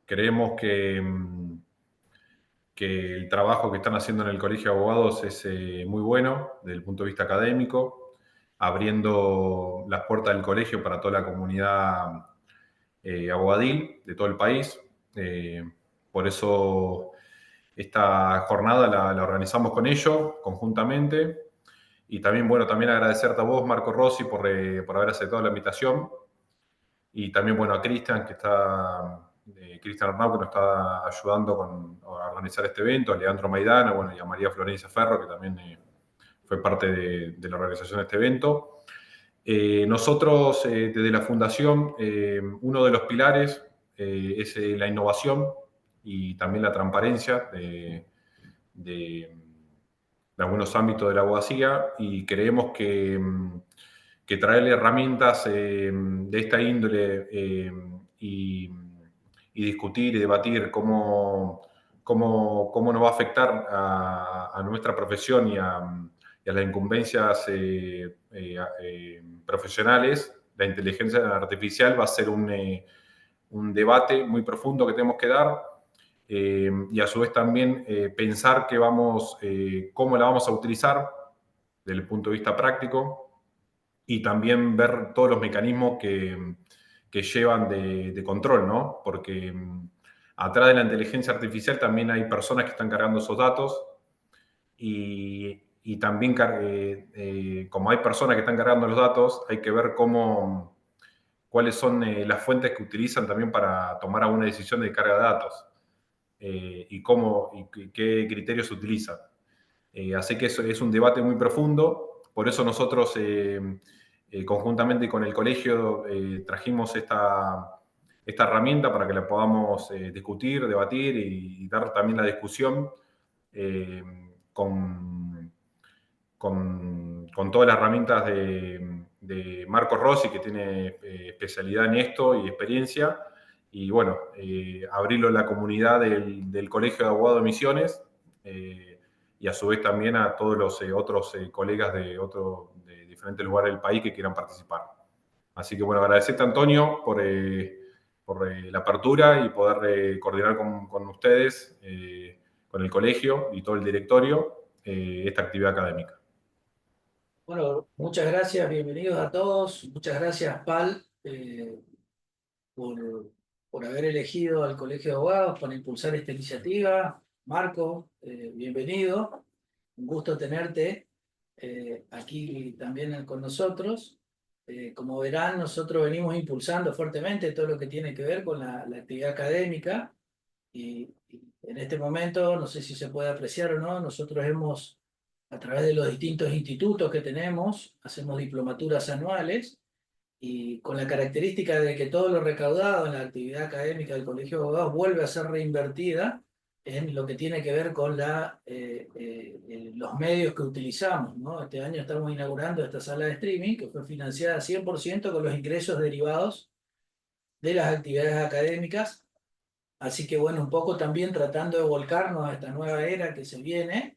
creemos que el trabajo que están haciendo en el Colegio de Abogados es muy bueno desde el punto de vista académico, abriendo las puertas del colegio para toda la comunidad abogadil de todo el país. Por eso esta jornada la organizamos con ellos conjuntamente. Y también, bueno, también agradecerte a vos, Marco Rossi, por haber aceptado la invitación. Y también, bueno, a Cristian, Cristian Arnau, que nos está ayudando a organizar este evento, a Leandro Maidana, bueno, y a María Florencia Ferro, que también fue parte de la organización de este evento. Nosotros, desde la Fundación, uno de los pilares es la innovación y también la transparencia de, de algunos ámbitos de la abogacía, y creemos que traerle herramientas de esta índole y discutir y debatir cómo nos va a afectar a nuestra profesión y a las incumbencias profesionales, la inteligencia artificial va a ser un debate muy profundo que tenemos que dar, y a su vez también pensar cómo la vamos a utilizar desde el punto de vista práctico, y también ver todos los mecanismos que llevan de control, ¿no? Porque atrás de la inteligencia artificial también hay personas que están cargando esos datos, y también, como hay personas que están cargando los datos, hay que ver cuáles son las fuentes que utilizan también para tomar alguna decisión de carga de datos, y qué criterios se utilizan. Así que eso es un debate muy profundo. Por eso nosotros, conjuntamente con el colegio, trajimos esta herramienta para que la podamos discutir, debatir y dar también la discusión eh, con todas las herramientas de Marco Rossi, que tiene especialidad en esto y experiencia, y bueno, abrirlo a la comunidad del Colegio de Abogados de Misiones, y a su vez también a todos los otros colegas de diferentes lugares del país que quieran participar. Así que bueno, agradecerte, Antonio, por la apertura y poder coordinar con ustedes, con el colegio y todo el directorio, esta actividad académica. Bueno, muchas gracias, bienvenidos a todos. Muchas gracias, Pal, por, por haber elegido al Colegio de Abogados para impulsar esta iniciativa. Marco, bienvenido. Un gusto tenerte aquí también con nosotros. Como verán, nosotros venimos impulsando fuertemente todo lo que tiene que ver con la actividad académica y en este momento, no sé si se puede apreciar o no, nosotros hemos, a través de los distintos institutos que tenemos, hacemos diplomaturas anuales y con la característica de que todo lo recaudado en la actividad académica del Colegio de Abogados vuelve a ser reinvertida en lo que tiene que ver con los medios que utilizamos, ¿no? Este año estamos inaugurando esta sala de streaming que fue financiada 100% con los ingresos derivados de las actividades académicas. Así que bueno, un poco también tratando de volcarnos a esta nueva era que se viene,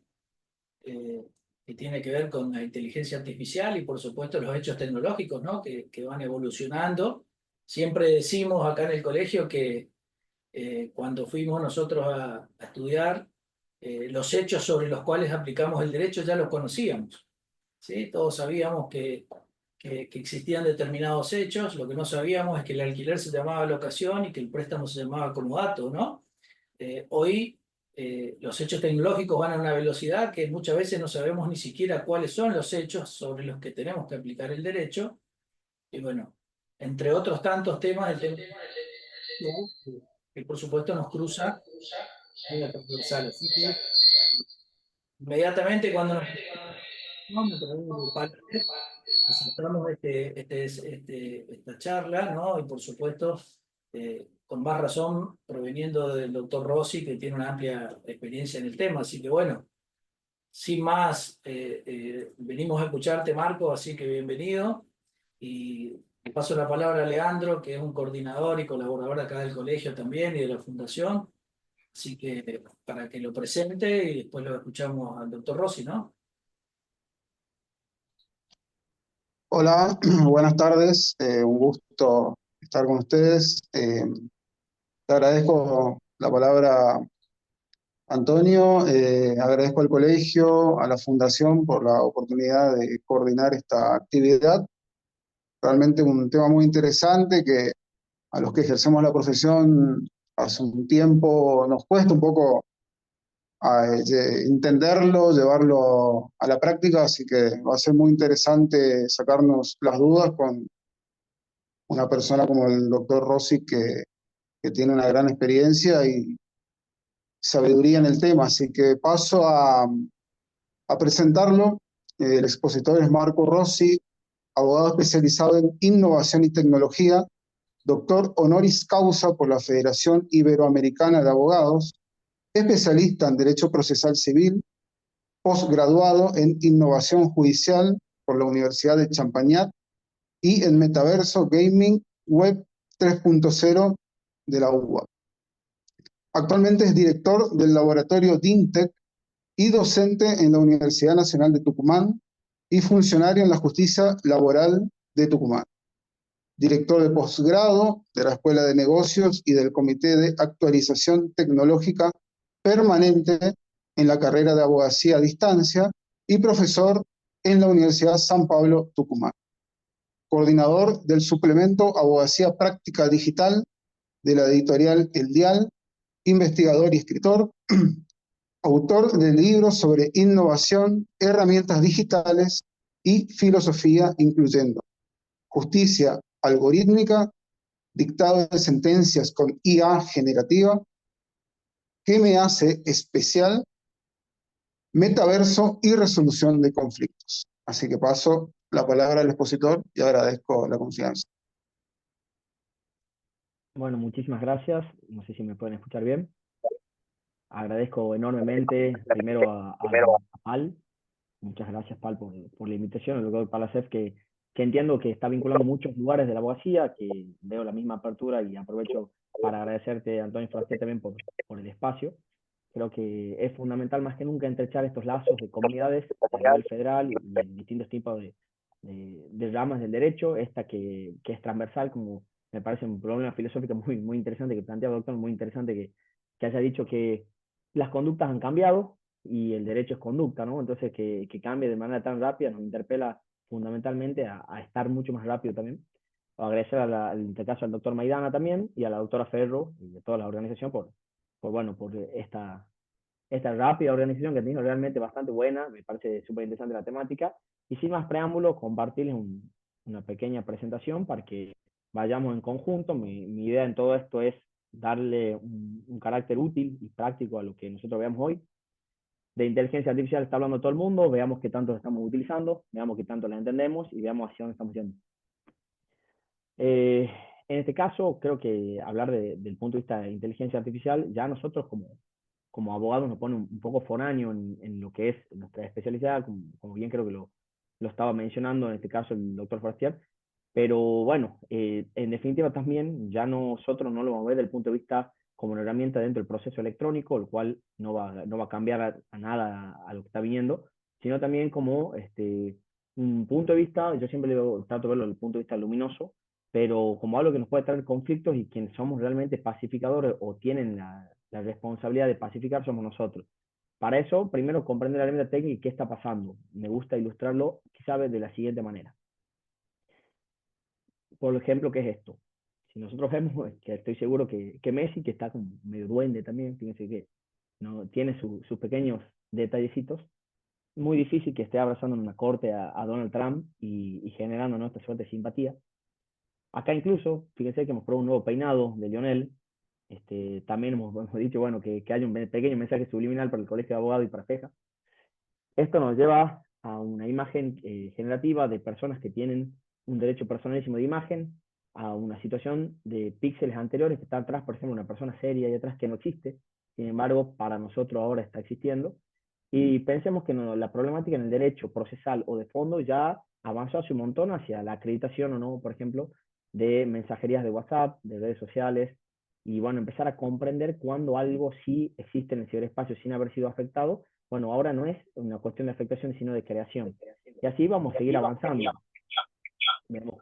eh, que tiene que ver con la inteligencia artificial y por supuesto los hechos tecnológicos, ¿no? Que van evolucionando. Siempre decimos acá en el colegio que cuando fuimos nosotros a estudiar, los hechos sobre los cuales aplicamos el derecho ya los conocíamos, ¿sí? Todos sabíamos que existían determinados hechos, lo que no sabíamos es que el alquiler se llamaba locación y que el préstamo se llamaba comodato, ¿no? Hoy los hechos tecnológicos van a una velocidad que muchas veces no sabemos ni siquiera cuáles son los hechos sobre los que tenemos que aplicar el derecho. Y bueno, entre otros tantos temas, el tema que por supuesto nos cruza en la transversal. Así que inmediatamente cuando nos vamos a través de Palmer, aceptamos esta charla, ¿no? Y por supuesto, con más razón, proveniendo del doctor Rossi, que tiene una amplia experiencia en el tema. Así que bueno, sin más, venimos a escucharte, Marco, así que bienvenido. Y le paso la palabra a Leandro, que es un coordinador y colaborador acá del colegio también y de la fundación. Así que para que lo presente y después lo escuchamos al doctor Rossi, ¿no? Hola, buenas tardes. Un gusto estar con ustedes. Te agradezco la palabra, Antonio. Agradezco al colegio, a la fundación por la oportunidad de coordinar esta actividad. Realmente un tema muy interesante que a los que ejercemos la profesión hace un tiempo nos cuesta un poco entenderlo, llevarlo a la práctica, así que va a ser muy interesante sacarnos las dudas con una persona como el doctor Rossi que tiene una gran experiencia y sabiduría en el tema. Así que paso a presentarlo. El expositor es Marco Rossi, abogado especializado en innovación y tecnología, doctor honoris causa por la Federación Iberoamericana de Abogados, especialista en Derecho Procesal Civil, posgraduado en Innovación Judicial por la Universidad de Champagnat y en Metaverso Gaming Web 3.0 de la UBA. Actualmente es director del laboratorio DINTEC y docente en la Universidad Nacional de Tucumán y funcionario en la Justicia Laboral de Tucumán. Director de posgrado de la Escuela de Negocios y del Comité de Actualización Tecnológica permanente en la carrera de abogacía a distancia y profesor en la Universidad San Pablo Tucumán. Coordinador del suplemento Abogacía Práctica Digital de la editorial El Dial, investigador y escritor, autor de libros sobre innovación, herramientas digitales y filosofía, incluyendo Justicia Algorítmica, dictado de sentencias con IA generativa, ¿qué me hace especial? Metaverso y resolución de conflictos. Así que paso la palabra al expositor y agradezco la confianza. Bueno, muchísimas gracias. No sé si me pueden escuchar bien. Agradezco enormemente primero a Pal. Muchas gracias, Pal, por la invitación. El doctor Palacef, que entiendo que está vinculando muchos lugares de la abogacía, que veo la misma apertura y aprovecho para agradecerte, Antonio Frasquet, también por el espacio. Creo que es fundamental más que nunca entrechar estos lazos de comunidades a nivel federal y en distintos tipos de ramas del derecho, esta que es transversal, como me parece un problema filosófico muy interesante que plantea el doctor, muy interesante que haya dicho que las conductas han cambiado y el derecho es conducta, ¿no? Entonces que cambie de manera tan rápida nos interpela fundamentalmente a estar mucho más rápido también. Agradecer en este caso al doctor Maidana también y a la doctora Ferro y de toda la organización por esta rápida organización que ha tenido realmente bastante buena, me parece súper interesante la temática. Y sin más preámbulos, compartirles una pequeña presentación para que vayamos en conjunto. Mi idea en todo esto es darle un carácter útil y práctico a lo que nosotros veamos hoy. De inteligencia artificial está hablando todo el mundo, veamos qué tanto la estamos utilizando, veamos qué tanto la entendemos y veamos hacia dónde estamos yendo. En este caso, creo que hablar del punto de vista de inteligencia artificial, ya nosotros como abogados nos pone un poco foráneo en lo que es nuestra especialidad, como bien creo que lo estaba mencionando en este caso el doctor Forestier, pero bueno, en definitiva también ya nosotros no lo vamos a ver desde el punto de vista como una herramienta dentro del proceso electrónico, el cual no va a cambiar a nada a lo que está viniendo, sino también como un punto de vista, yo siempre trato de verlo desde el punto de vista luminoso, pero como algo que nos puede traer conflictos y quienes somos realmente pacificadores o tienen la responsabilidad de pacificar somos nosotros. Para eso, primero comprender la herramienta técnica y qué está pasando. Me gusta ilustrarlo quizás de la siguiente manera. Por ejemplo, ¿qué es esto? Si nosotros vemos, que estoy seguro que Messi, que está como medio duende también, fíjense que no, tiene sus pequeños detallecitos, muy difícil que esté abrazando en una corte a Donald Trump y generando nuestra suerte de simpatía. Acá incluso, fíjense que hemos probado un nuevo peinado de Lionel. También hemos dicho, bueno, que hay un pequeño mensaje subliminal para el colegio de abogados y para FEJA. Esto nos lleva a una imagen generativa de personas que tienen un derecho personalísimo de imagen, a una situación de píxeles anteriores que está atrás, por ejemplo, una persona seria y atrás que no existe, sin embargo, para nosotros ahora está existiendo. Y pensemos que no, la problemática en el derecho procesal o de fondo ya avanzó hace un montón hacia la acreditación o no, por ejemplo, de mensajerías de WhatsApp, de redes sociales, y bueno, empezar a comprender cuándo algo sí existe en el ciberespacio sin haber sido afectado. Bueno, ahora no es una cuestión de afectación, sino de creación. Y así vamos a seguir avanzando. Vemos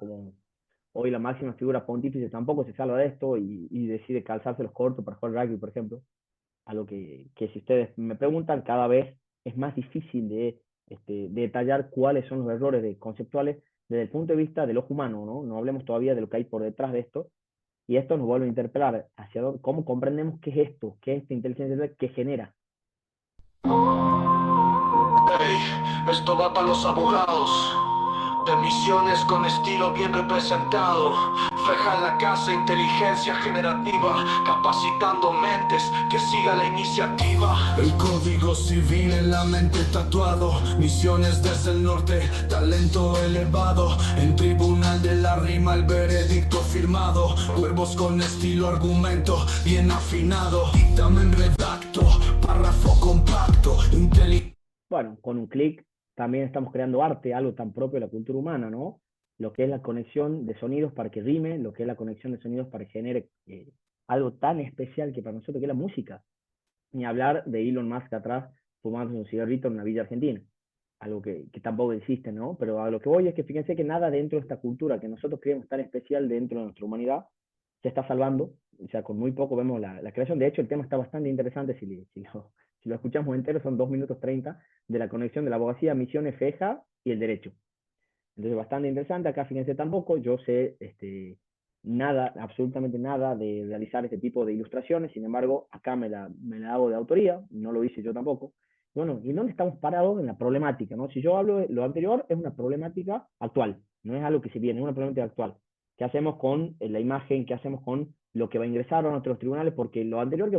Hoy la máxima figura pontífice tampoco se salva de esto y decide calzarse los cortos para jugar rugby, por ejemplo. Algo que si ustedes me preguntan, cada vez es más difícil de detallar cuáles son los errores conceptuales desde el punto de vista del ojo humano, ¿no? No hablemos todavía de lo que hay por detrás de esto, y esto nos vuelve a interpelar hacia cómo comprendemos qué es esto, qué es esta inteligencia artificial que genera. Hey, esto va para los abogados. De misiones con estilo bien representado. Feja en la casa, inteligencia generativa. Capacitando mentes, que siga la iniciativa. El código civil en la mente tatuado. Misiones desde el norte, talento elevado. En tribunal de la rima el veredicto firmado. Cuervos con estilo, argumento bien afinado. Dictamen redacto, párrafo compacto. Bueno, con un clic también estamos creando arte, algo tan propio de la cultura humana, ¿no? Lo que es la conexión de sonidos para que rime, lo que es la conexión de sonidos para que genere algo tan especial que para nosotros que es la música. Ni hablar de Elon Musk atrás fumando un cigarrito en una villa argentina. Algo que tampoco existe, ¿no? Pero a lo que voy es que fíjense que nada dentro de esta cultura que nosotros creemos tan especial dentro de nuestra humanidad se está salvando. O sea, con muy poco vemos la creación. De hecho, el tema está bastante interesante si lo escuchamos entero, son 2 minutos 30 de la conexión de la abogacía, misiones, FEJA y el derecho. Entonces, bastante interesante. Acá, fíjense, tampoco yo sé nada, absolutamente nada de realizar este tipo de ilustraciones. Sin embargo, acá me la hago de autoría, no lo hice yo tampoco. Bueno, ¿y dónde estamos parados en la problemática? ¿No? Si yo hablo de lo anterior, es una problemática actual, no es algo que se viene, es una problemática actual. ¿Qué hacemos con la imagen? ¿Qué hacemos con lo que va a ingresar a nuestros tribunales? Porque lo anterior que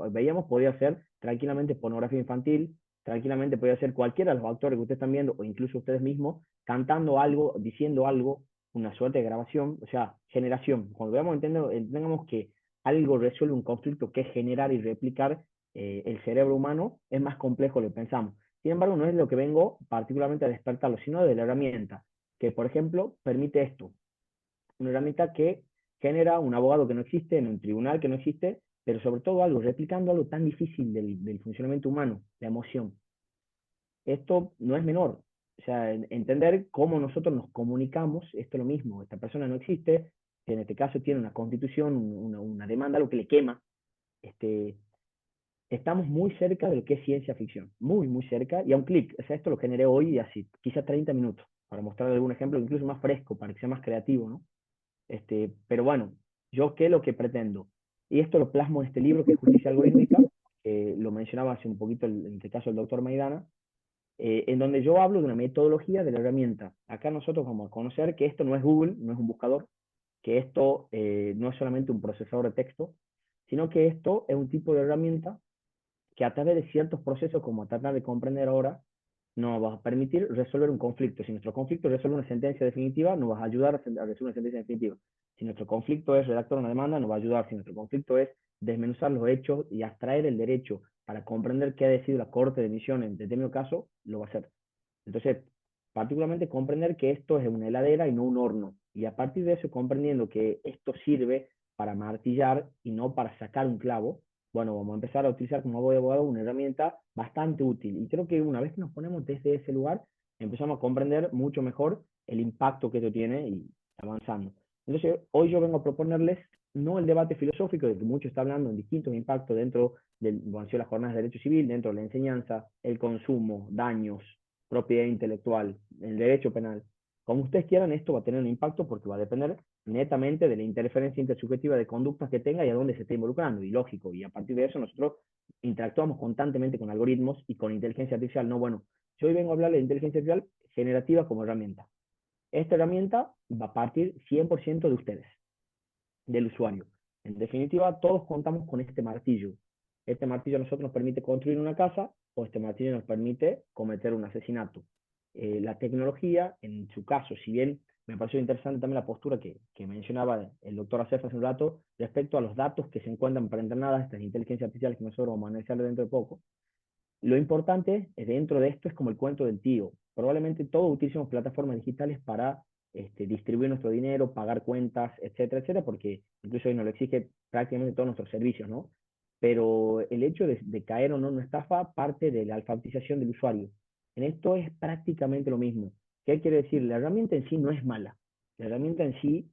veíamos podía ser tranquilamente pornografía infantil, tranquilamente podía ser cualquiera de los actores que ustedes están viendo, o incluso ustedes mismos, cantando algo, diciendo algo, una suerte de grabación, o sea, generación. Cuando veamos, entendamos que algo resuelve un conflicto que es generar y replicar el cerebro humano, es más complejo de lo que pensamos. Sin embargo, no es lo que vengo particularmente a despertarlo, sino de la herramienta que, por ejemplo, permite esto. Una herramienta que genera un abogado que no existe, en un tribunal que no existe, pero sobre todo algo, replicando algo tan difícil del funcionamiento humano, la emoción. Esto no es menor. O sea, entender cómo nosotros nos comunicamos, esto es lo mismo. Esta persona no existe, que en este caso tiene una constitución, una demanda, algo que le quema. Estamos muy cerca de lo que es ciencia ficción, muy, muy cerca, y a un clic. O sea, esto lo generé hoy así, quizá 30 minutos, para mostrar algún ejemplo incluso más fresco, para que sea más creativo, ¿no? Pero bueno, yo qué es lo que pretendo. Y esto lo plasmo en este libro que es Justicia Algorítmica, lo mencionaba hace un poquito en este caso el doctor Maidana, en donde yo hablo de una metodología de la herramienta. Acá nosotros vamos a conocer que esto no es Google, no es un buscador, que esto no es solamente un procesador de texto, sino que esto es un tipo de herramienta que a través de ciertos procesos, como a tratar de comprender ahora, nos va a permitir resolver un conflicto. Si nuestro conflicto resuelve una sentencia definitiva, nos va a ayudar a resolver una sentencia definitiva. Si nuestro conflicto es redactar una demanda, nos va a ayudar. Si nuestro conflicto es desmenuzar los hechos y abstraer el derecho para comprender qué ha decidido la Corte de Emisión en determinado caso, lo va a hacer. Entonces, particularmente comprender que esto es una heladera y no un horno. Y a partir de eso, comprendiendo que esto sirve para martillar y no para sacar un clavo, bueno, vamos a empezar a utilizar como abogado una herramienta bastante útil. Y creo que una vez que nos ponemos desde ese lugar, empezamos a comprender mucho mejor el impacto que esto tiene y avanzando. Entonces, hoy yo vengo a proponerles no el debate filosófico de que mucho está hablando en distintos impactos dentro de las jornadas de derecho civil, dentro de la enseñanza, el consumo, daños, propiedad intelectual, el derecho penal. Como ustedes quieran, esto va a tener un impacto porque va a depender netamente de la interferencia intersubjetiva de conductas que tenga y a dónde se esté involucrando, y lógico, y a partir de eso nosotros interactuamos constantemente con algoritmos y con inteligencia artificial. No, bueno, yo hoy vengo a hablar de inteligencia artificial generativa como herramienta. Esta herramienta va a partir 100% de ustedes, del usuario. En definitiva, todos contamos con este martillo. Este martillo a nosotros nos permite construir una casa o este martillo nos permite cometer un asesinato. La tecnología, en su caso, si bien me pareció interesante también la postura que mencionaba el doctor Acef hace un rato respecto a los datos que se encuentran pre-entrenadas, estas inteligencias artificiales que nosotros vamos a analizar dentro de poco. Lo importante dentro de esto es como el cuento del tío. Probablemente todos utilicemos plataformas digitales para distribuir nuestro dinero, pagar cuentas, etcétera, etcétera, porque incluso hoy nos lo exige prácticamente todos nuestros servicios, ¿no? Pero el hecho de caer o no en una estafa parte de la alfabetización del usuario. En esto es prácticamente lo mismo. ¿Qué quiere decir? La herramienta en sí no es mala. La herramienta en sí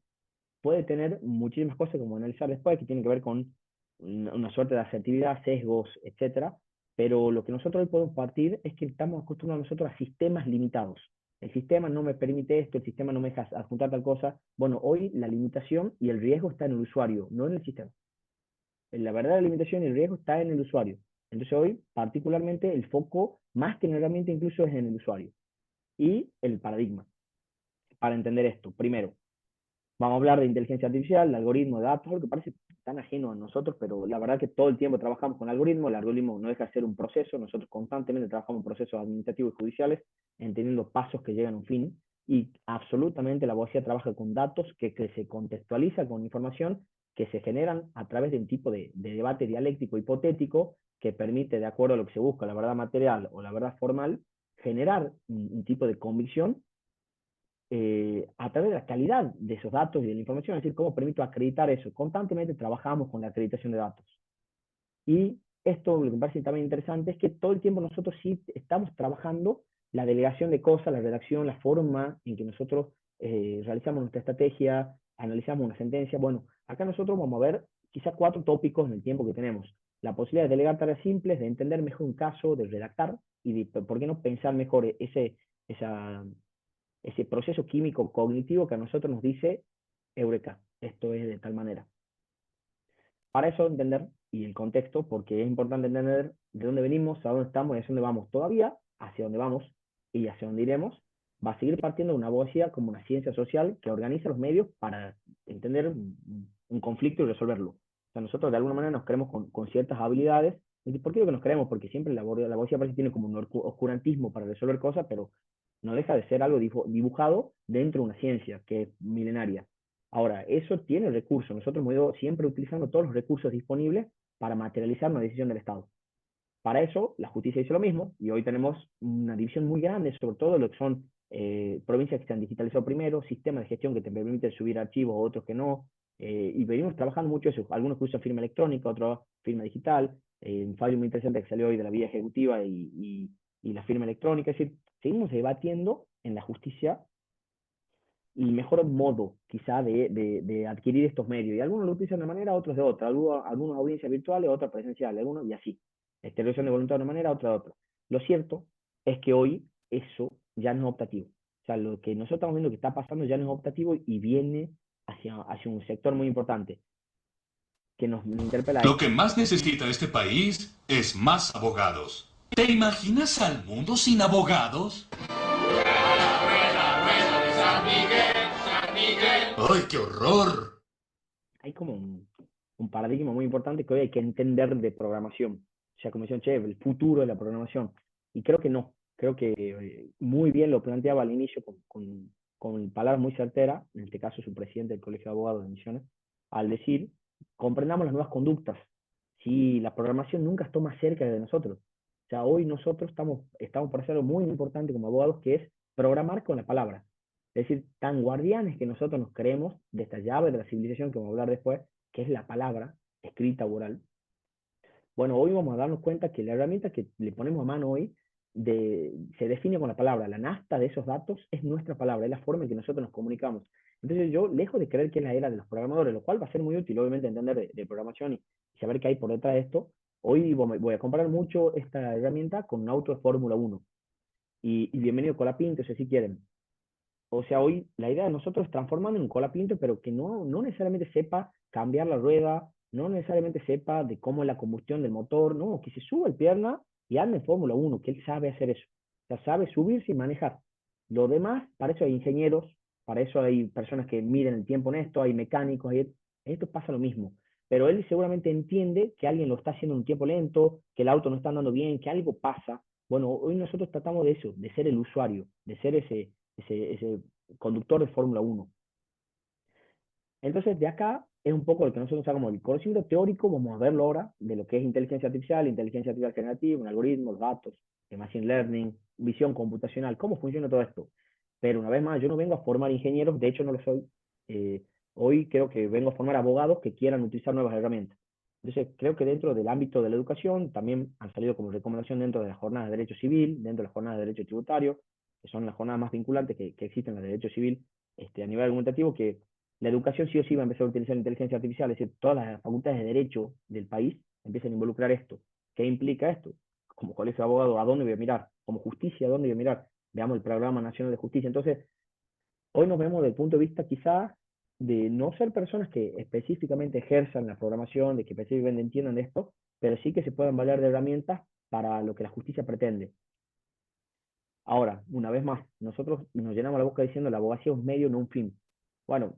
puede tener muchísimas cosas como analizar después, que tienen que ver con una suerte de asertividad, sesgos, etcétera. Pero lo que nosotros hoy podemos partir es que estamos acostumbrados nosotros a sistemas limitados. El sistema no me permite esto, el sistema no me deja adjuntar tal cosa. Bueno, hoy la limitación y el riesgo está en el usuario, no en el sistema. La verdadera limitación y el riesgo está en el usuario. Entonces hoy, particularmente, el foco, más que en la herramienta, incluso es en el usuario. Y el paradigma. Para entender esto, primero, vamos a hablar de inteligencia artificial, de algoritmo, de datos, algo que parece tan ajeno a nosotros, pero la verdad que todo el tiempo trabajamos con algoritmos, el algoritmo no deja de ser un proceso, nosotros constantemente trabajamos en procesos administrativos y judiciales, entendiendo pasos que llegan a un fin, y absolutamente la abogacía trabaja con datos que se contextualiza con información que se generan a través de un tipo de debate dialéctico hipotético que permite, de acuerdo a lo que se busca, la verdad material o la verdad formal, generar un tipo de convicción a través de la calidad de esos datos y de la información, es decir, cómo permito acreditar eso. Constantemente trabajamos con la acreditación de datos. Y esto, lo que me parece también interesante, es que todo el tiempo nosotros sí estamos trabajando la delegación de cosas, la redacción, la forma en que nosotros realizamos nuestra estrategia, analizamos una sentencia. Bueno, acá nosotros vamos a ver quizás 4 tópicos en el tiempo que tenemos. La posibilidad de delegar tareas simples, de entender mejor un caso, de redactar y de, ¿por qué no pensar mejor ese proceso químico cognitivo que a nosotros nos dice, Eureka, esto es de tal manera? Para eso entender, y el contexto, porque es importante entender de dónde venimos, a dónde estamos y hacia dónde vamos. Todavía, hacia dónde vamos y hacia dónde iremos, va a seguir partiendo de una abogacía como una ciencia social que organiza los medios para entender un conflicto y resolverlo. O sea, nosotros de alguna manera nos creemos con ciertas habilidades. ¿Y por qué digo que nos creemos? Porque siempre la abogacía parece que tiene como un oscurantismo para resolver cosas, pero no deja de ser algo dibujado dentro de una ciencia que es milenaria. Ahora, eso tiene recursos. Nosotros hemos ido siempre utilizando todos los recursos disponibles para materializar una decisión del Estado. Para eso, la justicia hizo lo mismo y hoy tenemos una división muy grande, sobre todo lo que son provincias que se han digitalizado primero, sistemas de gestión que te permiten subir archivos, otros que no, y venimos trabajando mucho eso. Algunos que usan firma electrónica, otros firma digital, un fallo muy interesante que salió hoy de la vía ejecutiva y la firma electrónica. Es decir, seguimos debatiendo en la justicia el mejor modo quizá de adquirir estos medios. Y algunos lo utilizan de una manera, otros de otra. Algunos audiencias virtuales, otras presenciales, algunos y así. Exteriorización de voluntad de una manera, otra de otra. Lo cierto es que hoy eso ya no es optativo. O sea, lo que nosotros estamos viendo que está pasando ya no es optativo y viene hacia un sector muy importante que nos interpela. Lo que más necesita este país es más abogados. ¿Te imaginas al mundo sin abogados? ¡Ay, qué horror! Hay como un paradigma muy importante que hoy hay que entender de programación. O sea, como decían, che, el futuro de la programación. Y creo que no. Creo que muy bien lo planteaba al inicio con palabras muy certeras, en este caso su presidente del Colegio de Abogados de Misiones, al decir, comprendamos las nuevas conductas. Si la programación nunca está más cerca de nosotros. O sea, hoy nosotros estamos por hacer algo muy importante como abogados, que es programar con la palabra. Es decir, tan guardianes que nosotros nos creemos de esta llave de la civilización que vamos a hablar después, que es la palabra escrita o oral. Bueno, hoy vamos a darnos cuenta que la herramienta que le ponemos a mano hoy se define con la palabra. La nafta de esos datos es nuestra palabra, es la forma en que nosotros nos comunicamos. Entonces yo, lejos de creer que es la era de los programadores, lo cual va a ser muy útil, obviamente, entender de programación y saber qué hay por detrás de esto, hoy voy a comparar mucho esta herramienta con un auto de Fórmula 1. Y bienvenido Colapinto, si quieren. O sea, hoy la idea de nosotros es transformarnos en un colapinto, pero que no necesariamente sepa cambiar la rueda, no necesariamente sepa de cómo es la combustión del motor, no, que se suba el pierna y ande en Fórmula 1, que él sabe hacer eso. O sea, sabe subirse y manejar. Lo demás, para eso hay ingenieros, para eso hay personas que miden el tiempo en esto, hay mecánicos, esto pasa lo mismo. Pero él seguramente entiende que alguien lo está haciendo en un tiempo lento, que el auto no está andando bien, que algo pasa. Bueno, hoy nosotros tratamos de eso, de ser el usuario, de ser ese conductor de Fórmula 1. Entonces, de acá es un poco lo que nosotros sacamos el conocimiento teórico, vamos a verlo ahora, de lo que es inteligencia artificial generativa, un algoritmo, los datos, el machine learning, visión computacional, cómo funciona todo esto. Pero una vez más, yo no vengo a formar ingenieros, de hecho no lo soy. Hoy creo que vengo a formar abogados que quieran utilizar nuevas herramientas. Entonces, creo que dentro del ámbito de la educación también han salido como recomendación dentro de las jornadas de derecho civil, dentro de las jornadas de derecho tributario, que son las jornadas más vinculantes que existen en el derecho civil a nivel argumentativo, que la educación sí o sí va a empezar a utilizar inteligencia artificial, es decir, todas las facultades de derecho del país empiezan a involucrar esto. ¿Qué implica esto? Como colegio de abogados, ¿a dónde voy a mirar? Como justicia, ¿a dónde voy a mirar? Veamos el Programa Nacional de Justicia. Entonces, hoy nos vemos desde el punto de vista quizás de no ser personas que específicamente ejerzan la programación, de que específicamente entiendan de esto, pero sí que se puedan valer de herramientas para lo que la justicia pretende. Ahora, una vez más, nosotros nos llenamos la boca diciendo la abogacía es un medio, no un fin. Bueno,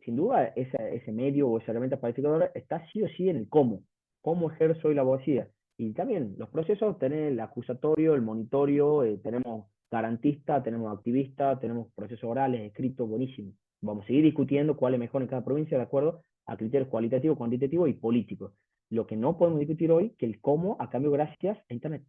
sin duda ese medio o esa herramienta planificadora está sí o sí en el cómo. ¿Cómo ejerzo hoy la abogacía? Y también los procesos, tenemos el acusatorio, el monitorio, tenemos garantista, tenemos activista, tenemos procesos orales, escritos, buenísimo. Vamos a seguir discutiendo cuál es mejor en cada provincia de acuerdo a criterios cualitativos, cuantitativos y políticos. Lo que no podemos discutir hoy, que el cómo a cambio gracias a Internet.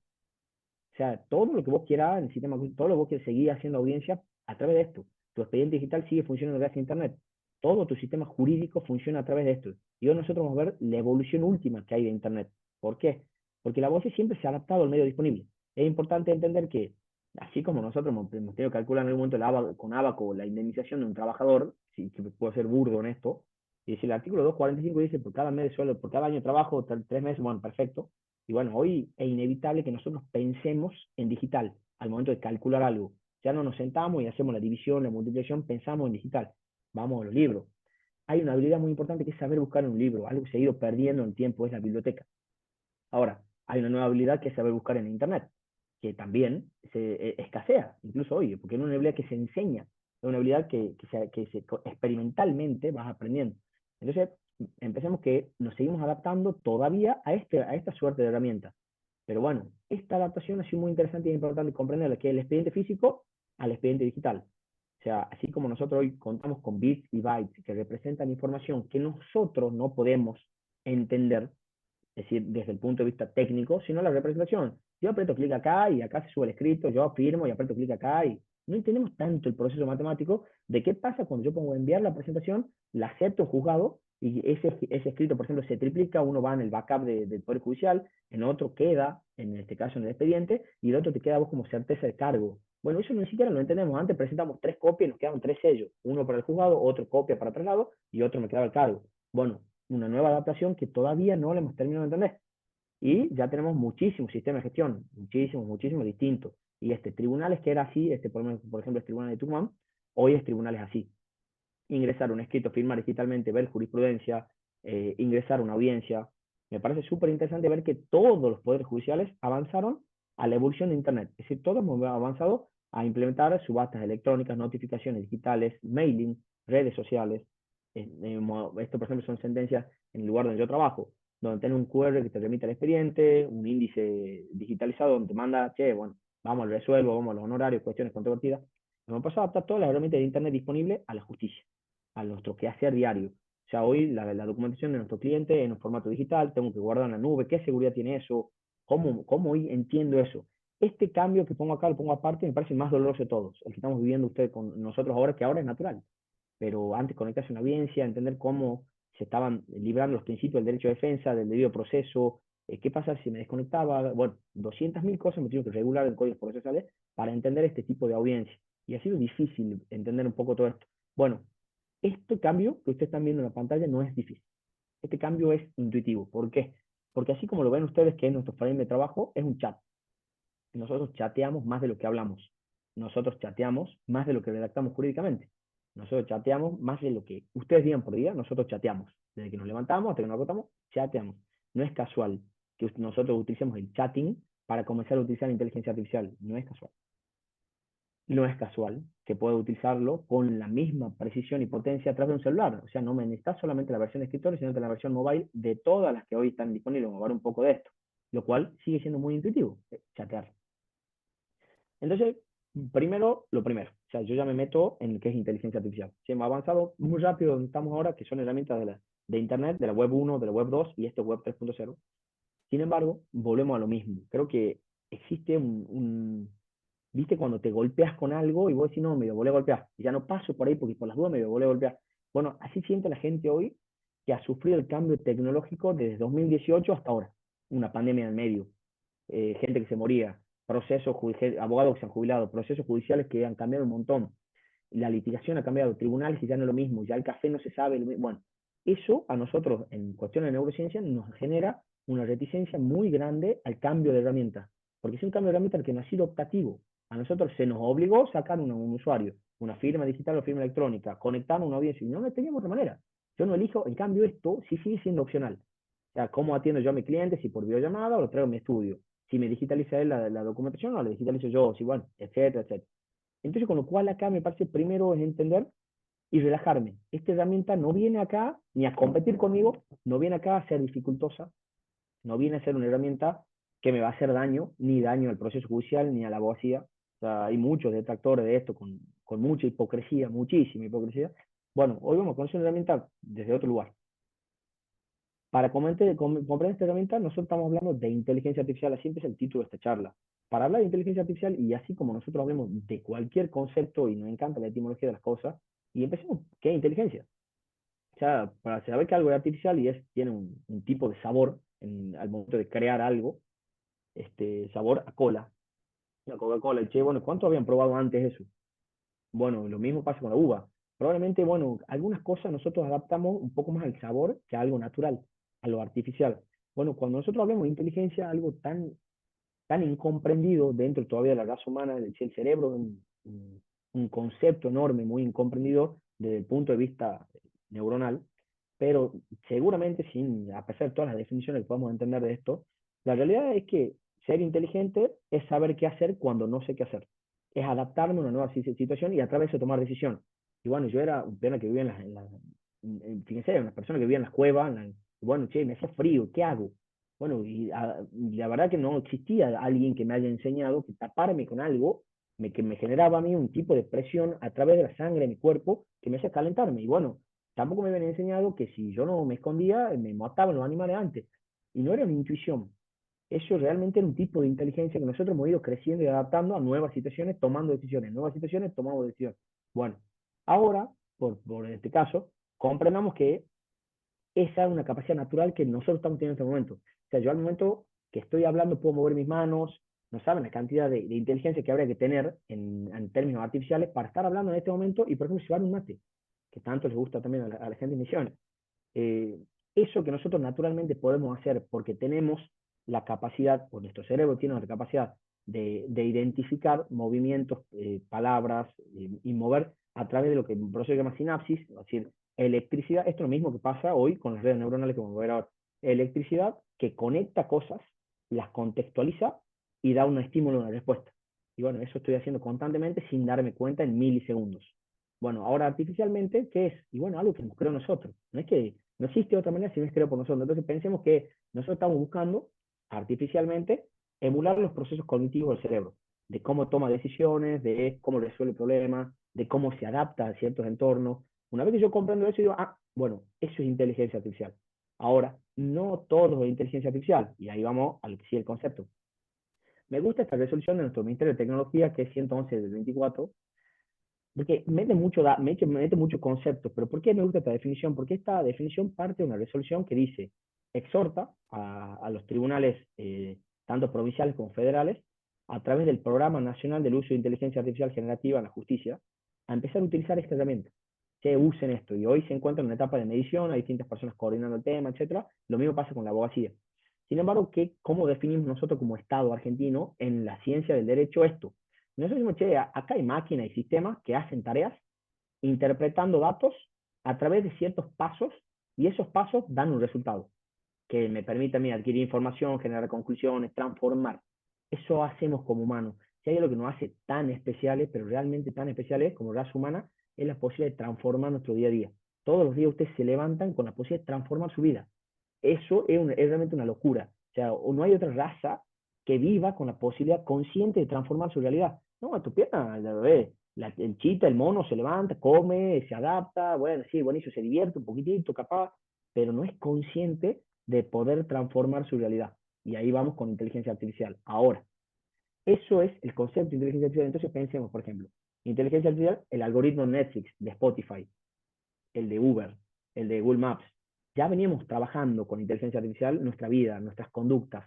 O sea, todo lo que vos quieras en el sistema, todo lo que vos quieras seguir haciendo audiencia a través de esto. Tu expediente digital sigue funcionando gracias a Internet. Todo tu sistema jurídico funciona a través de esto. Y hoy nosotros vamos a ver la evolución última que hay de Internet. ¿Por qué? Porque la voz siempre se ha adaptado al medio disponible. Es importante entender que, así como nosotros hemos tenido que calcular en algún momento con Abaco la indemnización de un trabajador, si que puede ser burdo en esto, y si el artículo 245 dice por cada mes de sueldo, por cada año de trabajo, 3 meses, bueno, perfecto. Y bueno, hoy es inevitable que nosotros pensemos en digital al momento de calcular algo. Ya no nos sentamos y hacemos la división, la multiplicación, pensamos en digital. Vamos a los libros. Hay una habilidad muy importante que es saber buscar un libro. Algo que se ha ido perdiendo en el tiempo es la biblioteca. Ahora, hay una nueva habilidad que es saber buscar en Internet, que también se escasea, incluso hoy, porque es una habilidad que se enseña, es una habilidad que experimentalmente vas aprendiendo. Entonces, empecemos que nos seguimos adaptando todavía a esta suerte de herramientas. Pero bueno, esta adaptación ha sido muy interesante y es importante comprender que el expediente físico al expediente digital. O sea, así como nosotros hoy contamos con bits y bytes que representan información que nosotros no podemos entender, es decir, desde el punto de vista técnico, sino la representación. Yo aprieto clic acá y acá se sube el escrito, yo afirmo y aprieto clic acá y no entendemos tanto el proceso matemático de qué pasa cuando yo pongo enviar la presentación, la acepto en juzgado y ese escrito, por ejemplo, se triplica, uno va en el backup del Poder Judicial, en otro queda, en este caso en el expediente, y el otro te queda vos como certeza de cargo. Bueno, eso ni siquiera lo entendemos. Antes presentamos 3 copias y nos quedaban 3 sellos. Uno para el juzgado, otro copia para traslado y otro me quedaba el cargo. Bueno, una nueva adaptación que todavía no le hemos terminado de entender. Y ya tenemos muchísimos sistemas de gestión, muchísimos distintos. Y tribunales que era así, por ejemplo, el Tribunal de Tucumán, hoy es tribunales así. Ingresar un escrito, firmar digitalmente, ver jurisprudencia, ingresar una audiencia. Me parece súper interesante ver que todos los poderes judiciales avanzaron a la evolución de Internet. Es decir, todos hemos avanzado a implementar subastas electrónicas, notificaciones digitales, mailing, redes sociales. Esto, por ejemplo, son sentencias en el lugar donde yo trabajo, donde tenés un QR que te remite al expediente, un índice digitalizado donde te manda, che, bueno, vamos al resuelvo, vamos a los honorarios, cuestiones controvertidas. Hemos pasado a adaptar todas las herramientas de Internet disponibles a la justicia, a nuestro quehacer diario. O sea, hoy la documentación de nuestro cliente en un formato digital, tengo que guardar en la nube, ¿qué seguridad tiene eso? ¿Cómo hoy entiendo eso? Este cambio que pongo acá, lo pongo aparte, me parece el más doloroso de todos, el que estamos viviendo ustedes con nosotros ahora, que ahora es natural. Pero antes conectarse a una audiencia, entender cómo se estaban librando los principios del derecho de defensa, del debido proceso, qué pasa si me desconectaba, bueno, 200.000 cosas me tengo que regular en códigos procesales para entender este tipo de audiencia. Y ha sido difícil entender un poco todo esto. Bueno, este cambio que ustedes están viendo en la pantalla no es difícil. Este cambio es intuitivo. ¿Por qué? Porque así como lo ven ustedes, que es nuestro frame de trabajo, es un chat. Nosotros chateamos más de lo que hablamos. Nosotros chateamos más de lo que redactamos jurídicamente. Nosotros chateamos más de lo que ustedes digan por día, nosotros chateamos. Desde que nos levantamos hasta que nos acostamos, chateamos. No es casual que nosotros utilicemos el chatting para comenzar a utilizar la inteligencia artificial. No es casual. No es casual que pueda utilizarlo con la misma precisión y potencia a través de un celular. O sea, no me necesitas solamente la versión de escritorio, sino que la versión mobile de todas las que hoy están disponibles. Vamos a ver un poco de esto. Lo cual sigue siendo muy intuitivo, chatear. Entonces, primero, lo primero. O sea, yo ya me meto en lo que es inteligencia artificial. Si hemos avanzado muy rápido donde estamos ahora, que son herramientas de Internet, de la web 1, de la web 2 y web 3.0. Sin embargo, volvemos a lo mismo. Creo que existe ¿viste? Cuando te golpeas con algo y vos decís, no, me volví a golpear. Y ya no paso por ahí porque por las dudas me volví a golpear. Bueno, así siente la gente hoy que ha sufrido el cambio tecnológico desde 2018 hasta ahora. Una pandemia en el medio. Gente que se moría, abogados que se han jubilado, procesos judiciales que han cambiado un montón. la litigación ha cambiado, tribunales y ya no es lo mismo, ya el café no se sabe, bueno, eso a nosotros en cuestiones de neurociencia nos genera una reticencia muy grande al cambio de herramienta, porque es un cambio de herramienta que no ha sido optativo. A nosotros se nos obligó a sacar un usuario, una firma digital o firma electrónica, conectarnos a una audiencia, y no teníamos otra manera. Yo no elijo, en cambio esto sí sigue siendo opcional. O sea, cómo atiendo yo a mi cliente, si por videollamada o lo traigo a mi estudio, si me digitaliza él la documentación o la digitalizo yo, si bueno, etcétera, etcétera. Entonces, con lo cual acá me parece primero es entender y relajarme. Esta herramienta no viene acá ni a competir conmigo, no viene acá a ser dificultosa, no viene a ser una herramienta que me va a hacer daño, ni daño al proceso judicial, ni a la abogacía. O sea, hay muchos detractores de esto con mucha hipocresía, muchísima hipocresía. Bueno, hoy vamos a conocer una herramienta desde otro lugar. Para comprender esta herramienta, nosotros estamos hablando de inteligencia artificial, así empieza el título de esta charla. Para hablar de inteligencia artificial, y así como nosotros hablemos de cualquier concepto, y nos encanta la etimología de las cosas, y empecemos, ¿qué es inteligencia? O sea, para saber que algo es artificial y tiene un tipo de sabor al momento de crear algo, sabor a cola, la Coca-Cola, che, bueno, ¿cuánto habían probado antes eso? Bueno, lo mismo pasa con la uva. Probablemente, bueno, algunas cosas nosotros adaptamos un poco más al sabor que a algo natural, a lo artificial. Bueno, cuando nosotros hablamos de inteligencia, algo tan incomprendido dentro todavía de la raza humana, el cerebro, un concepto enorme, muy incomprendido desde el punto de vista neuronal, pero seguramente, a pesar de todas las definiciones que podemos entender de esto, la realidad es que ser inteligente es saber qué hacer cuando no sé qué hacer. Es adaptarme a una nueva situación y a través de eso tomar decisión. Y bueno, yo era una persona que vivía fíjense, una persona que vivía en las cuevas, bueno, che, me hacía frío, ¿qué hago? Bueno, y la verdad que no existía alguien que me haya enseñado que taparme con algo que me generaba a mí un tipo de presión a través de la sangre de mi cuerpo que me hacía calentarme. Y bueno, tampoco me habían enseñado que si yo no me escondía, me mataban los animales antes. Y no era una intuición. Eso realmente era un tipo de inteligencia que nosotros hemos ido creciendo y adaptando a nuevas situaciones, tomando decisiones, nuevas situaciones, tomando decisiones. Bueno, ahora, por este caso, comprendamos que esa es una capacidad natural que nosotros estamos teniendo en este momento. O sea, yo al momento que estoy hablando puedo mover mis manos, no saben la cantidad de inteligencia que habría que tener en términos artificiales para estar hablando en este momento y, por ejemplo, llevar un mate, que tanto les gusta también a la gente en misiones. Eh, Eso que nosotros naturalmente podemos hacer porque tenemos la capacidad, o nuestro cerebro tiene la capacidad de identificar movimientos, palabras y mover a través de lo que un proceso se llama sinapsis, es decir, electricidad. Esto es lo mismo que pasa hoy con las redes neuronales que vamos a ver ahora. Electricidad que conecta cosas, las contextualiza y da un estímulo, una respuesta. Y bueno, eso estoy haciendo constantemente sin darme cuenta en milisegundos. Bueno, ahora artificialmente, ¿qué es? Y bueno, algo que nos creó nosotros. No es que no existe otra manera si no es creado por nosotros. Entonces pensemos que nosotros estamos buscando artificialmente emular los procesos cognitivos del cerebro, de cómo toma decisiones, de cómo resuelve problemas, de cómo se adapta a ciertos entornos. Una vez que yo comprendo eso, digo, bueno, eso es inteligencia artificial. Ahora, no todo es inteligencia artificial, y ahí vamos al que sí el concepto. Me gusta esta resolución de nuestro Ministerio de Tecnología, que es 111 del 24, porque mete muchos conceptos, pero ¿por qué me gusta esta definición? Porque esta definición parte de una resolución que dice, exhorta a los tribunales, tanto provinciales como federales, a través del Programa Nacional del Uso de Inteligencia Artificial Generativa en la Justicia, a empezar a utilizar esta herramienta, que usen esto. Y hoy se encuentra en una etapa de medición, hay distintas personas coordinando el tema, etc. Lo mismo pasa con la abogacía. Sin embargo, ¿cómo definimos nosotros como Estado argentino en la ciencia del derecho esto? Nosotros decimos, che, acá hay máquinas y sistemas que hacen tareas interpretando datos a través de ciertos pasos y esos pasos dan un resultado que me permite a mí adquirir información, generar conclusiones, transformar. Eso hacemos como humanos. Si hay algo que nos hace tan especiales, pero realmente tan especiales como raza humana, es la posibilidad de transformar nuestro día a día. Todos los días ustedes se levantan con la posibilidad de transformar su vida. Eso es realmente una locura. O sea, no hay otra raza que viva con la posibilidad consciente de transformar su realidad. No, a tu pierna, el chita, el mono se levanta, come, se adapta, bueno, sí, buenísimo, se divierte un poquitito, capaz, pero no es consciente de poder transformar su realidad. Y ahí vamos con inteligencia artificial. Ahora, eso es el concepto de inteligencia artificial. Entonces pensemos, por ejemplo, inteligencia artificial, el algoritmo Netflix, de Spotify, el de Uber, el de Google Maps. Ya veníamos trabajando con inteligencia artificial nuestra vida, nuestras conductas.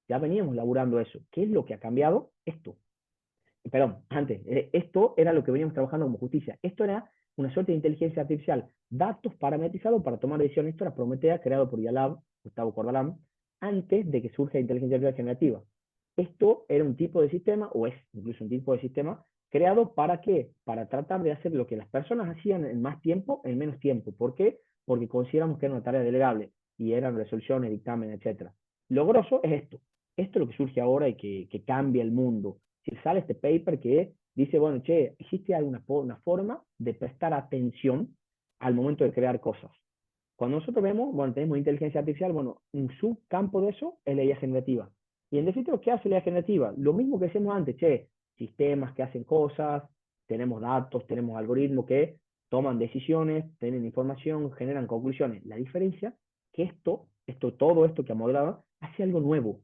Ya veníamos laburando eso. ¿Qué es lo que ha cambiado? Esto. perdón, antes, esto era lo que veníamos trabajando como justicia. Esto era una suerte de inteligencia artificial, datos parametrizados para tomar decisiones. Esto era Prometea, creado por IALAB, Gustavo Corbalán, antes de que surja la inteligencia artificial generativa. Esto era un tipo de sistema, o es incluso un tipo de sistema, creado ¿para qué? Para tratar de hacer lo que las personas hacían en más tiempo, en menos tiempo. ¿Por qué? Porque consideramos que era una tarea delegable, y eran resoluciones, dictámenes, etc. Lo grosso es esto. Esto es lo que surge ahora y que cambia el mundo. Si sale este paper que dice, bueno, che, existe alguna una forma de prestar atención al momento de crear cosas. Cuando nosotros vemos, bueno, tenemos inteligencia artificial, bueno, un subcampo de eso es la IA generativa. Y en definitiva, ¿qué hace la IA generativa? Lo mismo que decíamos antes, che, sistemas que hacen cosas, tenemos datos, tenemos algoritmos que toman decisiones, tienen información, generan conclusiones. La diferencia es que todo esto que hemos hablado, hace algo nuevo.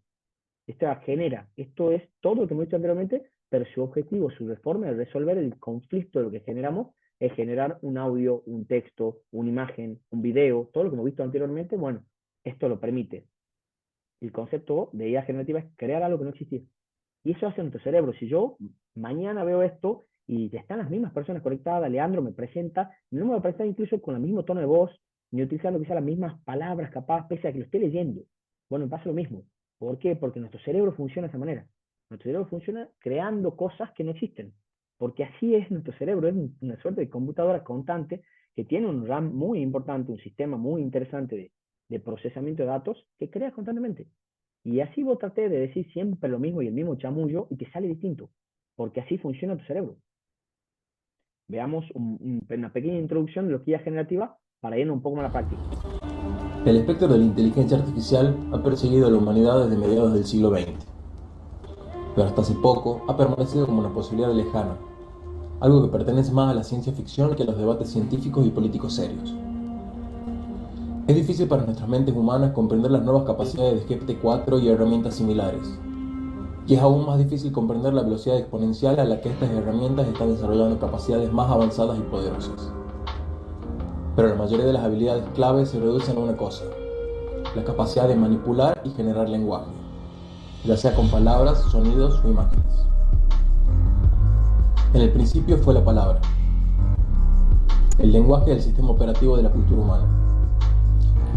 Esto genera, esto es todo lo que hemos dicho anteriormente, pero su objetivo, su reforma es resolver el conflicto de lo que generamos, es generar un audio, un texto, una imagen, un video, todo lo que hemos visto anteriormente. Bueno, esto lo permite. El concepto de IA generativa es crear algo que no existía. Y eso hace nuestro cerebro. Si yo mañana veo esto y están las mismas personas conectadas, Leandro me presenta, no me va a presentar incluso con el mismo tono de voz, ni utilizando quizás las mismas palabras capaz, pese a que lo esté leyendo. Bueno, pasa lo mismo. ¿Por qué? Porque nuestro cerebro funciona de esa manera. Nuestro cerebro funciona creando cosas que no existen. Porque así es nuestro cerebro, es una suerte de computadora constante que tiene un RAM muy importante, un sistema muy interesante de procesamiento de datos que crea constantemente. Y así vos traté de decir siempre lo mismo y el mismo chamullo y que sale distinto. Porque así funciona tu cerebro. Veamos una pequeña introducción de lo que es IA generativa para irnos un poco más a la práctica. El espectro de la inteligencia artificial ha perseguido a la humanidad desde mediados del siglo XX, pero hasta hace poco ha permanecido como una posibilidad lejana, algo que pertenece más a la ciencia ficción que a los debates científicos y políticos serios. Es difícil para nuestras mentes humanas comprender las nuevas capacidades de GPT-4 y herramientas similares, y es aún más difícil comprender la velocidad exponencial a la que estas herramientas están desarrollando capacidades más avanzadas y poderosas. Pero la mayoría de las habilidades clave se reducen a una cosa: la capacidad de manipular y generar lenguaje, ya sea con palabras, sonidos o imágenes. En el principio fue la palabra. El lenguaje es el sistema operativo de la cultura humana.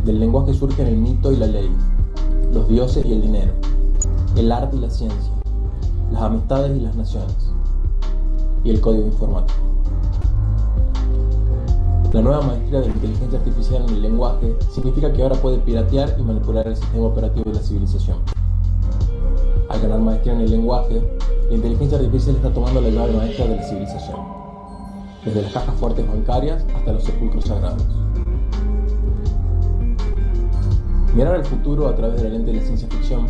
Del lenguaje surgen el mito y la ley, los dioses y el dinero, el arte y la ciencia, las amistades y las naciones, y el código informático. La nueva maestría de la inteligencia artificial en el lenguaje significa que ahora puede piratear y manipular el sistema operativo de la civilización. Al ganar maestría en el lenguaje, la inteligencia artificial está tomando la llave maestra de la civilización, desde las cajas fuertes bancarias hasta los sepulcros sagrados. Mirar al futuro a través de la lente de la ciencia ficción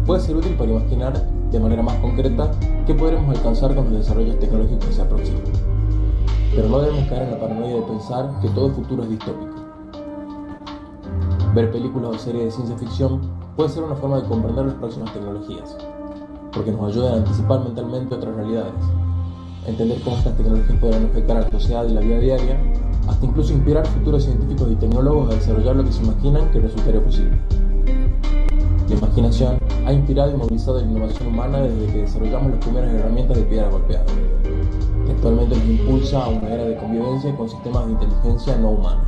puede ser útil para imaginar de manera más concreta qué podremos alcanzar con los desarrollos tecnológicos que se aproximan. Pero no debemos caer en la paranoia de pensar que todo el futuro es distópico. Ver películas o series de ciencia ficción puede ser una forma de comprender las próximas tecnologías, porque nos ayudan a anticipar mentalmente otras realidades, a entender cómo estas tecnologías podrán afectar a la sociedad y la vida diaria, hasta incluso inspirar futuros científicos y tecnólogos a desarrollar lo que se imaginan que resultaría posible. La imaginación ha inspirado y movilizado la innovación humana desde que desarrollamos las primeras herramientas de piedra golpeada, que actualmente nos impulsa a una era de convivencia con sistemas de inteligencia no humana.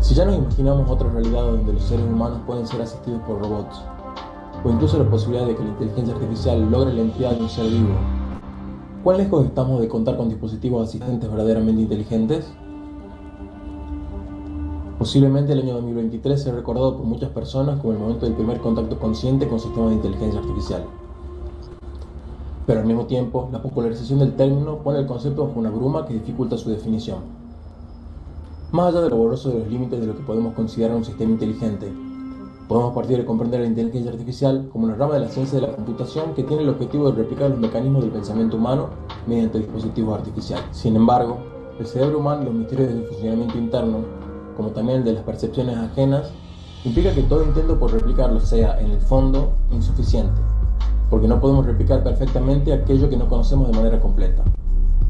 Si ya nos imaginamos otra realidad donde los seres humanos pueden ser asistidos por robots, o incluso la posibilidad de que la inteligencia artificial logre la identidad de un ser vivo, ¿cuán lejos estamos de contar con dispositivos asistentes verdaderamente inteligentes? Posiblemente el año 2023 sea recordado por muchas personas como el momento del primer contacto consciente con sistemas de inteligencia artificial. Pero al mismo tiempo, la popularización del término pone el concepto bajo una bruma que dificulta su definición. Más allá de lo borroso de los límites de lo que podemos considerar un sistema inteligente, podemos partir de comprender la inteligencia artificial como una rama de la ciencia de la computación que tiene el objetivo de replicar los mecanismos del pensamiento humano mediante dispositivos artificiales. Sin embargo, el cerebro humano y los misterios de su funcionamiento interno, como también el de las percepciones ajenas, implica que todo intento por replicarlo sea, en el fondo, insuficiente, porque no podemos replicar perfectamente aquello que no conocemos de manera completa,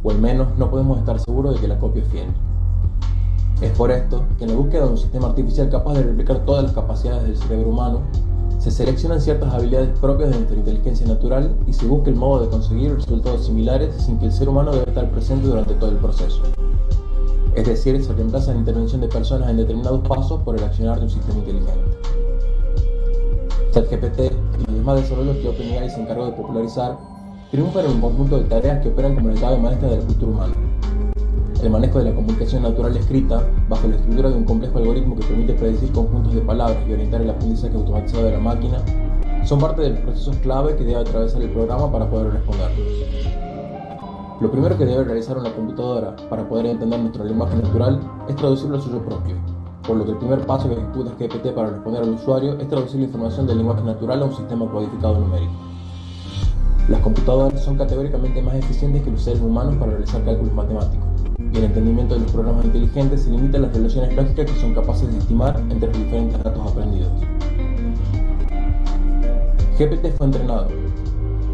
o al menos no podemos estar seguros de que la copia es fiel. Es por esto que en la búsqueda de un sistema artificial capaz de replicar todas las capacidades del cerebro humano, Se seleccionan ciertas habilidades propias de nuestra inteligencia natural y se busca el modo de conseguir resultados similares sin que el ser humano deba estar presente durante todo el proceso. Es decir, se reemplaza la intervención de personas en determinados pasos por el accionar de un sistema inteligente. ChatGPT y los demás desarrollos que OpenAI se encargó de popularizar triunfan en un conjunto de tareas que operan como la llave maestra de la cultura humana. El manejo de la comunicación natural escrita, bajo la estructura de un complejo algoritmo que permite predecir conjuntos de palabras y orientar el aprendizaje automatizado de la máquina, son parte de los procesos clave que debe atravesar el programa para poder responderlos. Lo primero que debe realizar una computadora para poder entender nuestro lenguaje natural es traducirlo al suyo propio, por lo que el primer paso que ejecuta GPT para responder al usuario es traducir la información del lenguaje natural a un sistema codificado numérico. Las computadoras son categóricamente más eficientes que los seres humanos para realizar cálculos matemáticos, y el entendimiento de los programas inteligentes se limita a las relaciones lógicas que son capaces de estimar entre los diferentes datos aprendidos. GPT fue entrenado,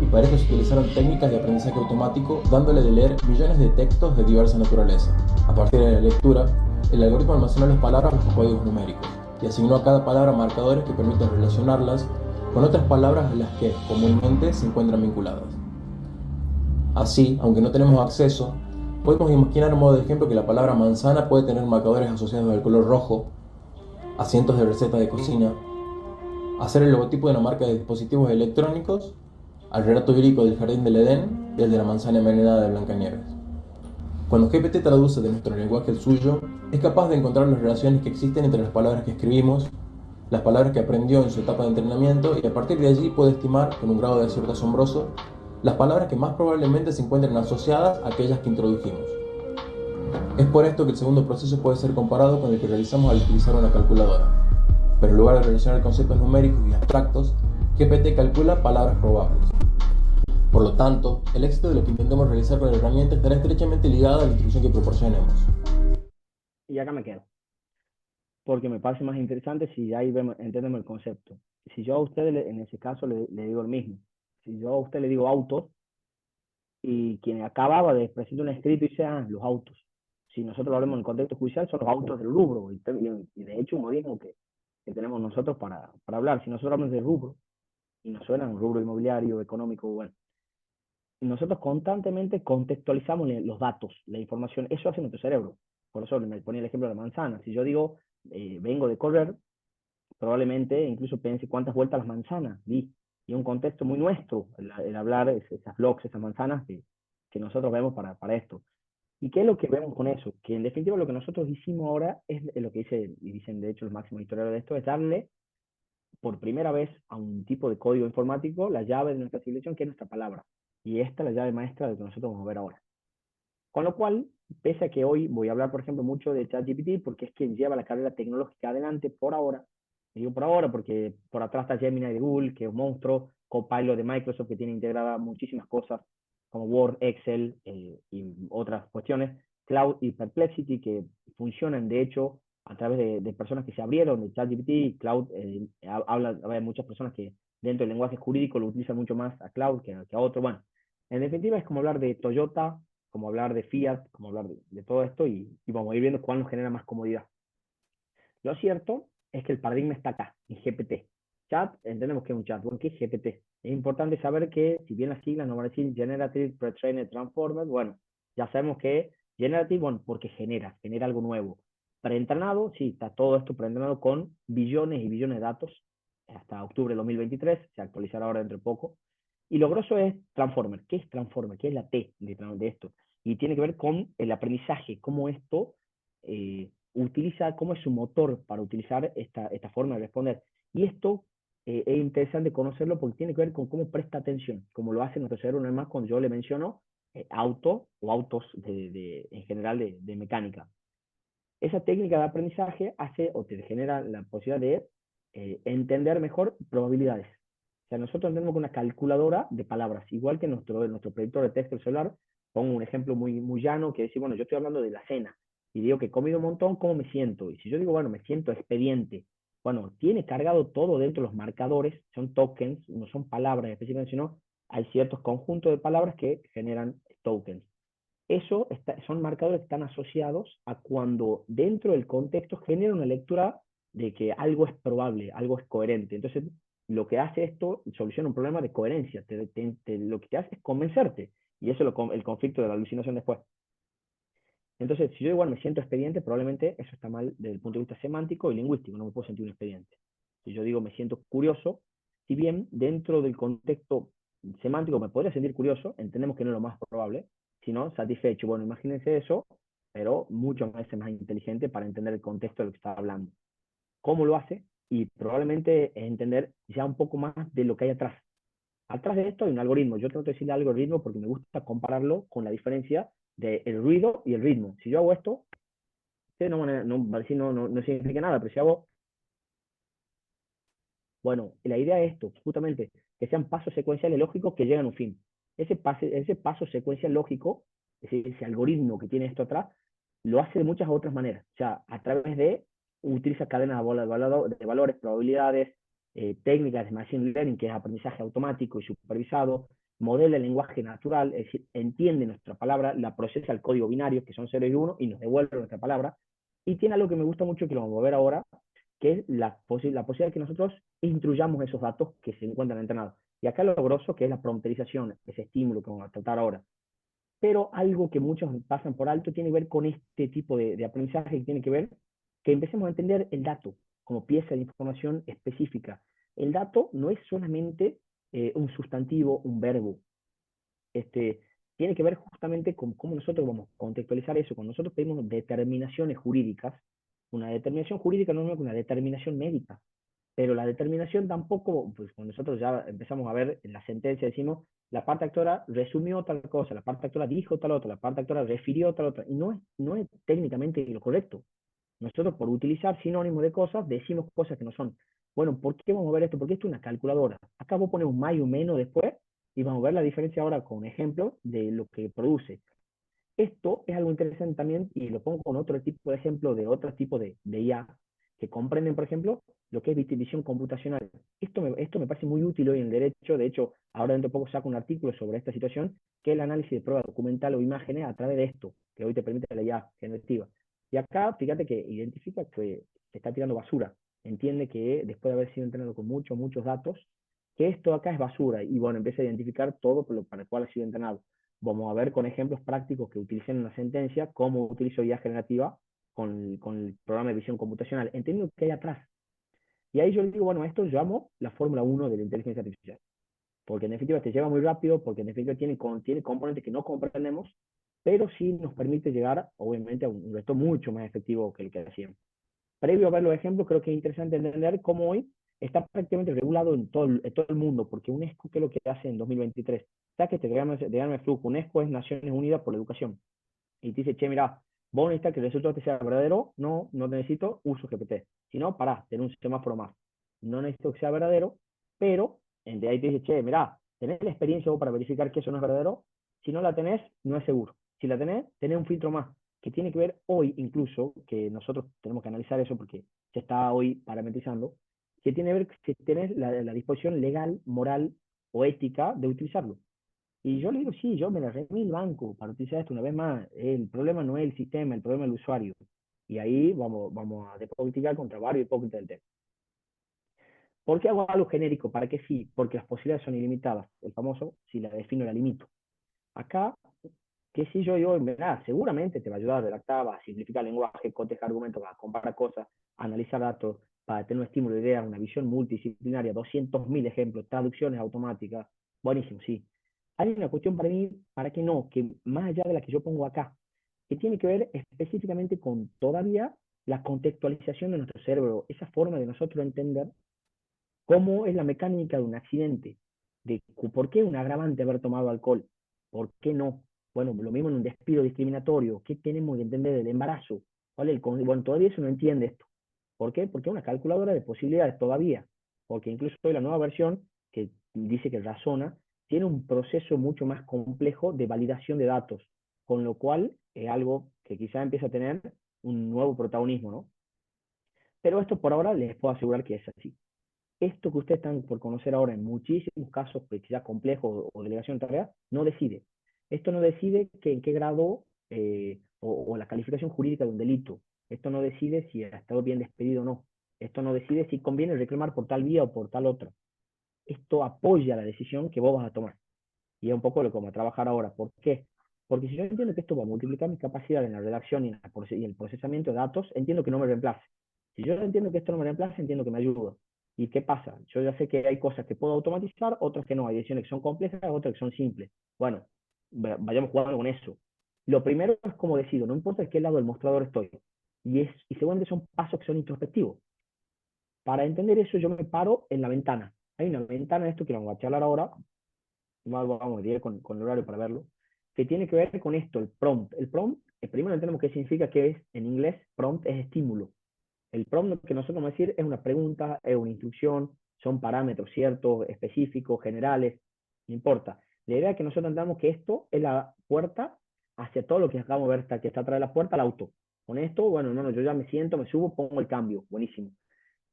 y para esto se utilizaron técnicas de aprendizaje automático dándole de leer millones de textos de diversa naturaleza. A partir de la lectura, el algoritmo almacenó las palabras bajo códigos numéricos, y asignó a cada palabra marcadores que permiten relacionarlas con otras palabras a las que comúnmente se encuentran vinculadas. Así, aunque no tenemos acceso, podemos imaginar a modo de ejemplo que la palabra manzana puede tener marcadores asociados al color rojo, a cientos de recetas de cocina, a ser el logotipo de una marca de dispositivos electrónicos, al relato bíblico del jardín del Edén y el de la manzana envenenada de Blancanieves. Cuando GPT traduce de nuestro lenguaje el suyo, es capaz de encontrar las relaciones que existen entre las palabras que escribimos, las palabras que aprendió en su etapa de entrenamiento, y a partir de allí puede estimar, con un grado de acierto asombroso, las palabras que más probablemente se encuentren asociadas a aquellas que introdujimos. Es por esto que el segundo proceso puede ser comparado con el que realizamos al utilizar una calculadora. Pero en lugar de relacionar conceptos numéricos y abstractos, GPT calcula palabras probables. Por lo tanto, el éxito de lo que intentemos realizar con la herramienta estará estrechamente ligado a la instrucción que proporcionemos. Y acá me quedo, porque me parece más interesante si ya ahí entendemos el concepto. Si yo a usted en ese caso le digo el mismo, si yo a usted le digo autos, y quien acababa de presentar un escrito y dice, los autos. Si nosotros lo hablamos en el contexto judicial, son los autos del rubro, y de hecho un modismo que tenemos nosotros para hablar. Si nosotros hablamos de rubro, y nos suena un rubro inmobiliario, económico, bueno, nosotros constantemente contextualizamos los datos, la información, eso hace nuestro cerebro. Por eso me ponía el ejemplo de la manzana. Si yo digo, vengo de correr, probablemente incluso piense cuántas vueltas las manzanas di. Y un contexto muy nuestro, el hablar esas blogs, esas manzanas que nosotros vemos para esto. ¿Y qué es lo que vemos con eso? Que en definitiva lo que nosotros hicimos ahora es lo que dicen de hecho los máximos historiadores de esto, es darle por primera vez a un tipo de código informático la llave de nuestra civilización, que es nuestra palabra. Y esta es la llave maestra de lo que nosotros vamos a ver ahora. Con lo cual, pese a que hoy voy a hablar, por ejemplo, mucho de ChatGPT, porque es quien lleva la carrera tecnológica adelante por ahora. Digo por ahora porque por atrás está Gemini de Google, que es un monstruo, Copilot de Microsoft, que tiene integrada muchísimas cosas como Word, Excel y otras cuestiones, Cloud y Perplexity, que funcionan de hecho a través de personas que se abrieron de ChatGPT. Cloud hay muchas personas que dentro del lenguaje jurídico lo utilizan mucho más a Cloud que a otro. Bueno, en definitiva es como hablar de Toyota, como hablar de Fiat, como hablar de todo esto, y vamos a ir viendo cuál nos genera más comodidad. Lo cierto es que el paradigma está acá, en GPT. Chat, entendemos que es un chat. Bueno, ¿qué es GPT? Es importante saber que, si bien las siglas nos van a decir Generative Pre-trained Transformer, bueno, ya sabemos que Generative, bueno, porque genera algo nuevo. Preentrenado, sí, está todo esto preentrenado con billones y billones de datos, hasta octubre de 2023, se actualizará ahora dentro de poco. Y lo grosso es Transformer. ¿Qué es Transformer? ¿Qué es la T de esto? Y tiene que ver con el aprendizaje, cómo esto utiliza, cómo es su motor para utilizar esta forma de responder. Y esto es interesante conocerlo porque tiene que ver con cómo presta atención, como lo hace nuestro cerebro, no es más cuando yo le menciono auto o autos en general de mecánica. Esa técnica de aprendizaje hace o te genera la posibilidad de entender mejor probabilidades. O sea, nosotros entendemos una calculadora de palabras, igual que nuestro predictor de texto celular. Pongo un ejemplo muy llano, que es decir, bueno, yo estoy hablando de la cena, y digo que he comido un montón, ¿cómo me siento? Y si yo digo, bueno, me siento expediente, bueno, tiene cargado todo dentro de los marcadores, son tokens, no son palabras específicamente, sino hay ciertos conjuntos de palabras que generan tokens. Eso son marcadores que están asociados a cuando dentro del contexto genera una lectura de que algo es probable, algo es coherente. Entonces, lo que hace esto, soluciona un problema de coherencia. Lo que te hace es convencerte. Y eso es el conflicto de la alucinación después. Entonces, si yo igual me siento expediente, probablemente eso está mal desde el punto de vista semántico y lingüístico, no me puedo sentir un expediente. Si yo digo me siento curioso, si bien dentro del contexto semántico me podría sentir curioso, entendemos que no es lo más probable, sino satisfecho. Bueno, imagínense eso, pero mucho más inteligente para entender el contexto de lo que está hablando. ¿Cómo lo hace? Y probablemente entender ya un poco más de lo que hay atrás. Atrás de esto hay un algoritmo. Yo trato de decirle algoritmo porque me gusta compararlo con la diferencia del ruido y el ritmo. Si yo hago esto, no significa nada, pero si hago, bueno, la idea es esto, justamente, que sean pasos secuenciales lógicos que llegan a un fin. Ese paso secuencial lógico, ese algoritmo que tiene esto atrás, lo hace de muchas otras maneras. O sea, a través utiliza cadenas de valores, probabilidades, técnicas de machine learning, que es aprendizaje automático y supervisado, modela el lenguaje natural, es decir, entiende nuestra palabra, la procesa el código binario, que son 0 y 1, y nos devuelve nuestra palabra. Y tiene algo que me gusta mucho, que lo vamos a ver ahora, que es la posibilidad de que nosotros instruyamos esos datos que se encuentran entrenados. Y acá lo grosso, que es la prompterización, ese estímulo que vamos a tratar ahora. Pero algo que muchos pasan por alto tiene que ver con este tipo de aprendizaje, que tiene que ver que empecemos a entender el dato como pieza de información específica. El dato no es solamente un sustantivo, un verbo. Tiene que ver justamente con cómo nosotros vamos a contextualizar eso. Cuando nosotros pedimos determinaciones jurídicas, una determinación jurídica no es una determinación médica, pero la determinación tampoco, pues cuando nosotros ya empezamos a ver en la sentencia, decimos, la parte actora resumió tal cosa, la parte actora dijo tal otra, la parte actora refirió tal otra, y no es técnicamente lo correcto. Nosotros, por utilizar sinónimos de cosas, decimos cosas que no son. Bueno, ¿por qué vamos a ver esto? Porque esto es una calculadora. Acá vos pones un más y un menos después, y vamos a ver la diferencia ahora con ejemplos de lo que produce. Esto es algo interesante también, y lo pongo con otro tipo de ejemplo de otro tipo de IA, que comprenden, por ejemplo, lo que es visión computacional. Esto me parece muy útil hoy en el derecho. De hecho, ahora dentro de poco saco un artículo sobre esta situación, que es el análisis de prueba documental o imágenes a través de esto, que hoy te permite la IA generativa. Y acá, fíjate que identifica que se está tirando basura. Entiende que después de haber sido entrenado con muchos datos, que esto acá es basura. Y bueno, empieza a identificar todo para el cual ha sido entrenado. Vamos a ver con ejemplos prácticos que utilicen una sentencia, cómo utilizo IA generativa con el programa de visión computacional, entendiendo qué hay atrás. Y ahí yo le digo, bueno, esto yo llamo la Fórmula 1 de la inteligencia artificial, porque en definitiva te lleva muy rápido, porque en definitiva tiene componentes que no comprendemos, pero sí nos permite llegar, obviamente, a un reto mucho más efectivo que el que hacíamos. Previo a ver los ejemplos, creo que es interesante entender cómo hoy está prácticamente regulado en todo el mundo, porque UNESCO, ¿qué es lo que hace en 2023? Sabes que te diagrama de flujo, UNESCO es Naciones Unidas por la Educación, y te dice, che, mira, vos necesitas que el resultado te sea verdadero, no te necesito, uso GPT. Si no, pará, ten un semáforo más. No necesito que sea verdadero, pero de ahí te dice, che, mira, ¿tenés la experiencia vos para verificar que eso no es verdadero? Si no la tenés, no es seguro. Si la tenés un filtro más, que tiene que ver hoy incluso, que nosotros tenemos que analizar eso porque se está hoy parametrizando, que tiene que ver si tenés la disposición legal, moral o ética de utilizarlo. Y yo le digo, sí, yo me la remé el banco para utilizar esto una vez más. El problema no es el sistema, el problema es el usuario. Y ahí vamos a despoliticar contra varios hipócritas del tema. ¿Por qué hago algo genérico? ¿Para qué sí? Porque las posibilidades son ilimitadas. El famoso, si la defino, la limito. Acá, que si yo, ¿verdad? Seguramente te va a ayudar a redactar, a simplificar el lenguaje, cotejar argumentos, a comparar cosas, a analizar datos, para tener un estímulo de ideas, una visión multidisciplinaria, 200.000 ejemplos, traducciones automáticas. Buenísimo, sí. Hay una cuestión para mí, para que no, que más allá de la que yo pongo acá, que tiene que ver específicamente con todavía la contextualización de nuestro cerebro, esa forma de nosotros entender cómo es la mecánica de un accidente, de por qué es un agravante haber tomado alcohol, por qué no. Bueno, lo mismo en un despido discriminatorio, ¿qué tenemos que entender del embarazo? Bueno, todavía eso no entiende esto. ¿Por qué? Porque es una calculadora de posibilidades todavía, porque incluso hoy la nueva versión, que dice que razona, tiene un proceso mucho más complejo de validación de datos, con lo cual es algo que quizá empieza a tener un nuevo protagonismo, ¿no? Pero esto por ahora les puedo asegurar que es así. Esto que ustedes están por conocer ahora en muchísimos casos, pues, quizás complejos o delegación de tareas, no decide. Esto no decide que en qué grado o la calificación jurídica de un delito. Esto no decide si ha estado bien despedido o no. Esto no decide si conviene reclamar por tal vía o por tal otra. esto apoya la decisión que vos vas a tomar. Y es un poco lo que vamos a trabajar ahora. ¿Por qué? Porque si yo entiendo que esto va a multiplicar mis capacidades en la redacción y el procesamiento de datos, entiendo que no me reemplace. Si yo entiendo que esto no me reemplace, entiendo que me ayuda. ¿Y qué pasa? Yo ya sé que hay cosas que puedo automatizar, otras que no. Hay decisiones que son complejas, otras que son simples. Bueno, vayamos jugando con eso. Lo primero es cómo decido, no importa de qué lado del mostrador estoy. Y seguramente son pasos que son introspectivos. Para entender eso, yo me paro en la ventana. Hay una ventana de esto que vamos a charlar ahora, vamos a ir con el horario para verlo, que tiene que ver con esto, el prompt. El prompt, primero entendemos qué significa, que es, en inglés, prompt es estímulo. El prompt que nosotros vamos a decir es una pregunta, es una instrucción, son parámetros ciertos, específicos, generales, no importa. La idea es que nosotros entendamos que esto es la puerta hacia todo lo que acabamos de ver, que está atrás de la puerta, al auto. Con esto, bueno, no, yo ya me siento, me subo, pongo el cambio, buenísimo.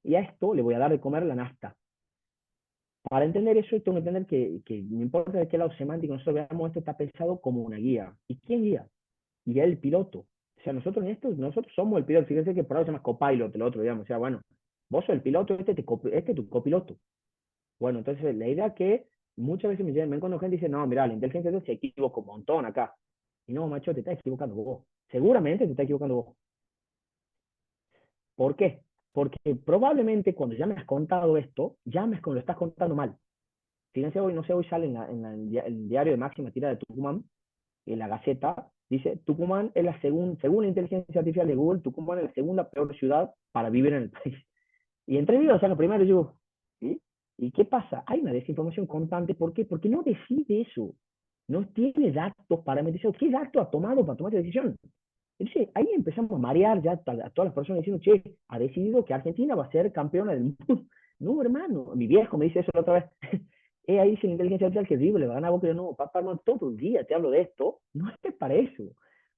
Y a esto le voy a dar de comer la nafta. Para entender eso, tengo que entender que no importa de qué lado semántico nosotros veamos, esto está pensado como una guía. ¿Y quién guía? Y el piloto. O sea, nosotros en esto, nosotros somos el piloto. Fíjense que por ahora se llama copilot, el otro, digamos. O sea, bueno, vos sos el piloto, este es tu copiloto. Bueno, entonces la idea que muchas veces me encuentro gente y dice, no, mira, la inteligencia artificial se equivoca un montón acá. Y no, macho, te estás equivocando vos. Seguramente te estás equivocando vos. ¿Por qué? Porque probablemente cuando ya me has contado esto, ya me lo estás contando mal. Fíjense, hoy, no sé, hoy sale el diario de máxima tira de Tucumán, en la Gaceta, dice, Tucumán es la segunda, según la inteligencia artificial de Google, Tucumán es la segunda peor ciudad para vivir en el país. Y entre ellos, o sea, lo primero yo, ¿sí? ¿Y qué pasa? Hay una desinformación constante. ¿Por qué? Porque no decide eso. No tiene datos parametrizados. ¿Qué datos ha tomado para tomar esa decisión? Entonces, ahí empezamos a marear ya a todas las personas diciendo, che, ha decidido que Argentina va a ser campeona del mundo. No, hermano, mi viejo me dice eso la otra vez. Ahí dice la inteligencia artificial que vive, le va a ganar a Boca. Yo, no, papá, no, todo el día te hablo de esto. No es para eso.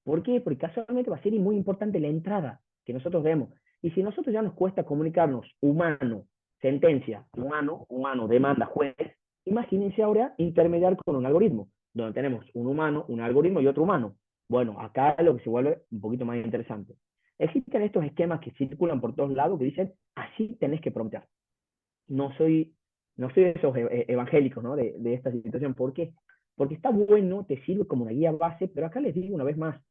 ¿Por qué? Porque casualmente va a ser muy importante la entrada que nosotros vemos. Y si a nosotros ya nos cuesta comunicarnos humano, sentencia, humano, demanda, juez, imagínense ahora intermediar con un algoritmo, donde tenemos un humano, un algoritmo y otro humano. Bueno, acá es lo que se vuelve un poquito más interesante. Existen estos esquemas que circulan por todos lados que dicen, así tenés que promptear. No soy de esos evangélicos, ¿no? de esta situación. ¿Por qué? Porque está bueno, te sirve como una guía base, pero acá les digo una vez más,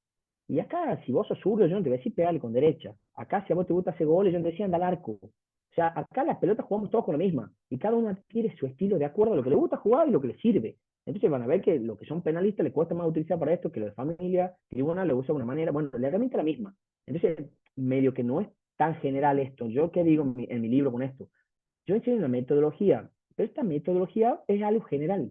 y acá si vos sos zurdo, yo no te voy a decir pegarle con derecha. Acá si a vos te gusta hacer goles, yo no te decía anda al arco. O sea, acá las pelotas jugamos todos con la misma, y cada uno adquiere su estilo de acuerdo a lo que le gusta jugar y lo que le sirve. Entonces van a ver que lo que son penalistas les cuesta más utilizar para esto que lo de familia, tribunal lo usa de una manera, bueno, la herramienta es la misma. Entonces, medio que no es tan general esto. Yo qué digo en mi libro con esto, yo enseño una metodología, pero esta metodología es algo general.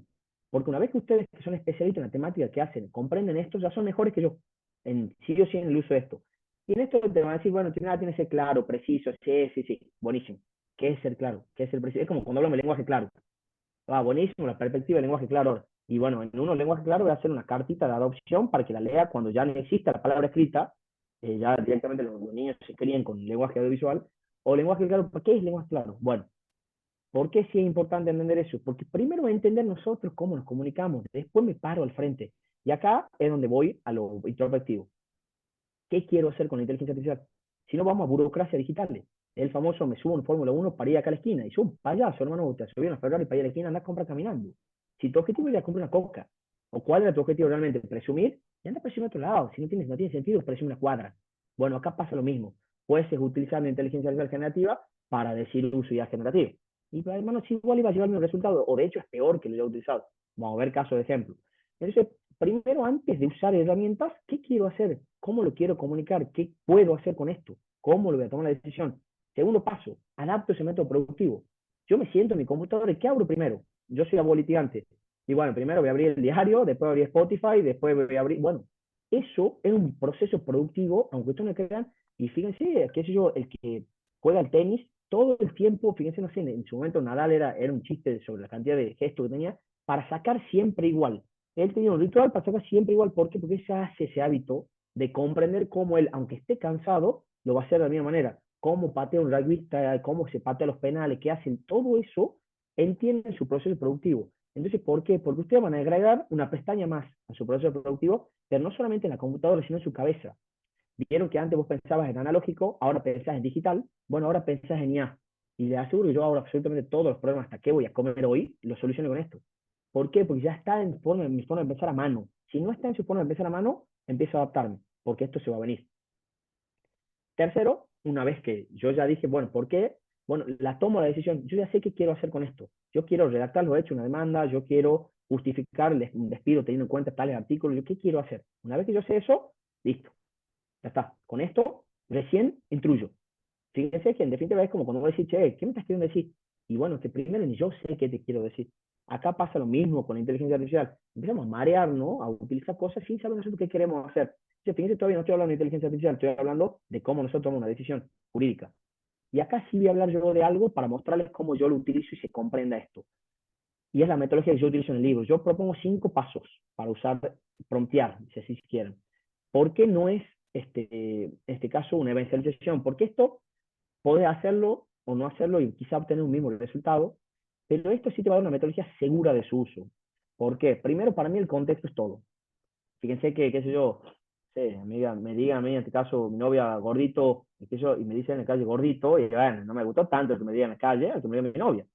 Porque una vez que ustedes que son especialistas en la temática que hacen, comprenden esto, ya son mejores que yo, sí o sí en el uso de esto. Y en esto te van a decir, bueno, tiene que ser claro, preciso, sí, buenísimo. ¿Qué es ser claro? ¿Qué es ser preciso? Es como cuando hablamos de lenguaje claro. Buenísimo, la perspectiva del lenguaje claro. Y bueno, en uno lenguaje claro voy a hacer una cartita de adopción para que la lea cuando ya no exista la palabra escrita, ya directamente los niños se crían con lenguaje audiovisual, o lenguaje claro. ¿Qué es lenguaje claro? Bueno, ¿por qué sí es importante entender eso? Porque primero entender nosotros cómo nos comunicamos, después me paro al frente. Y acá es donde voy a lo introspectivo. ¿Qué quiero hacer con la inteligencia artificial? Si no, vamos a burocracia digital. El famoso me subo en Fórmula 1 para ir acá a la esquina. Y soy un payaso, hermano, te subí una Ferrari para ir a la esquina, andás a comprar caminando. Si tu objetivo era comprar una coca, ¿o cuál era tu objetivo realmente? Presumir, y anda a presumir a otro lado. Si no tiene sentido, presumir una cuadra. Bueno, acá pasa lo mismo. Puedes utilizar la inteligencia artificial generativa para decir uso ya generativo. Y pues, hermano, si igual iba a llevar el mismo resultado, o de hecho es peor que lo haya utilizado. Vamos a ver caso de ejemplo. Entonces, primero, antes de usar herramientas, ¿qué quiero hacer? ¿Cómo lo quiero comunicar? ¿Qué puedo hacer con esto? ¿Cómo lo voy a tomar la decisión? Segundo paso, adapto ese método productivo. Yo me siento en mi computadora y ¿qué abro primero? Yo soy litigante. Y bueno, primero voy a abrir el diario, después voy a abrir Spotify, después voy a abrir... Bueno, eso es un proceso productivo, aunque ustedes no crean, y fíjense, qué sé yo, el que juega al tenis, todo el tiempo, fíjense, no sé, en su momento Nadal era un chiste sobre la cantidad de gestos que tenía, para sacar siempre igual. Él tenía un ritual para sacar siempre igual. ¿Por qué? Porque se hace ese hábito de comprender cómo él, aunque esté cansado, lo va a hacer de la misma manera. Cómo patea un rugbyista, cómo se patea los penales, qué hacen, todo eso entienden su proceso productivo. Entonces, ¿por qué? Porque ustedes van a agregar una pestaña más a su proceso productivo, pero no solamente en la computadora, sino en su cabeza. Vieron que antes vos pensabas en analógico, ahora pensás en digital, bueno, ahora pensás en IA. Y le aseguro que yo ahora absolutamente todos los problemas hasta que voy a comer hoy, los soluciono con esto. ¿Por qué? Porque ya está en mi forma de pensar a mano. Si no está en su forma de pensar a mano, empiezo a adaptarme, porque esto se va a venir. Tercero, una vez que yo ya dije, bueno, ¿por qué? Bueno, la tomo la decisión, yo ya sé qué quiero hacer con esto. Yo quiero redactar lo hecho, una demanda, yo quiero justificar un despido teniendo en cuenta tales artículos, yo qué quiero hacer. Una vez que yo sé eso, listo, ya está. Con esto, recién intruyo. Fíjense que en definitiva es como cuando vos decís, che, ¿qué me estás queriendo decir? Y bueno, que primero ni yo sé qué te quiero decir. Acá pasa lo mismo con la inteligencia artificial. Empezamos a marearnos, a utilizar cosas sin saber nosotros qué queremos hacer. Fíjense, todavía no estoy hablando de inteligencia artificial, estoy hablando de cómo nosotros tomamos una decisión jurídica. Y acá sí voy a hablar yo de algo para mostrarles cómo yo lo utilizo y se comprenda esto. Y es la metodología que yo utilizo en el libro. Yo propongo 5 pasos para usar, promptear, si así quieren. ¿Por qué no es, en este caso, una evangelización? Porque esto podés hacerlo o no hacerlo y quizá obtener un mismo resultado, pero esto sí te va a dar una metodología segura de su uso. ¿Por qué? Primero, para mí el contexto es todo. Fíjense que, qué sé yo, sí, amiga, me diga a mí, en este caso, mi novia gordito, y me dice en la calle gordito, y bueno, no me gustó tanto que me diga en la calle, que me diga mi novia.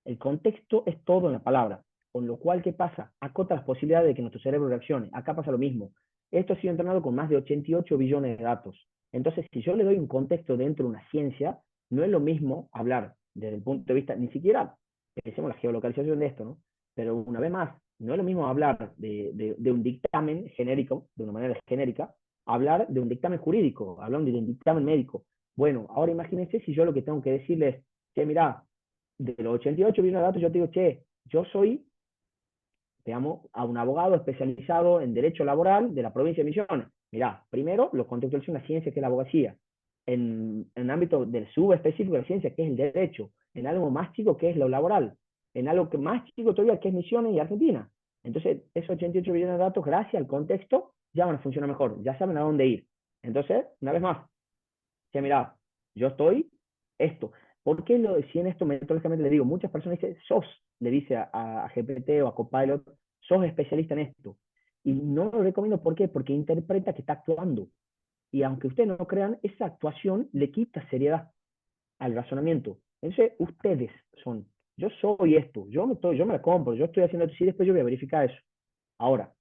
El contexto es todo en la palabra, con lo cual, ¿qué pasa? Acota las posibilidades de que nuestro cerebro reaccione. Acá pasa lo mismo. Esto ha sido entrenado con más de 88 billones de datos. Entonces, si yo le doy un contexto dentro de una ciencia, no es lo mismo hablar desde el punto de vista, ni siquiera, pensemos la geolocalización de esto, ¿no? Pero una vez más, no es lo mismo hablar de un dictamen genérico, de una manera genérica, hablar de un dictamen jurídico, hablando de un dictamen médico. Bueno, ahora imagínense si yo lo que tengo que decirles es, che, mira, de los 88 billones de datos, yo te digo, che, yo soy, digamos, a un abogado especializado en derecho laboral de la provincia de Misiones. Mirá, primero lo contextualizo en la ciencia, que es la abogacía, en el ámbito del subespecífico de la ciencia, que es el derecho, en algo más chico, que es lo laboral, en algo que más chico todavía, que es Misiones y Argentina. Entonces, esos 88 billones de datos, gracias al contexto, ya van a funcionar mejor, ya saben a dónde ir. Entonces, una vez más, che, mira, yo estoy esto. ¿Por qué si en esto metodológicamente le digo? Muchas personas dicen, le dice a GPT o a Copilot, sos especialista en esto. Y no lo recomiendo, ¿por qué? Porque interpreta que está actuando. Y aunque ustedes no crean, esa actuación le quita seriedad al razonamiento. Entonces, ustedes son, yo soy esto, yo me la compro, yo estoy haciendo esto, y después yo voy a verificar eso. Ahora,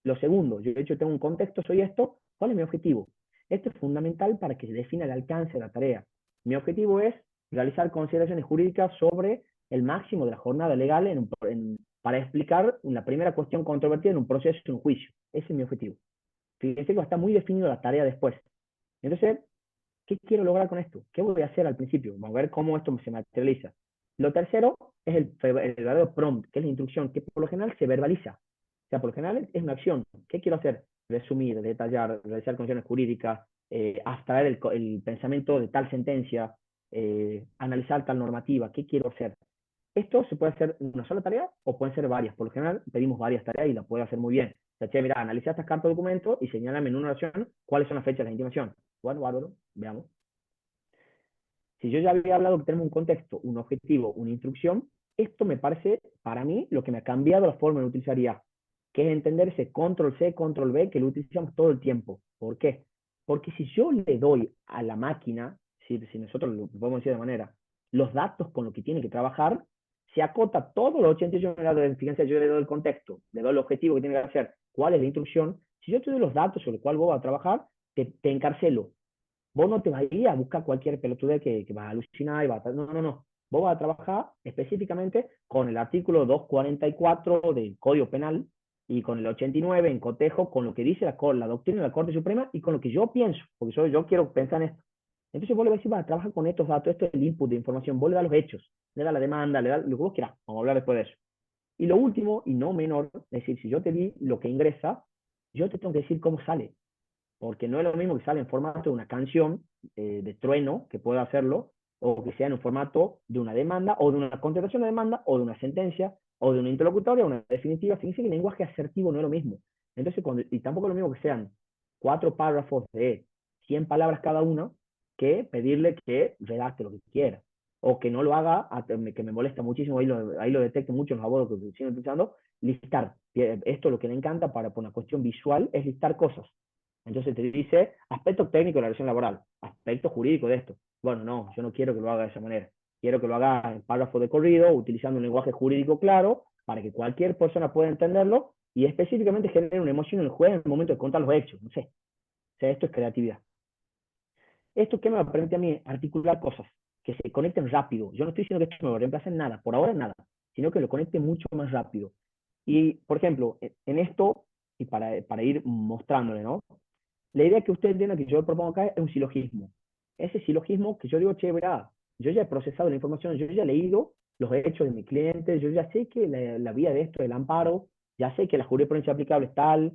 lo segundo, yo de hecho tengo un contexto, soy esto, ¿cuál es mi objetivo? Esto es fundamental para que se defina el alcance de la tarea. Mi objetivo es realizar consideraciones jurídicas sobre el máximo de la jornada legal para explicar una primera cuestión controvertida en un proceso, en un juicio. Ese es mi objetivo. Fíjense que está muy definido la tarea después. Entonces, ¿qué quiero lograr con esto? ¿Qué voy a hacer al principio? Vamos a ver cómo esto se materializa. Lo tercero es el verdadero prompt, que es la instrucción, que por lo general se verbaliza. O sea, por lo general es una acción. ¿Qué quiero hacer? Resumir, detallar, realizar condiciones jurídicas, abstraer el pensamiento de tal sentencia, analizar tal normativa. ¿Qué quiero hacer? Esto se puede hacer una sola tarea o pueden ser varias. Por lo general pedimos varias tareas y la puede hacer muy bien. O sea, che, mira, analiza estas cartas de documento y señálame en una oración cuáles son las fechas de la intimación. Bueno, bárbaro, veamos. Si yo ya había hablado que tenemos un contexto, un objetivo, una instrucción, esto me parece, para mí, lo que me ha cambiado la forma de utilizar IA, que es entender ese control C, control V, que lo utilizamos todo el tiempo. ¿Por qué? Porque si yo le doy a la máquina, si nosotros lo podemos decir de manera, los datos con los que tiene que trabajar, se acota todos los 88 grados. Fíjense, yo le doy el contexto, le doy el objetivo que tiene que hacer, cuál es la instrucción. Si yo te doy los datos sobre los cuales vos vas a trabajar, te encarcelo. Vos no te vas a ir a buscar cualquier pelotude que vas a alucinar y vas a... No, no, no. Vos vas a trabajar específicamente con el artículo 244 del Código Penal y con el 89 en cotejo con lo que dice la doctrina de la Corte Suprema y con lo que yo pienso, porque yo quiero pensar en esto. Entonces vos le vas a decir, vas a trabajar con estos datos, esto es el input de información, vos le das los hechos, le das la demanda, le das lo que vos quieras, vamos a hablar después de eso. Y lo último, y no menor, es decir, si yo te di lo que ingresa, yo te tengo que decir cómo sale, porque no es lo mismo que sale en formato de una canción de trueno, que pueda hacerlo, o que sea en un formato de una demanda, o de una contestación de demanda, o de una sentencia, o de una interlocutoria, una definitiva. Fíjense que el lenguaje asertivo no es lo mismo. Entonces, y tampoco es lo mismo que sean 4 párrafos de 100 palabras cada uno, que pedirle que redacte lo que quiera. O que no lo haga, que me molesta muchísimo, ahí lo detecto mucho en los abogados que siguen utilizando, listar. Esto lo que le encanta por una cuestión visual es listar cosas. Entonces te dice aspecto técnico de la relación laboral, aspecto jurídico de esto. Bueno, no, yo no quiero que lo haga de esa manera. quiero que lo haga en párrafo de corrido, utilizando un lenguaje jurídico claro, para que cualquier persona pueda entenderlo, y específicamente genere una emoción en el juez en el momento de contar los hechos, no sé. O sea, esto es creatividad. ¿Esto qué me permite a mí? Articular cosas que se conecten rápido. Yo no estoy diciendo que esto me lo reemplace en nada, por ahora nada, sino que lo conecte mucho más rápido. Y, por ejemplo, en esto, y para ir mostrándole, ¿no? La idea que usted entienda que yo propongo acá es un silogismo. Ese silogismo que yo digo, che, verá, yo ya he procesado la información, yo ya he leído los hechos de mi cliente, yo ya sé que la vía de esto del amparo, ya sé que la jurisprudencia aplicable es tal,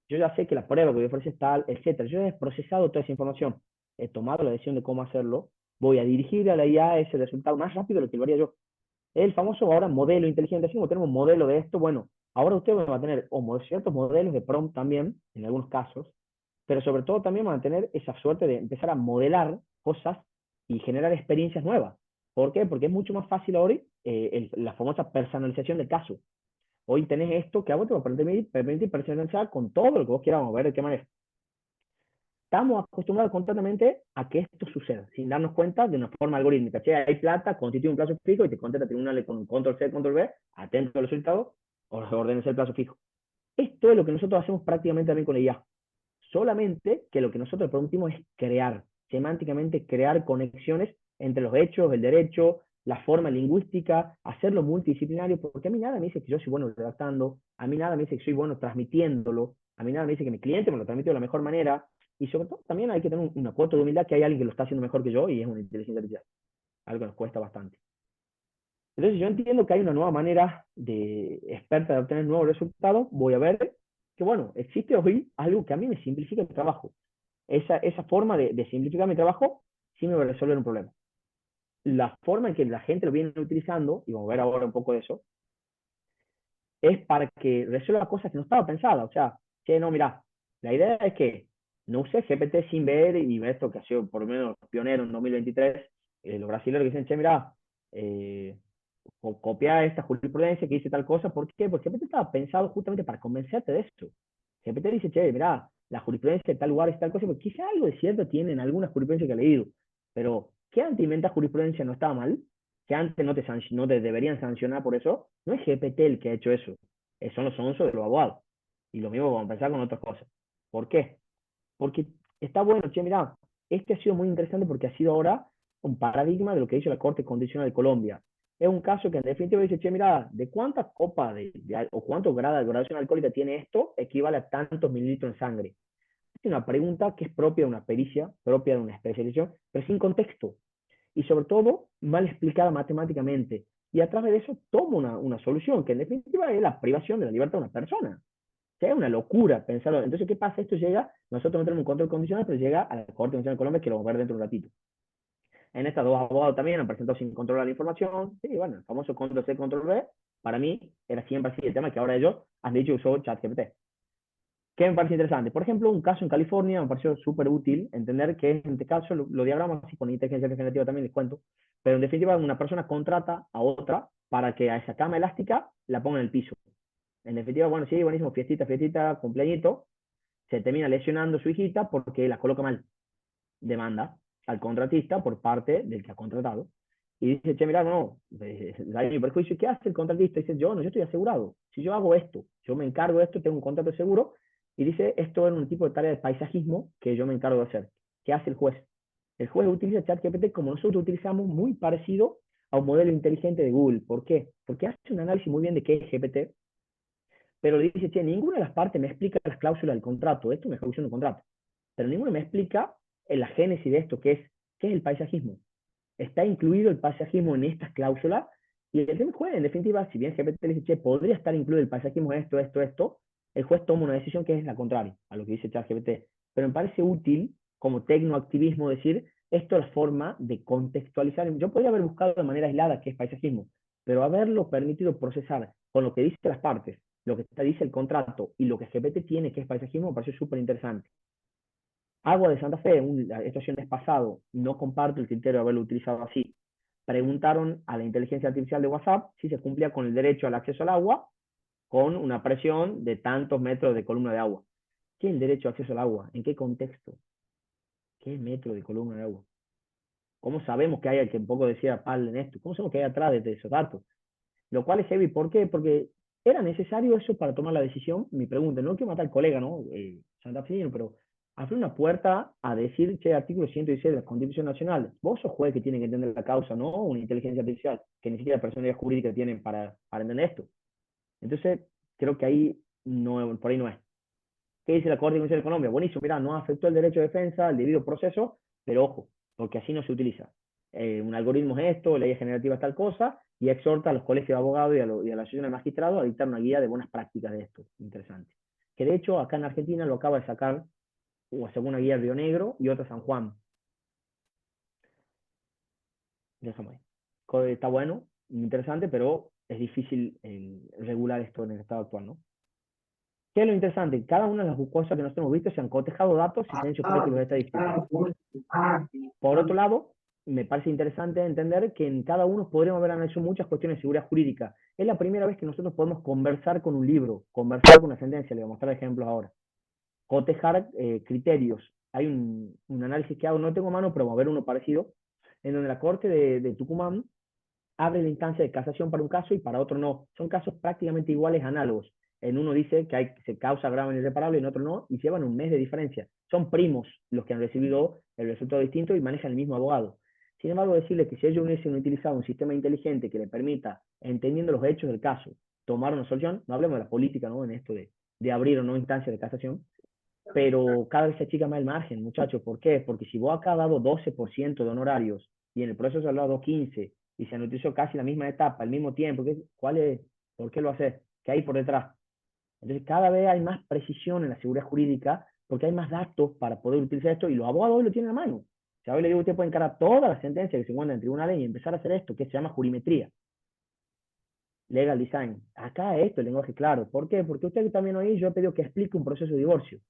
yo ya sé que la prueba que voy a ofrecer es tal, etcétera. Yo ya he procesado toda esa información, he tomado la decisión de cómo hacerlo, voy a dirigir a la IA ese resultado más rápido de lo que lo haría yo. El famoso ahora modelo inteligente, así como tenemos un modelo de esto, bueno, ahora usted va a tener ciertos modelos de prompt también, en algunos casos, pero sobre todo también van a tener esa suerte de empezar a modelar cosas y generar experiencias nuevas. ¿Por qué? Porque es mucho más fácil ahora la famosa personalización del caso. Hoy tenés esto que a vos te va a permitir personalizar con todo lo que vos quieras, vamos a ver de qué manera. Estamos acostumbrados constantemente a que esto suceda, sin darnos cuenta de una forma algorítmica. Che, hay plata, constituye un plazo fijo y te contesta el tribunal con control C, control V, atento al resultado, o ordenes el plazo fijo. Esto es lo que nosotros hacemos prácticamente también con la IA. Solamente que lo que nosotros prometimos es crear, semánticamente crear conexiones entre los hechos, el derecho, la forma lingüística, hacerlo multidisciplinario, porque a mí nada me dice que yo soy bueno redactando, a mí nada me dice que soy bueno transmitiéndolo, a mí nada me dice que mi cliente me lo transmitió de la mejor manera, y sobre todo también hay que tener una cuota de humildad que hay alguien que lo está haciendo mejor que yo y es una inteligencia artificial, algo que nos cuesta bastante. Entonces yo entiendo que hay una nueva manera de experta de obtener nuevos resultados, voy a ver que bueno, existe hoy algo que a mí me simplifica el trabajo. Esa forma de simplificar mi trabajo sí me va a resolver un problema. La forma en que la gente lo viene utilizando, y vamos a ver ahora un poco de eso, es para que resuelva cosas que no estaba pensada. O sea, che, no, mira, la idea es que no use GPT sin ver, y esto que ha sido por lo menos pionero en 2023, los brasileños que dicen, che, mira, copiar esta jurisprudencia que dice tal cosa. ¿Por qué? Porque GPT estaba pensado justamente para convencerte de esto. GPT dice, che, mira, la jurisprudencia de tal lugar es tal cosa, porque quizá algo de cierto tiene en algunas jurisprudencias que he leído, pero que antes inventar jurisprudencia no estaba mal, que antes no te deberían sancionar por eso, no es GPT el que ha hecho eso, son los onzos de los abogados. Y lo mismo vamos a empezar con otras cosas. ¿Por qué? Porque está bueno, che, mira, este ha sido muy interesante porque ha sido ahora un paradigma de lo que hizo la Corte Constitucional de Colombia. Es un caso que en definitiva dice, che, mira, ¿de cuántas copas o cuántos grados de graduación alcohólica tiene esto? Equivale a tantos mililitros en sangre. Es una pregunta que es propia de una pericia, propia de una especialización, pero sin contexto. Y sobre todo, mal explicada matemáticamente. Y a través de eso toma una solución, que en definitiva es la privación de la libertad de una persona. O sea, es una locura pensarlo. Entonces, ¿qué pasa? Esto llega, nosotros no tenemos un control condicional, pero llega a la Corte Constitucional de Colombia, que lo vamos a ver dentro de un ratito. En estas dos abogados también han presentado sin controlar la información. Sí, bueno, el famoso control C, control V, para mí era siempre así el tema, que ahora ellos han dicho que usó ChatGPT. ¿Qué me parece interesante? Por ejemplo, un caso en California me pareció súper útil entender que en este caso lo diagramamos así con inteligencia generativa también, les cuento, pero en definitiva una persona contrata a otra para que a esa cama elástica la ponga en el piso. En definitiva, bueno, sí, buenísimo, fiestita, cumpleañito, se termina lesionando su hijita porque la coloca mal. Demanda al contratista por parte del que ha contratado. Y dice, che, mira, no, daño y perjuicio. ¿Qué hace el contratista? Dice, yo estoy asegurado. Si yo hago esto, yo me encargo de esto, tengo un contrato de seguro. Y dice, esto es un tipo de tarea de paisajismo que yo me encargo de hacer. ¿Qué hace el juez? El juez utiliza ChatGPT como nosotros utilizamos, muy parecido a un modelo inteligente de Google. ¿Por qué? Porque hace un análisis muy bien de qué es GPT, pero le dice, che, ninguna de las partes me explica las cláusulas del contrato. Esto es una ejecución de un contrato. Pero ninguna me explica en la génesis de esto, ¿qué es el paisajismo? ¿Está incluido el paisajismo en estas cláusulas? Y el juez, en definitiva, si bien GPT le dice, che, podría estar incluido el paisajismo en esto, el juez toma una decisión que es la contraria a lo que dice ChatGPT. Pero me parece útil, como tecnoactivismo, decir, esto es la forma de contextualizar. Yo podría haber buscado de manera aislada qué es paisajismo, pero haberlo permitido procesar con lo que dicen las partes, lo que dice el contrato y lo que GPT tiene que es paisajismo, me pareció súper interesante. Agua de Santa Fe, esta es pasado, no comparto el criterio de haberlo utilizado así. Preguntaron a la inteligencia artificial de WhatsApp si se cumplía con el derecho al acceso al agua con una presión de tantos metros de columna de agua. ¿Qué es el derecho al acceso al agua? ¿En qué contexto? ¿Qué metro de columna de agua? ¿Cómo sabemos que hay, que un poco decía Pal en esto, cómo sabemos que hay atrás de esos datos? Lo cual es heavy. ¿Por qué? Porque era necesario eso para tomar la decisión. Mi pregunta, no quiero matar al colega, ¿no? Santafesino, pero abrir una puerta a decir, che, artículo 116 de la Constitución Nacional, vos sos juez que tiene que entender la causa, no una inteligencia artificial, que ni siquiera personalidad jurídica tienen para entender esto. Entonces, creo que ahí no, por ahí no es. ¿Qué dice la Corte Constitucional de Colombia? Buenísimo, mira, no afectó el derecho de defensa, el debido proceso, pero ojo, porque así no se utiliza. Un algoritmo es esto, leyes generativas tal cosa, y exhorta a los colegios de abogados y a la asociación de magistrados a dictar una guía de buenas prácticas de esto. Interesante. Que de hecho, acá en Argentina lo acaba de sacar, o según una guía Río Negro y otra San Juan. Déjame ahí. Está bueno, interesante, pero es difícil regular esto en el estado actual, ¿no? ¿Qué es lo interesante? Cada una de las cosas que nosotros hemos visto se han cotejado datos y se han hecho cálculos estadísticos. Por otro lado, me parece interesante entender que en cada uno podríamos haber analizado muchas cuestiones de seguridad jurídica. Es la primera vez que nosotros podemos conversar con un libro, conversar con una sentencia, le voy a mostrar ejemplos ahora. Cotejar criterios. Hay un análisis que hago, no tengo a mano, pero vamos a ver uno parecido, en donde la Corte de Tucumán abre la instancia de casación para un caso y para otro no. Son casos prácticamente iguales, análogos. En uno dice que se causa grave e irreparable, en otro no, y llevan un mes de diferencia. Son primos los que han recibido el resultado distinto y manejan el mismo abogado. Sin embargo, decirle que si ellos hubiesen utilizado un sistema inteligente que le permita, entendiendo los hechos del caso, tomar una solución, no hablemos de la política, ¿no? En esto de abrir o no instancias de casación, pero cada vez se achica más el margen, muchachos. ¿Por qué? Porque si vos acá has dado 12% de honorarios y en el proceso has dado 15% y se anotó casi la misma etapa, al mismo tiempo, ¿por qué lo haces? ¿Qué hay por detrás? Entonces cada vez hay más precisión en la seguridad jurídica porque hay más datos para poder utilizar esto y los abogados hoy lo tienen a mano. O sea, hoy le digo, usted puede encarar todas las sentencias que se encuentran en tribunales y empezar a hacer esto, que se llama jurimetría. Legal design. Acá esto, el lenguaje claro. ¿Por qué? Porque usted también hoy yo he pedido que explique un proceso de divorcio.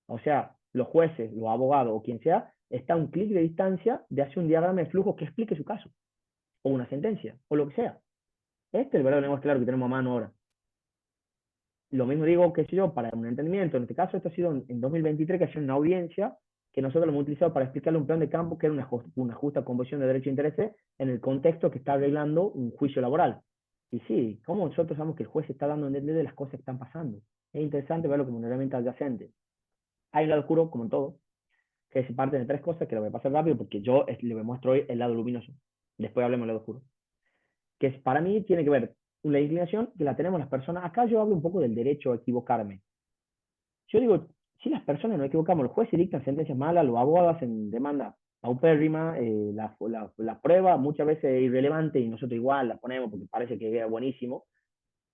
O sea, los jueces, los abogados o quien sea, está a un clic de distancia de hacer un diagrama de flujo que explique su caso. O una sentencia, o lo que sea. Este es el verdadero lenguaje claro que tenemos a mano ahora. Lo mismo digo, qué sé yo, para un entendimiento. En este caso, esto ha sido en 2023 que ha sido una audiencia que nosotros lo hemos utilizado para explicarle un plan de campo que era una justa conversión de derecho e intereses en el contexto que está arreglando un juicio laboral. Y sí, ¿cómo nosotros sabemos que el juez está dando a entender de las cosas que están pasando? Es interesante verlo como una herramienta adyacente. Hay un lado oscuro, como en todo, que se parte de tres cosas que lo voy a pasar rápido porque yo le muestro hoy el lado luminoso. Después hablemos del lado oscuro. Que para mí tiene que ver la inclinación que la tenemos las personas. Acá yo hablo un poco del derecho a equivocarme. Yo digo, si las personas nos equivocamos, los jueces dictan sentencias malas, los abogados hacen demanda paupérrima, la prueba muchas veces es irrelevante y nosotros igual la ponemos porque parece que es buenísimo.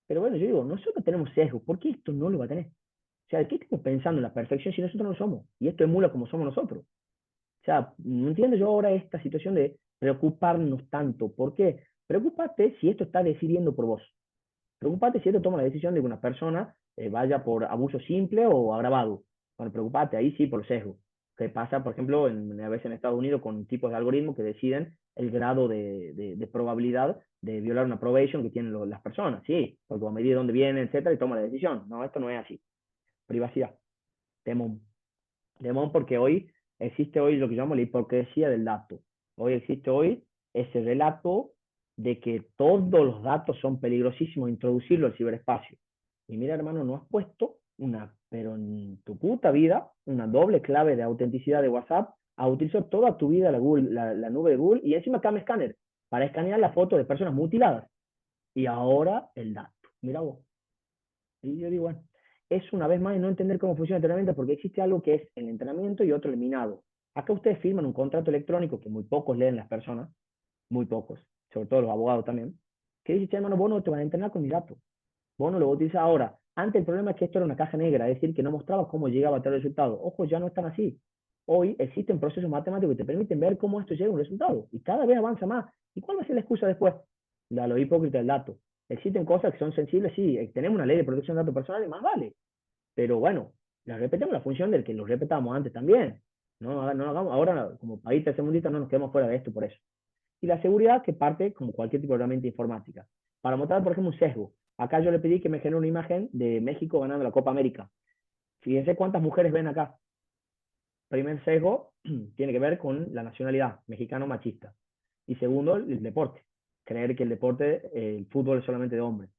Pero bueno, yo digo, nosotros tenemos sesgo, ¿por qué esto no lo va a tener? O sea, ¿qué estamos pensando en la perfección si nosotros no lo somos? Y esto emula como somos nosotros. O sea, no entiendo yo ahora esta situación de preocuparnos tanto. ¿Por qué? Preocúpate si esto está decidiendo por vos. Preocupate si esto toma la decisión de que una persona vaya por abuso simple o agravado. Bueno, preocupate ahí sí por sesgo. ¿Qué pasa, por ejemplo, a veces en Estados Unidos con tipos de algoritmos que deciden el grado de probabilidad de violar una probation que tienen las personas? Sí, porque a medida de dónde viene, etcétera, y toma la decisión. No, esto no es así. Privacidad. Temón. Temón porque hoy existe hoy lo que llamamos la hipocresía del dato. Hoy existe hoy ese relato de que todos los datos son peligrosísimos introducirlo al ciberespacio. Y mira, hermano, no has puesto pero en tu puta vida, una doble clave de autenticidad de WhatsApp a utilizar toda tu vida la nube de Google y encima Cam Scanner para escanear las fotos de personas mutiladas. Y ahora el dato. Mira vos. Y yo digo, bueno, es una vez más no entender cómo funciona el entrenamiento porque existe algo que es el entrenamiento y otro el minado. Acá ustedes firman un contrato electrónico que muy pocos leen las personas, muy pocos, sobre todo los abogados también, que dice, hermano, vos no te vas a entrenar con mi dato, vos no lo vas a utilizar ahora. Antes el problema es que esto era una caja negra, es decir, que no mostraba cómo llegaba a tal resultado. Ojo, ya no están así. Hoy existen procesos matemáticos que te permiten ver cómo esto llega a un resultado y cada vez avanza más. ¿Y cuál va a ser la excusa después? La lo hipócrita del dato. Existen cosas que son sensibles, sí, tenemos una ley de protección de datos personales, más vale. Pero bueno, la respetemos la función del que lo respetamos antes también. No hagamos, ahora como país tercermundista no nos quedemos fuera de esto por eso. Y la seguridad que parte como cualquier tipo de herramienta informática. Para mostrar, por ejemplo, un sesgo. Acá yo le pedí que me genere una imagen de México ganando la Copa América. Fíjense cuántas mujeres ven acá. primer sesgo tiene que ver con la nacionalidad, mexicano machista. Y segundo, el deporte. Creer que el deporte, el fútbol es solamente de hombres.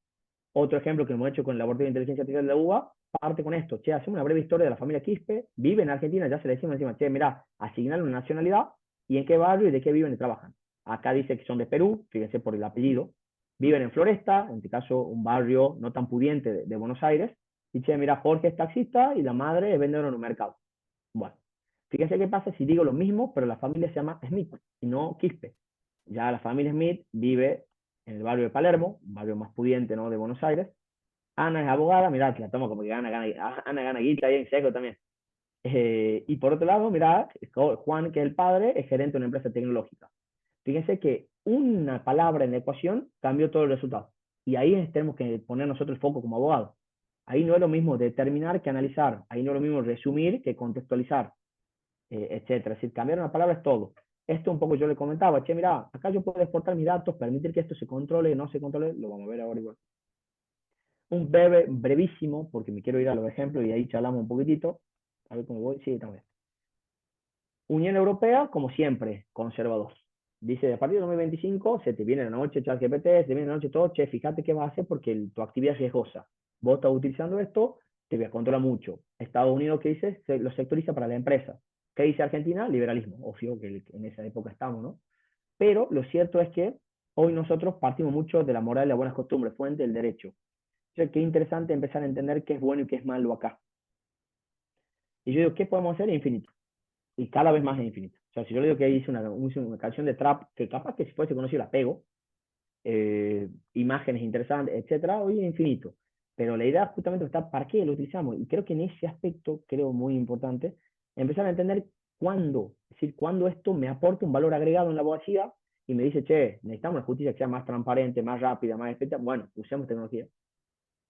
Otro ejemplo que hemos hecho con el laboratorio de inteligencia artificial de la UBA, parte con esto. Che, hacemos una breve historia de la familia Quispe, vive en Argentina, ya se le decimos encima, che, mira, asignarle una nacionalidad y en qué barrio y de qué viven y trabajan. Acá dice que son de Perú, fíjense por el apellido. Viven en Floresta, en este caso un barrio no tan pudiente de Buenos Aires. Y che, mira, Jorge es taxista y la madre es vendedora en un mercado. Bueno, fíjense qué pasa si digo lo mismo, pero la familia se llama Smith y no Quispe. Ya la familia Smith vive en el barrio de Palermo, un barrio más pudiente, ¿no?, de Buenos Aires. Ana es abogada, mirá, la tomo como que Ana gana guita ahí en seco también. Y por otro lado, mirá, Juan, que es el padre, es gerente de una empresa tecnológica. Fíjense que una palabra en la ecuación cambió todo el resultado. Y ahí tenemos que poner nosotros el foco como abogados. Ahí no es lo mismo determinar que analizar. Ahí no es lo mismo resumir que contextualizar, etcétera. Es decir, cambiar una palabra es todo. Esto un poco yo le comentaba, che, mira, acá yo puedo exportar mis datos, permitir que esto se controle, no se controle, lo vamos a ver ahora igual. Un brevísimo, porque me quiero ir a los ejemplos y ahí charlamos un poquitito. A ver cómo voy. Sí, también. Unión Europea, como siempre, conservador. Dice, a partir de 2025 se te viene la noche ChatGPT, se te viene la noche todo, che, fíjate qué vas a hacer porque tu actividad es riesgosa. Vos estás utilizando esto, te voy a controlar mucho. Estados Unidos, ¿qué dice? Lo sectoriza para la empresa. ¿Qué dice Argentina? Liberalismo. Obvio que en esa época estamos, ¿no? Pero lo cierto es que hoy nosotros partimos mucho de la moral y las buenas costumbres, fuente del derecho. Entonces, qué interesante empezar a entender qué es bueno y qué es malo acá. Y yo digo, ¿qué podemos hacer? Infinito. Y cada vez más es infinito. O sea, si yo le digo que hice una canción de trap, que capaz que si fuese conocido la pego, imágenes interesantes, etcétera, hoy es infinito. Pero la idea justamente está, ¿para qué lo utilizamos? Y creo que en ese aspecto, creo muy importante, empezar a entender cuándo, es decir, cuándo esto me aporta un valor agregado en la abogacía y me dice, che, necesitamos una justicia que sea más transparente, más rápida, más expedita. Bueno, usemos tecnología.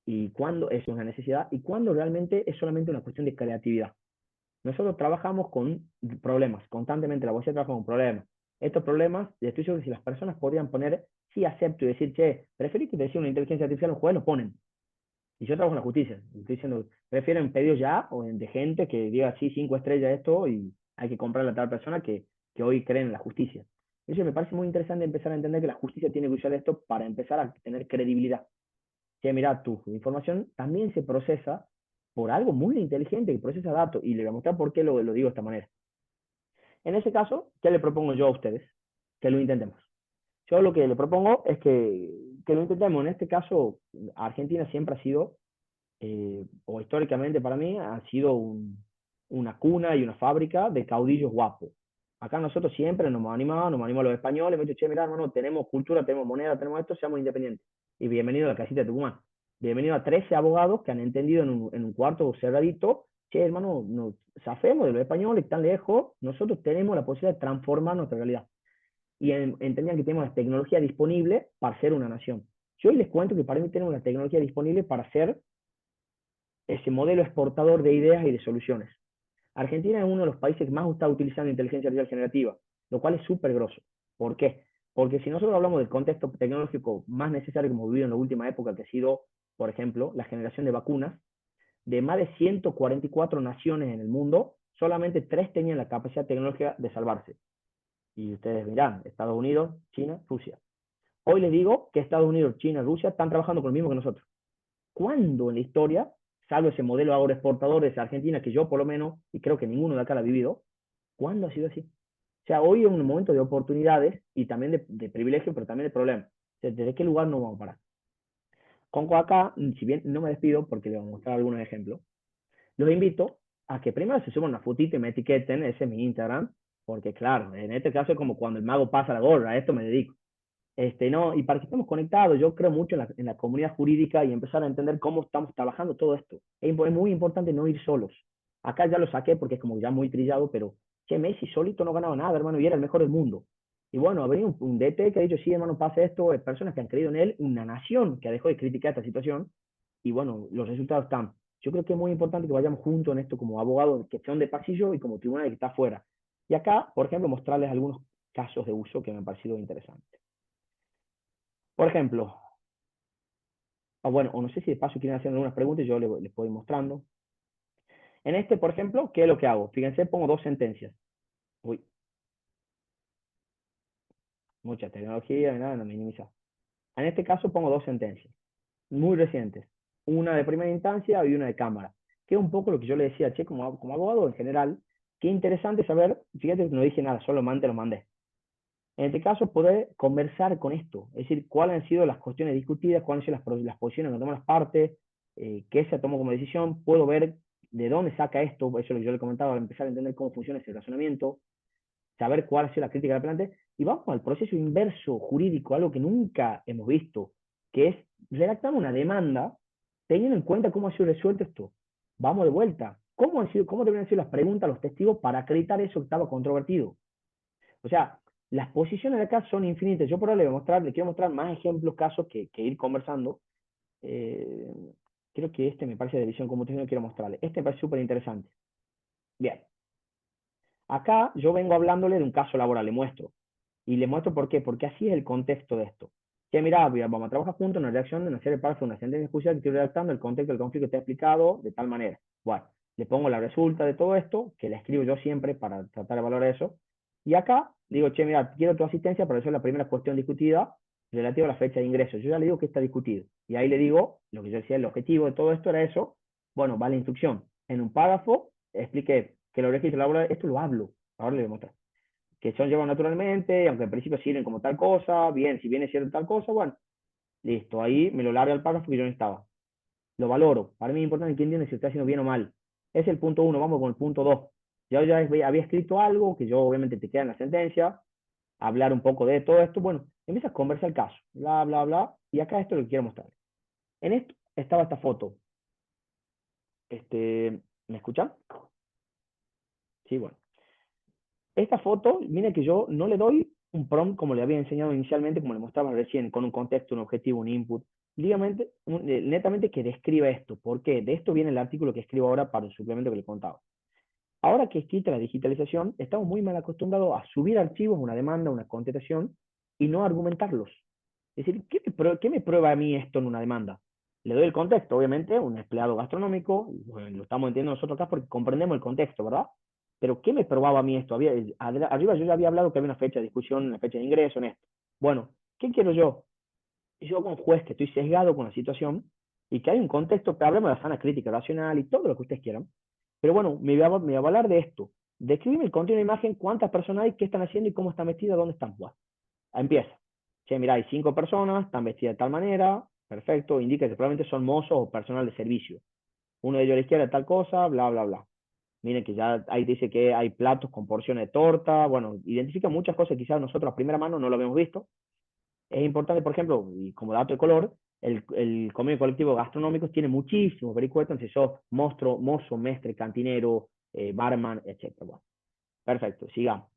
Y cuándo es una necesidad y cuándo realmente es solamente una cuestión de creatividad. Nosotros trabajamos con problemas, constantemente la abogacía trabaja con problemas. Estos problemas, estoy seguro que si las personas podrían poner sí acepto y decir, che, preferí que te decía una inteligencia artificial, los jueces lo ponen. Y yo trabajo en la justicia, estoy diciendo, prefieren pedidos ya o de gente que diga sí, 5 estrellas esto y hay que comprarle a tal persona que hoy creen en la justicia. Eso me parece muy interesante empezar a entender que la justicia tiene que usar esto para empezar a tener credibilidad. Que mira, tu información también se procesa por algo muy inteligente que procesa datos y le voy a mostrar por qué lo digo de esta manera. En ese caso, ¿qué le propongo yo a ustedes? Que lo intentemos. Yo lo que le propongo es que lo intentemos. En este caso, Argentina siempre ha sido, o históricamente para mí, ha sido una cuna y una fábrica de caudillos guapos. Acá nosotros siempre nos hemos animado a los españoles, hemos dicho, che, mira, hermano, tenemos cultura, tenemos moneda, tenemos esto, seamos independientes. Y bienvenido a la casita de Tucumán. Bienvenido a 13 abogados que han entendido en un cuarto cerradito, che, hermano, nos zafemos de los españoles, están lejos, nosotros tenemos la posibilidad de transformar nuestra realidad. Y entendían que tenemos la tecnología disponible para ser una nación. Yo hoy les cuento que para mí tenemos la tecnología disponible para ser ese modelo exportador de ideas y de soluciones. Argentina es uno de los países que más está utilizando inteligencia artificial generativa, lo cual es súper grosso. ¿Por qué? Porque si nosotros hablamos del contexto tecnológico más necesario que hemos vivido en la última época, que ha sido, por ejemplo, la generación de vacunas, de más de 144 naciones en el mundo, solamente 3 tenían la capacidad tecnológica de salvarse. Y ustedes dirán, Estados Unidos, China, Rusia. Hoy les digo que Estados Unidos, China, Rusia están trabajando con lo mismo que nosotros. ¿Cuándo en la historia, salvo ese modelo agroexportador de Argentina, que yo por lo menos, y creo que ninguno de acá lo ha vivido, cuándo ha sido así? O sea, hoy es un momento de oportunidades y también de privilegio, pero también de problemas. O sea, ¿desde qué lugar nos vamos a parar? Con acá, si bien no me despido porque les voy a mostrar algunos ejemplos, los invito a que primero se suban una fotito y me etiqueten, ese es mi Instagram, porque claro, en este caso es como cuando el mago pasa la gorra, a esto me dedico. No, y para que estemos conectados, yo creo mucho en la comunidad jurídica y empezar a entender cómo estamos trabajando todo esto. Es muy importante no ir solos. Acá ya lo saqué porque es como ya muy trillado, pero che, Messi solito no ganaba nada, hermano, y era el mejor del mundo. Y bueno, ha venido un DT que ha dicho, sí, hermano, pasa esto, personas que han creído en él, una nación que ha dejado de criticar esta situación, y bueno, los resultados están. Yo creo que es muy importante que vayamos juntos en esto como abogados que son de pasillo y como tribunal que está afuera. Y acá, por ejemplo, mostrarles algunos casos de uso que me han parecido interesantes. Por ejemplo, bueno, o no sé si de paso quieren hacer algunas preguntas y yo les puedo ir mostrando. En este, por ejemplo, ¿qué es lo que hago? Fíjense, pongo 2 sentencias. Uy, mucha tecnología, nada, no minimiza. En este caso pongo 2 sentencias, muy recientes. Una de primera instancia y una de cámara. Que es un poco lo que yo le decía, che, como abogado en general, qué interesante saber, fíjate que no dije nada, solo lo mandé. En este caso, poder conversar con esto, es decir, cuáles han sido las cuestiones discutidas, cuáles han sido las posiciones que toman las partes, qué se tomó como decisión, puedo ver de dónde saca esto, eso es lo que yo le comentaba, empezar a entender cómo funciona ese razonamiento, saber cuál ha sido la crítica del plante, y vamos al proceso inverso jurídico, algo que nunca hemos visto, que es redactar una demanda teniendo en cuenta cómo ha sido resuelto esto. Vamos de vuelta. ¿Cómo deberían ser las preguntas a los testigos para acreditar eso que estaba controvertido? O sea, las posiciones de acá son infinitas. Yo por ahora le quiero mostrar más ejemplos, casos que ir conversando. Eh, Creo que este me parece de visión computacional, quiero mostrarle. Este me parece súper interesante. Bien. Acá yo vengo hablándole de un caso laboral, le muestro. Y le muestro por qué, porque así es el contexto de esto. Que mira, vamos a trabajar juntos en una redacción de una serie de párrafos, una sentencia judicial que estoy redactando, el contexto del conflicto está explicado de tal manera. Bueno, le pongo la resulta de todo esto, que la escribo yo siempre para tratar de valorar eso. Y acá digo, che, mira, quiero tu asistencia para resolver la primera cuestión discutida relativa a la fecha de ingreso. Yo ya le digo que está discutido. Y ahí le digo, lo que yo decía, el objetivo de todo esto era eso. Bueno, va la instrucción. En un párrafo expliqué que los registros laborales, esto lo hablo, ahora le voy a mostrar que son llevados naturalmente, aunque en principio sirven como tal cosa, bien, si viene siendo tal cosa, bueno, listo, ahí me lo larga el párrafo que yo necesitaba. Lo valoro, para mí es importante que entiendan si está haciendo bien o mal. Es el punto 1, vamos con el punto 2. Yo ya había escrito algo, que yo obviamente te queda en la sentencia, hablar un poco de todo esto, bueno, empiezas a conversar el caso, bla, bla, bla, y acá esto es lo que quiero mostrar. En esto estaba esta foto. ¿Me escuchan? Sí, bueno. Esta foto, mire que yo no le doy un prompt como le había enseñado inicialmente, como le mostraba recién, con un contexto, un objetivo, un input. Dígame, netamente que describa esto. ¿Por qué? De esto viene el artículo que escribo ahora para el suplemento que le contaba. Ahora que existe la digitalización, estamos muy mal acostumbrados a subir archivos, una demanda, una contestación, y no argumentarlos. Es decir, ¿qué me prueba a mí esto en una demanda? Le doy el contexto, obviamente, un empleado gastronómico, bueno, lo estamos entendiendo nosotros acá porque comprendemos el contexto, ¿verdad? Pero ¿qué me probaba a mí esto? Arriba yo ya había hablado que había una fecha de discusión, una fecha de ingreso en esto. Bueno, ¿qué quiero yo? Yo como juez que estoy sesgado con la situación y que hay un contexto, que hablemos de la sana crítica racional y todo lo que ustedes quieran. Pero bueno, me voy a hablar de esto. Describe el contenido de la imagen, cuántas personas hay, qué están haciendo y cómo están vestidas, dónde están. Bueno, empieza. Che, mira, hay 5 personas, están vestidas de tal manera, perfecto, indica que probablemente son mozos o personal de servicio. Uno de ellos a la izquierda tal cosa, bla, bla, bla. Miren que ya ahí dice que hay platos con porciones de torta, bueno, identifica muchas cosas que quizás nosotros a primera mano no lo habíamos visto. Es importante, por ejemplo, y como dato de color, el convenio colectivo gastronómico tiene muchísimos vericuetos, si sos mozo, mestre, cantinero, barman, etc. Bueno, perfecto, sigamos.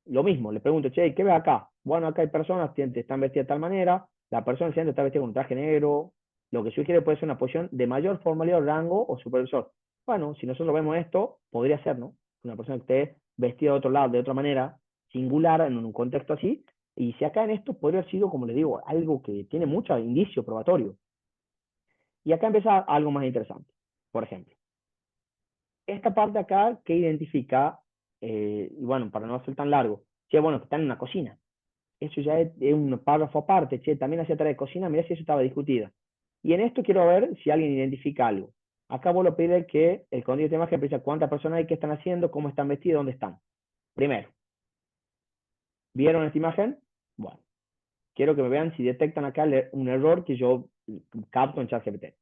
Lo mismo, le pregunto, che, ¿qué ves acá? Bueno, acá hay personas que están vestidas de tal manera, la persona siguiente está vestida con un traje negro, lo que sugiere puede ser una posición de mayor formalidad, rango o supervisor. Bueno, si nosotros vemos esto, podría ser, ¿no? Una persona que esté vestida de otro lado, de otra manera, singular, en un contexto así, y si acá en esto podría haber sido, como les digo, algo que tiene mucho indicio probatorio. Y acá empieza algo más interesante. Por ejemplo, esta parte acá que identifica, y bueno, para no ser tan largo, che, bueno, que están en una cocina. Eso ya es un párrafo aparte, che, también hacía tarea de cocina, mirá si eso estaba discutido. Y en esto quiero ver si alguien identifica algo. Acá vuelvo a pedir que el contenido de imagen precisa cuántas personas hay, qué están haciendo, cómo están vestidos, dónde están. Primero, ¿vieron esta imagen? Bueno, quiero que me vean si detectan acá un error que yo capto en ChatGPT.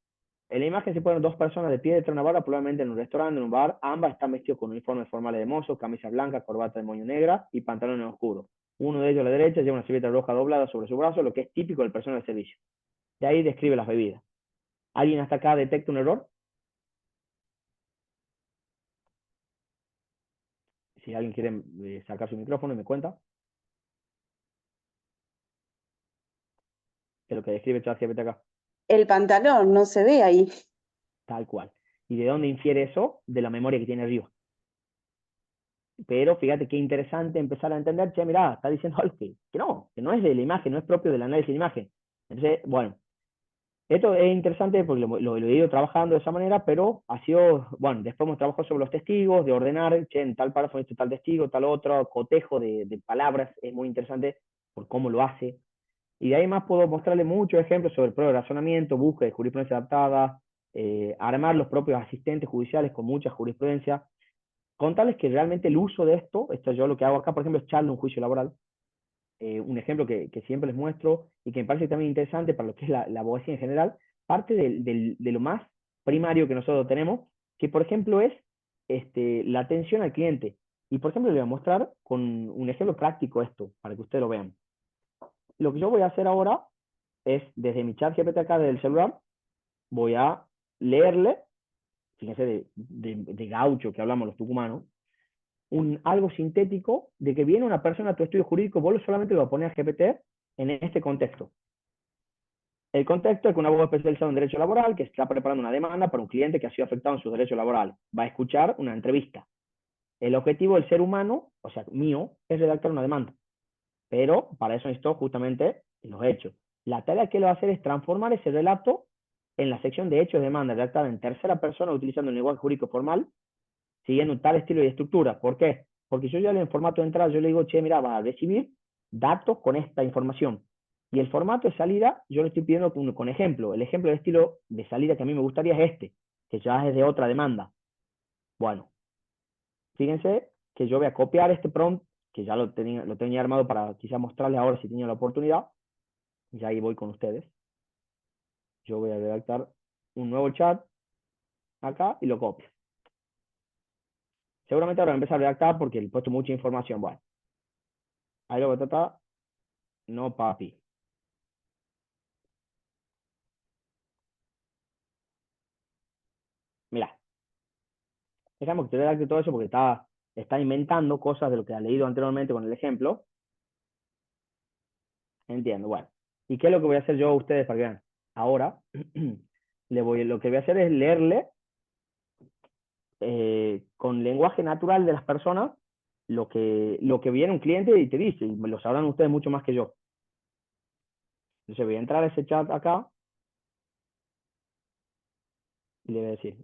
En la imagen se ponen 2 personas de pie detrás de una barra, probablemente en un restaurante, en un bar. Ambas están vestidos con uniformes formales de mozo, camisa blanca, corbata de moño negra y pantalones oscuros. Uno de ellos a la derecha lleva una servilleta roja doblada sobre su brazo, lo que es típico del personal de servicio. De ahí describe las bebidas. ¿Alguien hasta acá detecta un error? Si alguien quiere sacar su micrófono y me cuenta. ¿Qué es lo que describe ChatGPT acá? El pantalón no se ve ahí. Tal cual. ¿Y de dónde infiere eso? De la memoria que tiene arriba. Pero fíjate qué interesante empezar a entender, che, mirá, está diciendo algo que no es de la imagen, no es propio del análisis de imagen. Entonces, bueno, Esto es interesante porque lo he ido trabajando de esa manera, pero ha sido, bueno, después hemos trabajado sobre los testigos, de ordenar, che, en tal párrafo este tal testigo, tal otro, cotejo de palabras, es muy interesante por cómo lo hace. Y de ahí más puedo mostrarle muchos ejemplos sobre prueba de razonamiento, búsqueda de jurisprudencia adaptada, armar los propios asistentes judiciales con mucha jurisprudencia, contarles que realmente el uso de esto yo lo que hago acá, por ejemplo, es echarle un juicio laboral. Un ejemplo que siempre les muestro y que me parece también interesante para lo que es la abogacía en general, parte de lo más primario que nosotros tenemos, que por ejemplo es la atención al cliente. Y por ejemplo les voy a mostrar con un ejemplo práctico esto, para que ustedes lo vean. Lo que yo voy a hacer ahora es, desde mi chat GPT acá del celular, voy a leerle, fíjense de gaucho que hablamos los tucumanos, algo sintético de que viene una persona a tu estudio jurídico, vos solamente lo vas a poner a GPT en este contexto. El contexto es que un abogado especializado en derecho laboral que está preparando una demanda para un cliente que ha sido afectado en sus derechos laborales. Va a escuchar una entrevista. El objetivo del ser humano, o sea, mío, es redactar una demanda. Pero para eso necesito justamente los hechos. La tarea que él va a hacer es transformar ese relato en la sección de hechos de demanda redactada en tercera persona utilizando un lenguaje jurídico formal, siguiendo tal estilo y estructura. ¿Por qué? Porque yo ya en el formato de entrada, yo le digo, che, mira, vas a recibir datos con esta información. Y el formato de salida, yo le estoy pidiendo con ejemplo. El ejemplo de estilo de salida que a mí me gustaría es este, que ya es de otra demanda. Bueno, fíjense que yo voy a copiar este prompt, que ya lo tenía armado para quizá mostrarles ahora si tenía la oportunidad. Ya ahí voy con ustedes. Yo voy a redactar un nuevo chat acá y lo copio. Seguramente ahora voy a empezar a redactar porque le he puesto mucha información. Bueno, ahí lo voy a tratar. No, papi. Mira, dejamos que te redacte todo eso porque está inventando cosas de lo que ha leído anteriormente con el ejemplo. Entiendo, bueno. ¿Y qué es lo que voy a hacer yo a ustedes para que vean? Ahora, lo que voy a hacer es leerle con lenguaje natural de las personas lo que viene un cliente y te dice, y lo sabrán ustedes mucho más que yo. Entonces voy a entrar a ese chat acá y le voy a decir,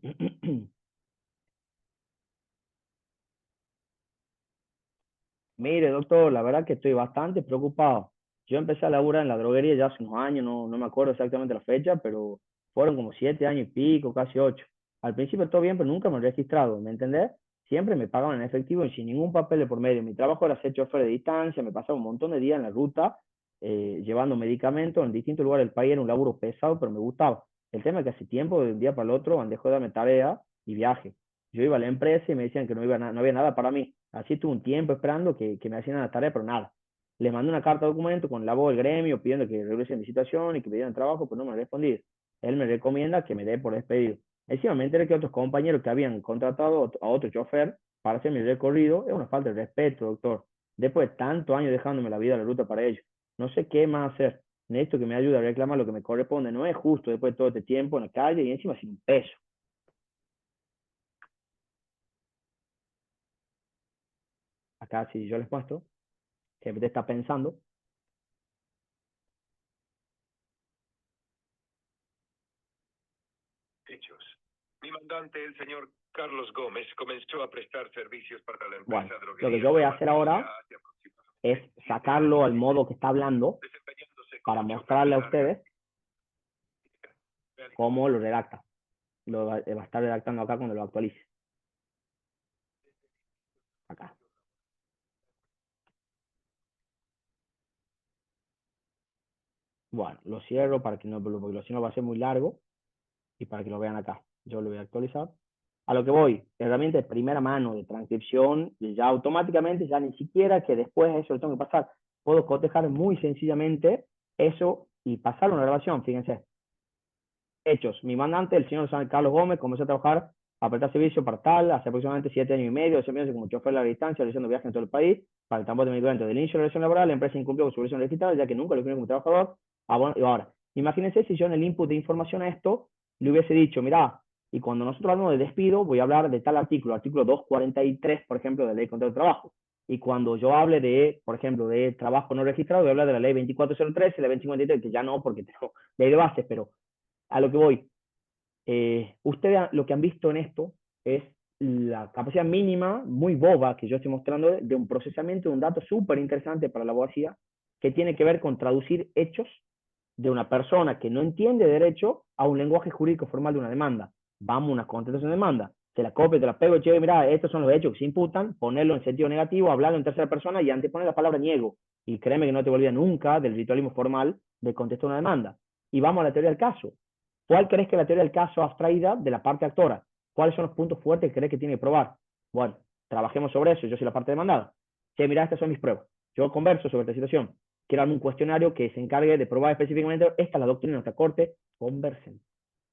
mire doctor, la verdad que estoy bastante preocupado. Yo empecé a laburar en la droguería ya hace unos años, no me acuerdo exactamente la fecha, pero fueron como 7 años y pico, casi 8. Al principio todo bien, pero nunca me he registrado, ¿me entendés? Siempre me pagaban en efectivo y sin ningún papel de por medio. Mi trabajo era ser chofer de distancia, me pasaba un montón de días en la ruta, llevando medicamentos en distintos lugares del país, era un laburo pesado, pero me gustaba. El tema es que hace tiempo, de un día para el otro, han dejado de darme tarea y viaje. Yo iba a la empresa y me decían que no había nada para mí. Así tuve un tiempo esperando que me hacían la tarea, pero nada. Les mandé una carta de documento con la voz del gremio pidiendo que regresen mi situación y que me dieran trabajo, pero no me respondí. Él me recomienda que me dé por despedido. Encima me enteré que otros compañeros que habían contratado a otro chofer para hacer mi recorrido, es una falta de respeto, doctor. Después de tantos años dejándome la vida a la ruta para ellos. No sé qué más hacer. Necesito que me ayude a reclamar lo que me corresponde. No es justo después de todo este tiempo en la calle y encima sin un peso. Acá si yo les muestro, que te está pensando. Hechos. Mi mandante, el señor Carlos Gómez, comenzó a prestar servicios para la empresa Bueno, droguería. lo que yo voy a hacer ahora es sacarlo al modo que está hablando para mostrarle a ustedes cómo lo redacta. Lo va a estar redactando acá cuando lo actualice. Acá. Bueno, lo cierro para que no, porque si no va a ser muy largo y para que lo vean acá. Yo lo voy a actualizar. A lo que voy, herramienta de primera mano de transcripción, y ya automáticamente, ya ni siquiera que después eso lo tengo que pasar. Puedo cotejar muy sencillamente eso y pasar una grabación, fíjense. Hechos. Mi mandante, el señor San Carlos Gómez, comenzó a trabajar, a prestar servicio para tal, hace aproximadamente 7 años y medio, desempeñándose como chofer a larga distancia, realizando viajes en todo el país, para el transporte de medicamentos. Del inicio de la relación laboral, la empresa incumplió con su relación registrada, ya que nunca lo definió como trabajador. Y ahora, imagínense si yo en el input de información a esto le hubiese dicho, mira, y cuando nosotros hablamos de despido, voy a hablar de tal artículo 243, por ejemplo, de la Ley de Contrato de Trabajo. Y cuando yo hable de, por ejemplo, de trabajo no registrado, voy a hablar de la Ley 2403 y la 2053, que ya no, porque tengo ley de bases, pero A lo que voy, ustedes lo que han visto en esto es la capacidad mínima, muy boba, que yo estoy mostrando de un procesamiento de un dato súper interesante para la abogacía, que tiene que ver con traducir hechos de una persona que no entiende derecho a un lenguaje jurídico formal de una demanda. Vamos a una contestación de demanda, te la copio, te la pego, che, mira, estos son los hechos que se imputan, ponerlo en sentido negativo, hablarlo en tercera persona y anteponer la palabra niego. Y créeme que no te volvía nunca del ritualismo formal de contestar una demanda. Y vamos a la teoría del caso. ¿Cuál crees que es la teoría del caso abstraída de la parte actora? ¿Cuáles son los puntos fuertes que crees que tiene que probar? Bueno, trabajemos sobre eso. Yo soy la parte demandada. Che, mira, estas son mis pruebas. Yo converso sobre esta situación. Quiero darme un cuestionario que se encargue de probar específicamente, esta es la doctrina de nuestra corte, conversen.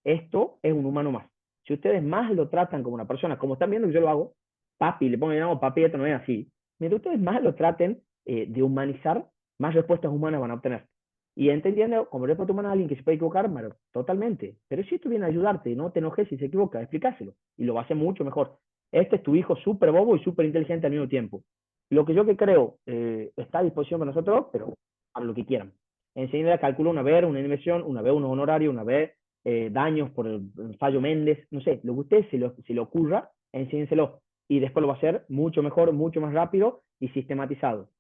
Esto es un humano más. Si ustedes más lo tratan como una persona, como están viendo que yo lo hago, papi, le pongo, no, papi, esto no es así. Mientras ustedes más lo traten de humanizar, más respuestas humanas van a obtener. Y entendiendo, como respuesta humana a alguien que se puede equivocar, bueno, totalmente. Pero si esto viene a ayudarte, no te enojes si se equivoca, explicáselo. Y lo va a hacer mucho mejor. Este es tu hijo súper bobo y súper inteligente al mismo tiempo. Lo que yo que creo está a disposición para nosotros, pero a lo que quieran. Enseñarle a calcular una vez una inversión, una vez unos honorarios, una vez daños por el fallo Méndez, no sé, lo que a usted se le ocurra, enséñenselo. Y después lo va a hacer mucho mejor, mucho más rápido y sistematizado.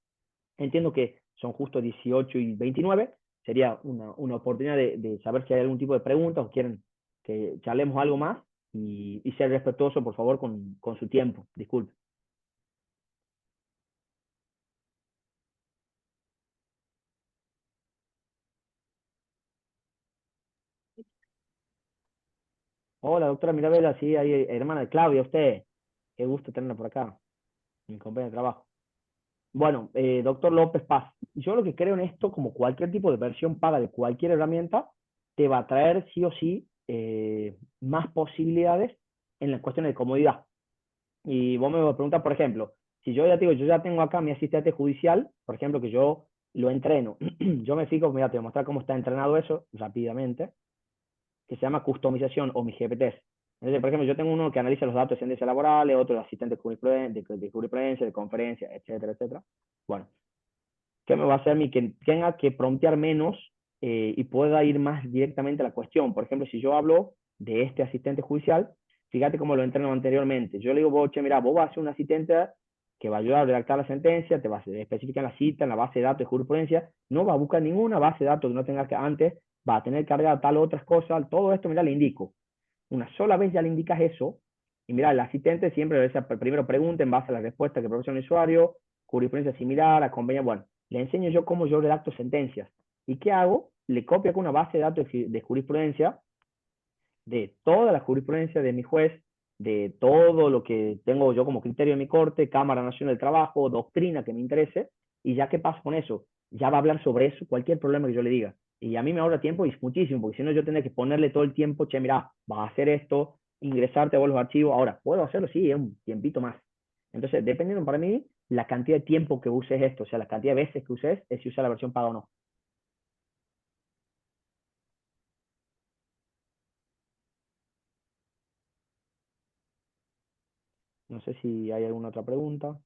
Entiendo que son justo 18 y 29, sería una oportunidad de saber si hay algún tipo de preguntas o quieren que charlemos algo más y ser respetuoso, por favor, con su tiempo. Disculpe. Hola, doctora Mirabela, sí, hermana de Claudia, usted. Qué gusto tenerla por acá, mi compañera de trabajo. Bueno, doctor López Paz, yo lo que creo en esto, como cualquier tipo de versión paga de cualquier herramienta, te va a traer sí o sí más posibilidades en la cuestión de comodidad. Y vos me vas a preguntar, por ejemplo, si yo ya te digo, yo ya tengo acá mi asistente judicial, por ejemplo, que yo lo entreno, yo me fijo, mira, te voy a mostrar cómo está entrenado eso rápidamente, que se llama customización o mis GPTs. Entonces, por ejemplo, yo tengo uno que analiza los datos de sentencias laborales, otro de asistente de jurisprudencia, de conferencia, etcétera, etcétera. Bueno, ¿qué me va a hacer a mí? Que tenga que promptear menos y pueda ir más directamente a la cuestión. Por ejemplo, si yo hablo de este asistente judicial, fíjate cómo lo entreno anteriormente. Yo le digo, che, mira, vos vas a ser un asistente que va a ayudar a redactar la sentencia, te va a especificar en la cita, en la base de datos de jurisprudencia, no va a buscar ninguna base de datos que no tengas que antes, va a tener que cargar tal otras cosas, todo esto, mira, le indico. Una sola vez ya le indicas eso, y mira, el asistente siempre primero pregunta en base a la respuesta que proporciona el usuario, jurisprudencia similar, a convenio, bueno, le enseño yo cómo yo redacto sentencias. ¿Y qué hago? Le copio con una base de datos de jurisprudencia, de toda la jurisprudencia de mi juez, de todo lo que tengo yo como criterio de mi corte, Cámara Nacional del Trabajo, doctrina que me interese, y ya qué pasa con eso, ya va a hablar sobre eso, cualquier problema que yo le diga. Y a mí me ahorra tiempo y es muchísimo, porque si no yo tendría que ponerle todo el tiempo, che, mira, vas a hacer esto, ingresarte a vos los archivos, ahora, ¿puedo hacerlo? Sí, es un tiempito más. Entonces, dependiendo para mí, la cantidad de tiempo que uses esto, o sea, la cantidad de veces que uses, es si usa la versión paga o no. No sé si hay alguna otra pregunta.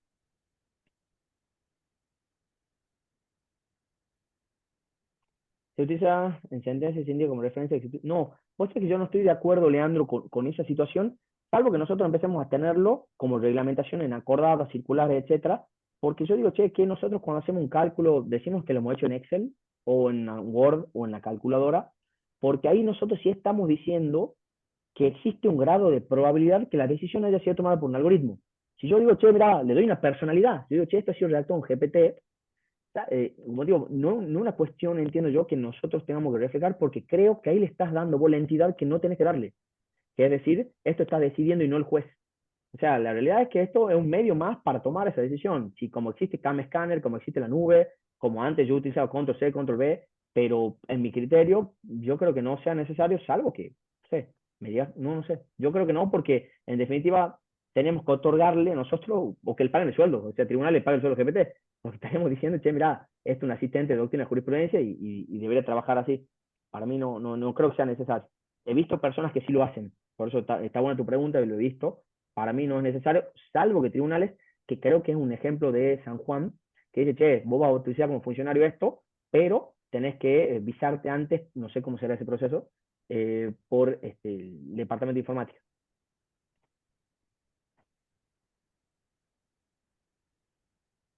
Se utiliza en sentencia se indica como referencia. No, vos sabés que yo no estoy de acuerdo, Leandro, con esa situación, salvo que nosotros empecemos a tenerlo como reglamentación en acordadas, circulares, etcétera, porque yo digo, che, que nosotros cuando hacemos un cálculo decimos que lo hemos hecho en Excel o en Word o en la calculadora, porque ahí nosotros sí estamos diciendo que existe un grado de probabilidad que la decisión haya sido tomada por un algoritmo. Si yo digo, che, mira, le doy una personalidad, yo digo, che, esto ha sido redactado en GPT, como digo, no una cuestión, entiendo yo, que nosotros tengamos que reflejar, porque creo que ahí le estás dando vos la entidad que no tenés que darle. Que es decir, esto está decidiendo y no el juez. O sea, la realidad es que esto es un medio más para tomar esa decisión. Si como existe Cam Scanner, como existe la nube, como antes yo he utilizado Control C, Control V, pero en mi criterio, yo creo que no sea necesario, salvo que, no sé, me digas, no sé. Yo creo que no, porque en definitiva tenemos que otorgarle nosotros, o que le paguen el sueldo, o sea, el tribunal le pague el sueldo al GPT. Lo que estaremos diciendo, che, mira, esto es un asistente de doctrina de jurisprudencia y debería trabajar así. Para mí no creo que sea necesario. He visto personas que sí lo hacen, por eso está buena tu pregunta y lo he visto. Para mí no es necesario, salvo que tribunales, que creo que es un ejemplo de San Juan, que dice, che, vos vas a utilizar como funcionario esto, pero tenés que visarte antes, no sé cómo será ese proceso, por el departamento de informática.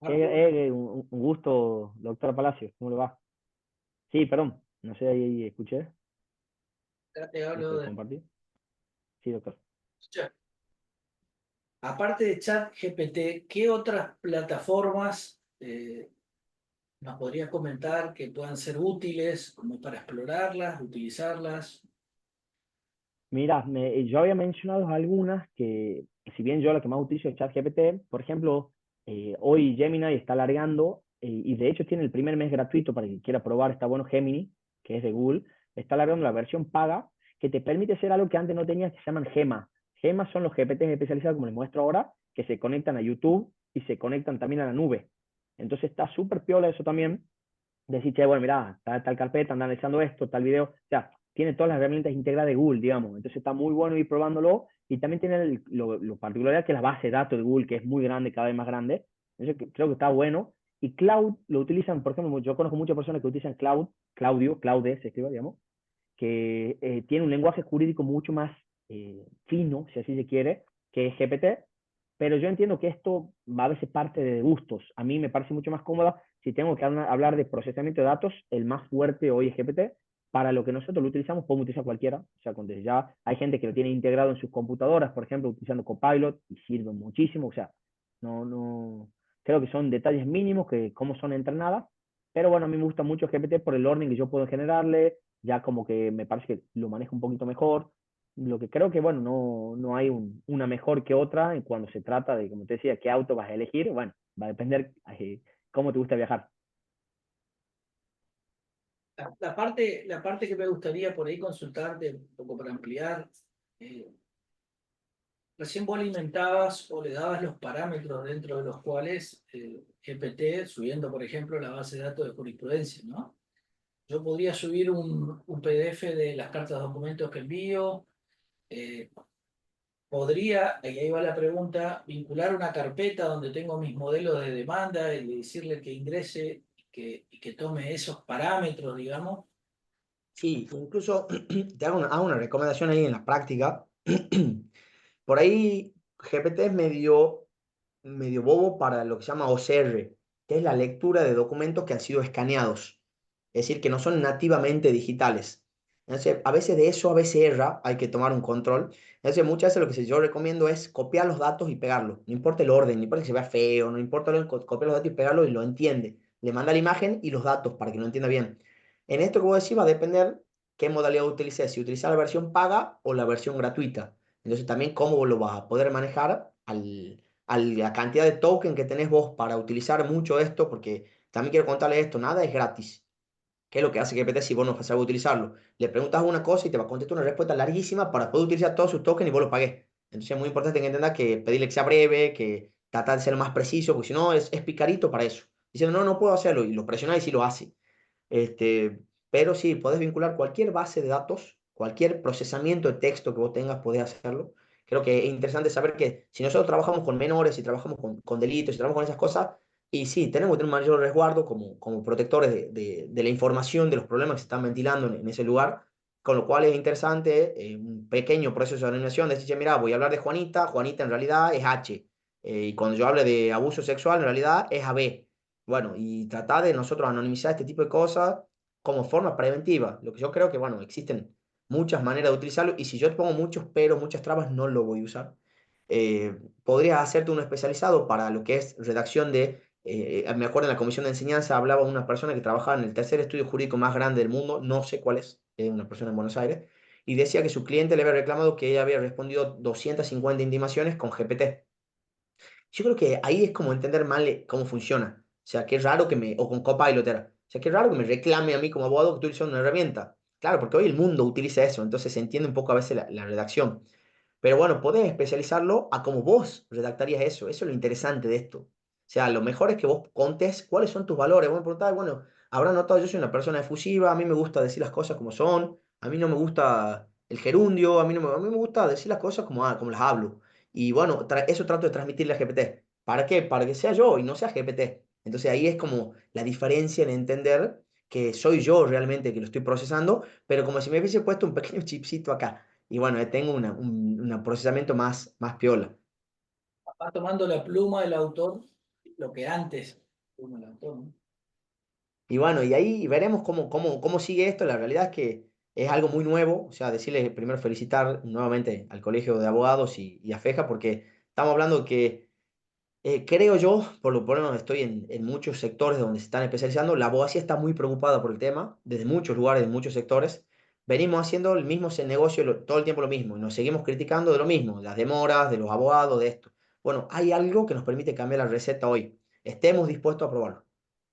Un gusto, doctora Palacio, ¿cómo le va? Sí, perdón, no sé, ahí escuché. Ya te hablo de... compartir. Sí, doctor. Aparte de ChatGPT, ¿qué otras plataformas nos podrías comentar que puedan ser útiles como para explorarlas, utilizarlas? Mira, yo había mencionado algunas que, si bien yo la que más utilizo es ChatGPT, por ejemplo, hoy Gemini está largando, y de hecho tiene el primer mes gratuito para quien quiera probar, está bueno Gemini, que es de Google, está largando la versión paga, que te permite hacer algo que antes no tenías, que se llaman Gema. Gemas son los GPTs especializados, como les muestro ahora, que se conectan a YouTube y se conectan también a la nube. Entonces está súper piola eso también. Decir, che, bueno, mira, tal carpeta, anda analizando esto, tal video. O sea, tiene todas las herramientas integradas de Google, digamos. Entonces está muy bueno ir probándolo. Y también tiene lo particular que la base de datos de Google, que es muy grande, cada vez más grande. Entonces creo que está bueno. Y Cloud lo utilizan, por ejemplo, yo conozco muchas personas que utilizan Claude se escribe, digamos, que tiene un lenguaje jurídico mucho más fino, si así se quiere, que GPT, pero yo entiendo que esto va a veces parte de gustos. A mí me parece mucho más cómoda, si tengo que hablar de procesamiento de datos, el más fuerte hoy es GPT. Para lo que nosotros lo utilizamos, podemos utilizar cualquiera. O sea, cuando ya hay gente que lo tiene integrado en sus computadoras, por ejemplo, utilizando Copilot, y sirve muchísimo. O sea, no, creo que son detalles mínimos que cómo son entrenadas. Pero bueno, a mí me gusta mucho GPT por el orden que yo puedo generarle, ya como que me parece que lo maneja un poquito mejor. Lo que creo que, bueno, no hay una mejor que otra en cuando se trata de, como te decía, qué auto vas a elegir. Bueno, va a depender cómo te gusta viajar. La parte que me gustaría por ahí consultarte, un poco para ampliar, eh, recién vos alimentabas o le dabas los parámetros dentro de los cuales GPT, subiendo, por ejemplo, la base de datos de jurisprudencia, ¿no? Yo podría subir un PDF de las cartas de documentos que envío. Podría, y ahí va la pregunta, vincular una carpeta donde tengo mis modelos de demanda y decirle que ingrese y que tome esos parámetros, digamos. Sí, incluso te hago una recomendación ahí en la práctica. Por ahí GPT es medio bobo para lo que se llama OCR, que es la lectura de documentos que han sido escaneados, es decir, que no son nativamente digitales. Entonces, a veces de eso a veces erra, hay que tomar un control. Entonces, muchas veces lo que yo recomiendo es copiar los datos y pegarlos. No importa el orden, no importa que se vea feo, no importa copiar los datos y pegarlo y lo entiende. Le manda la imagen y los datos para que lo entienda bien. En esto que voy a decir va a depender qué modalidad utilices, si utilizar la versión paga o la versión gratuita. Entonces, también cómo lo vas a poder manejar a la cantidad de token que tenés vos para utilizar mucho esto, porque también quiero contarle esto, nada es gratis. ¿Qué es lo que hace GPT si vos no sabes utilizarlo? Le preguntas una cosa y te va a contestar una respuesta larguísima para poder utilizar todos sus tokens y vos lo pagués. Entonces es muy importante que entendas que pedirle que sea breve, que tratar de ser más preciso, porque si no es picarito para eso. Diciendo, no puedo hacerlo, y lo presionás y sí lo hace. Este, pero sí, podés vincular cualquier base de datos, cualquier procesamiento de texto que vos tengas, podés hacerlo. Creo que es interesante saber que si nosotros trabajamos con menores, si trabajamos con delitos, si trabajamos con esas cosas, y sí, tenemos que tener un mayor resguardo como protectores de la información, de los problemas que se están ventilando en ese lugar, con lo cual es interesante un pequeño proceso de anonimación, decir, mira, voy a hablar de Juanita, Juanita en realidad es H, y cuando yo hable de abuso sexual, en realidad es AB. Bueno, y tratar de nosotros anonimizar este tipo de cosas como forma preventiva. Lo que yo creo que, bueno, existen muchas maneras de utilizarlo y si yo te pongo muchos pero, muchas trabas, no lo voy a usar. Podrías hacerte uno especializado para lo que es redacción me acuerdo en la comisión de enseñanza hablaba una persona que trabajaba en el tercer estudio jurídico más grande del mundo, no sé cuál es una persona en Buenos Aires, y decía que su cliente le había reclamado que ella había respondido 250 intimaciones con GPT. Yo creo que ahí es como entender mal cómo funciona. O sea, qué raro o con Copilot era. O sea, qué raro que me reclame a mí como abogado que estoy usando una herramienta. Claro, porque hoy el mundo utiliza eso, entonces se entiende un poco a veces la redacción. Pero bueno, podés especializarlo a cómo vos redactarías eso. Eso es lo interesante de esto. O sea, lo mejor es que vos contes cuáles son tus valores. Vos me preguntás, bueno, habrán notado, yo soy una persona efusiva, a mí me gusta decir las cosas como son, a mí no me gusta el gerundio, a mí me gusta decir las cosas como las hablo. Y bueno, eso trato de transmitirle a GPT. ¿Para qué? Para que sea yo y no sea GPT. Entonces ahí es como la diferencia en entender que soy yo realmente que lo estoy procesando, pero como si me hubiese puesto un pequeño chipcito acá. Y bueno, tengo un procesamiento más piola. Va tomando la pluma del autor, lo que antes, pluma del autor, ¿no? Y bueno, y ahí veremos cómo sigue esto. La realidad es que es algo muy nuevo. O sea, decirle primero felicitar nuevamente al Colegio de Abogados y a FEJA, porque estamos hablando que creo yo, por lo menos estoy en muchos sectores donde se están especializando, la abogacía está muy preocupada por el tema, desde muchos lugares, de muchos sectores. Venimos haciendo el mismo negocio, todo el tiempo lo mismo, y nos seguimos criticando de lo mismo, las demoras, de los abogados, de esto. Bueno, hay algo que nos permite cambiar la receta hoy. Estemos dispuestos a probarlo.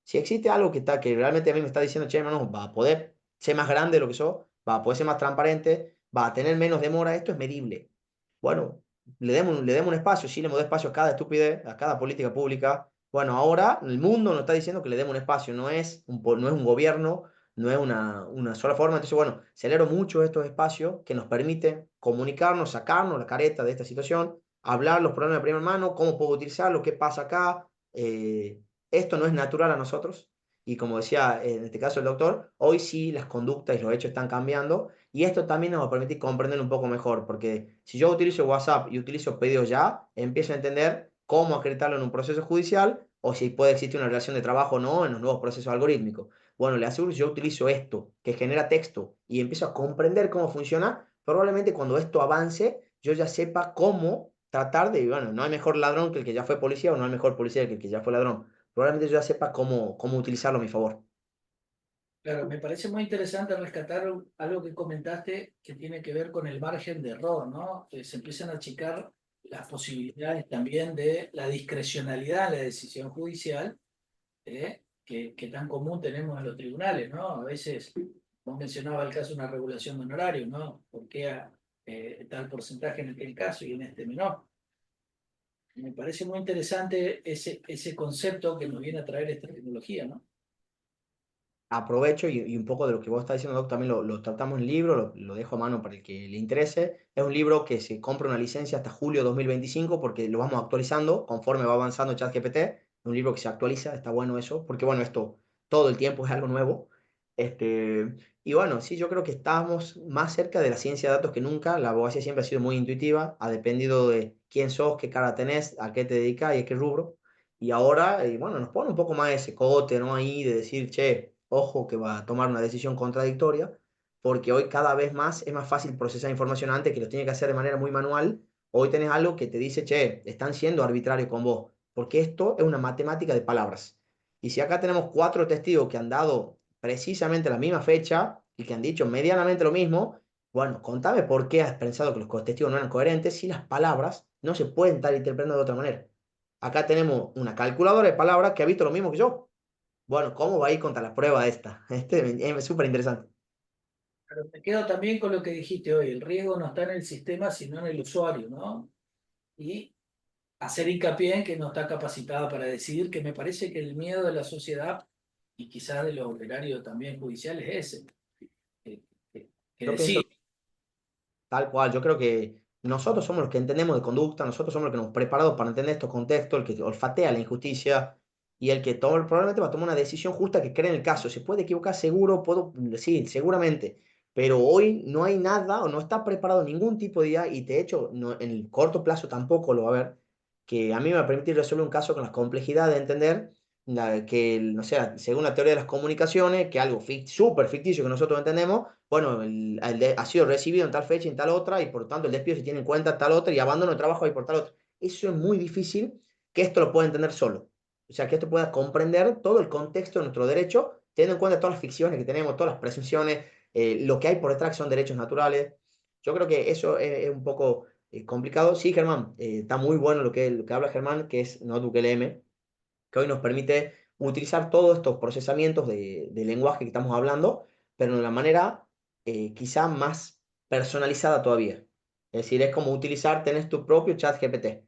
Si existe algo que realmente a mí me está diciendo, che, hermano, va a poder ser más grande de lo que soy, va a poder ser más transparente, va a tener menos demora, esto es medible. Bueno, le demos un espacio, sí, le demos espacio a cada estupidez, a cada política pública. Bueno, ahora el mundo nos está diciendo que le demos un espacio, no es un gobierno, no es una sola forma. Entonces, bueno, celebro mucho estos espacios que nos permiten comunicarnos, sacarnos la careta de esta situación, hablar los problemas de primera mano, cómo puedo utilizarlo, qué pasa acá. Esto no es natural a nosotros. Y como decía en este caso el doctor, hoy sí las conductas y los hechos están cambiando y esto también nos va a permitir comprender un poco mejor, porque si yo utilizo WhatsApp y utilizo pedidos ya, empiezo a entender cómo acreditarlo en un proceso judicial o si puede existir una relación de trabajo o no en los nuevos procesos algorítmicos. Bueno, le aseguro, si yo utilizo esto que genera texto y empiezo a comprender cómo funciona, probablemente cuando esto avance, yo ya sepa cómo tratar de, bueno, no hay mejor ladrón que el que ya fue policía o no hay mejor policía que el que ya fue ladrón. Probablemente yo ya sepa cómo utilizarlo a mi favor. Claro, me parece muy interesante rescatar algo que comentaste que tiene que ver con el margen de error, ¿no? Que se empiezan a achicar las posibilidades también de la discrecionalidad en la decisión judicial, que tan común tenemos en los tribunales, ¿no? A veces, vos mencionabas el caso de una regulación de honorarios, ¿no? ¿Por qué tal porcentaje en aquel caso y en este menor? Me parece muy interesante ese concepto que nos viene a traer esta tecnología, ¿no? Aprovecho y un poco de lo que vos estás diciendo, Doc, también lo tratamos en el libro, lo dejo a mano para el que le interese. Es un libro que se compra una licencia hasta julio de 2025 porque lo vamos actualizando conforme va avanzando ChatGPT. Es un libro que se actualiza, está bueno eso, porque bueno, esto todo el tiempo es algo nuevo. Y bueno, sí, yo creo que estamos más cerca de la ciencia de datos que nunca. La abogacía siempre ha sido muy intuitiva, ha dependido de quién sos, qué cara tenés, a qué te dedicas y a qué rubro. Y ahora, bueno, nos pone un poco más ese cote, ¿no? Ahí de decir, che, ojo que va a tomar una decisión contradictoria, porque hoy cada vez más es más fácil procesar información antes que lo tiene que hacer de manera muy manual. Hoy tenés algo que te dice, che, están siendo arbitrarios con vos, porque esto es una matemática de palabras. Y si acá tenemos 4 testigos que han dado precisamente la misma fecha y que han dicho medianamente lo mismo, bueno, contame por qué has pensado que los testigos no eran coherentes si las palabras no se pueden estar interpretando de otra manera. Acá tenemos una calculadora de palabras que ha visto lo mismo que yo. Bueno, ¿cómo va a ir contra la prueba esta? Es súper interesante. Pero me quedo también con lo que dijiste hoy, el riesgo no está en el sistema, sino en el usuario, ¿no? Y hacer hincapié en que no está capacitado para decidir, que me parece que el miedo de la sociedad y quizás de los operarios también judiciales es ese, que, que Yo pienso decir, tal cual, yo creo que nosotros somos los que entendemos de conducta, nosotros somos los que nos hemos preparado para entender estos contextos, el que olfatea la injusticia y el que probablemente va a tomar una decisión justa que cree en el caso. ¿Se puede equivocar? Seguro, sí, seguramente. Pero hoy no hay nada o no está preparado ningún tipo de IA y de hecho en el corto plazo tampoco lo va a haber, que a mí me va a permitir resolver un caso con la complejidad de entender no sé, según la teoría de las comunicaciones, que algo súper ficticio que nosotros entendemos, bueno, ha sido recibido en tal fecha y en tal otra, y por tanto el despido se tiene en cuenta tal otra, y abandono de trabajo y por tal otra. Eso es muy difícil que esto lo pueda entender solo. O sea, que esto pueda comprender todo el contexto de nuestro derecho, teniendo en cuenta todas las ficciones que tenemos, todas las presunciones, lo que hay por detrás que son derechos naturales. Yo creo que eso es un poco complicado. Sí, Germán, está muy bueno lo que habla Germán, que es Notebook LM, que hoy nos permite utilizar todos estos procesamientos de lenguaje que estamos hablando, pero de una manera quizá más personalizada todavía. Es decir, es como utilizar, tenés tu propio chat GPT.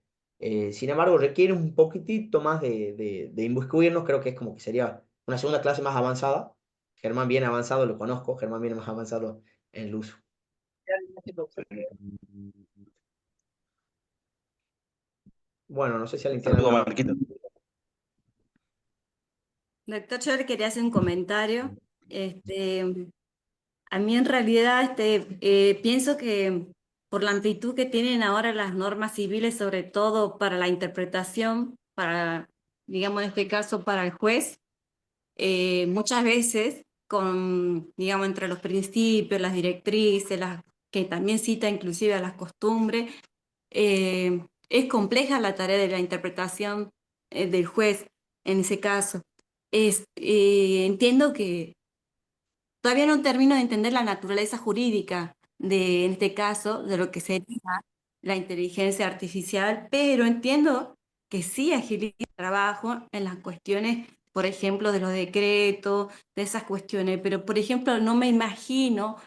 Sin embargo, requiere un poquitito más de inmiscuirnos, creo que es como que sería una segunda clase más avanzada. Germán viene avanzado, lo conozco, Germán viene más avanzado en el uso. Bueno, no sé si alguien tiene Saludos, alguna... Marquito. Doctor, yo le quería hacer un comentario. A mí en realidad pienso que por la amplitud que tienen ahora las normas civiles, sobre todo para la interpretación, para, digamos en este caso, para el juez, muchas veces digamos, entre los principios, las directrices, que también cita inclusive a las costumbres, es compleja la tarea de la interpretación del juez en ese caso. Entiendo que todavía no termino de entender la naturaleza jurídica en este caso, de lo que sería la inteligencia artificial, pero entiendo que sí agiliza el trabajo en las cuestiones, por ejemplo, de los decretos, de esas cuestiones, pero por ejemplo, no me imagino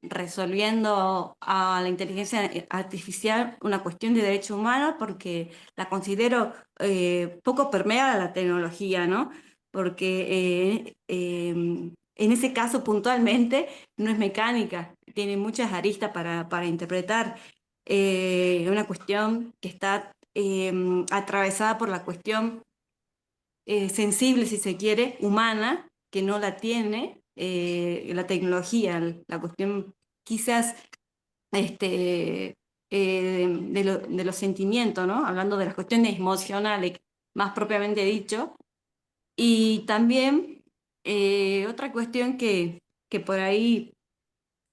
resolviendo a la inteligencia artificial una cuestión de derechos humanos porque la considero poco permeada a la tecnología, ¿no? Porque en ese caso puntualmente no es mecánica, tiene muchas aristas para interpretar. Una cuestión que está atravesada por la cuestión sensible, si se quiere, humana, que no la tiene la tecnología, la cuestión quizás de los sentimientos, ¿no? Hablando de las cuestiones emocionales, más propiamente dicho. Y también otra cuestión que por ahí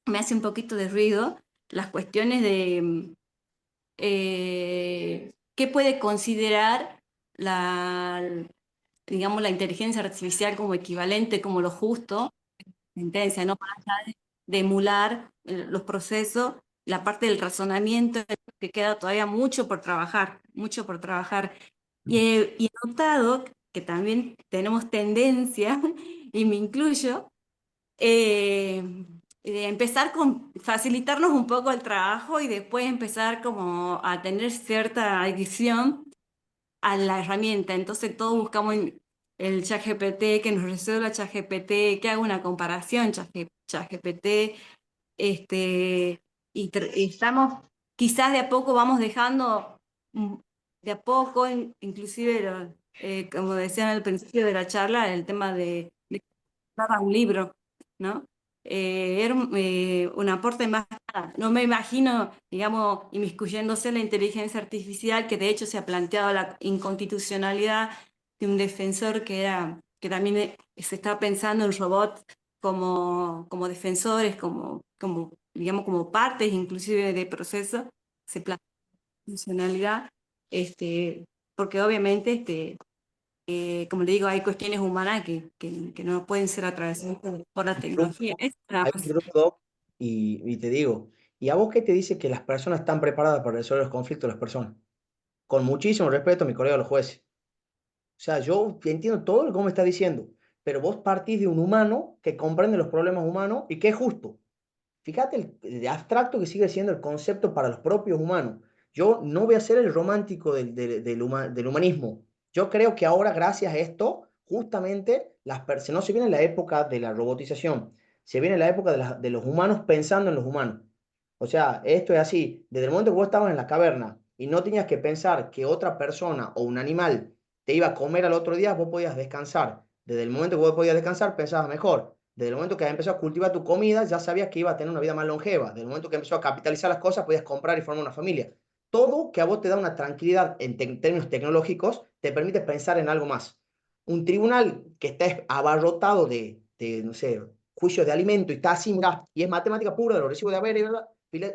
me hace un poquito de ruido, las cuestiones de qué puede considerar digamos, la inteligencia artificial como equivalente, como lo justo, sentencia, ¿no? Más allá de emular los procesos, la parte del razonamiento, que queda todavía mucho por trabajar, mucho por trabajar. Y he notado que también tenemos tendencia, y me incluyo, de empezar con facilitarnos un poco el trabajo y después empezar como a tener cierta adicción a la herramienta. Entonces todos buscamos en el ChatGPT, que nos resuelva ChatGPT, que haga una comparación ChatGPT, y estamos, quizás de a poco vamos dejando, de a poco, inclusive, como decían al principio de la charla, el tema de a un libro, ¿no? Era un aporte más nada. No me imagino, digamos, inmiscuyéndose en la inteligencia artificial, que de hecho se ha planteado la inconstitucionalidad de un defensor que también se está pensando en robots como defensores, digamos, como partes inclusive de proceso, se plantea la funcionalidad, porque obviamente como le digo, hay cuestiones humanas que no pueden ser atravesadas por la tecnología. Es nada Hay más. un grupo, y te digo, ¿y a vos qué te dice que las personas están preparadas para resolver los conflictos de las personas? Con muchísimo respeto a mi colega los jueces. O sea, yo entiendo todo lo que vos me estás diciendo, pero vos partís de un humano que comprende los problemas humanos y que es justo. Fíjate el abstracto que sigue siendo el concepto para los propios humanos. Yo no voy a ser el romántico del humanismo. Yo creo que ahora, gracias a esto, justamente, no se viene la época de la robotización, se viene la época de los humanos pensando en los humanos. O sea, esto es así. Desde el momento que vos estabas en la caverna y no tenías que pensar que otra persona o un animal te iba a comer al otro día, vos podías descansar. Desde el momento que vos podías descansar, pensabas mejor. Desde el momento que empezó a cultivar tu comida, ya sabías que iba a tener una vida más longeva. Desde el momento que empezó a capitalizar las cosas, podías comprar y formar una familia. Todo que a vos te da una tranquilidad en términos tecnológicos, te permite pensar en algo más. Un tribunal que está abarrotado no sé, juicios de alimento y está así, mira, y es matemática pura de los recibos de haber,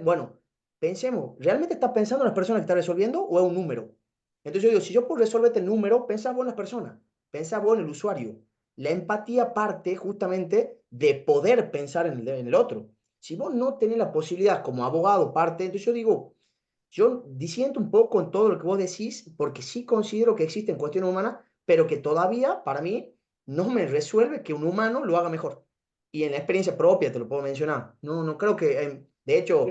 bueno, pensemos, ¿realmente estás pensando en las personas que estás resolviendo o es un número? Entonces yo digo, si yo puedo resolverte el número, pensá vos en las personas, pensá vos en el usuario. La empatía parte justamente de poder pensar en el otro. Si vos no tenés la posibilidad como abogado parte, entonces yo digo, yo disiento un poco en todo lo que vos decís, porque sí considero que existen cuestiones humanas, pero que todavía, para mí, no me resuelve que un humano lo haga mejor. Y en la experiencia propia te lo puedo mencionar. No creo que, de hecho,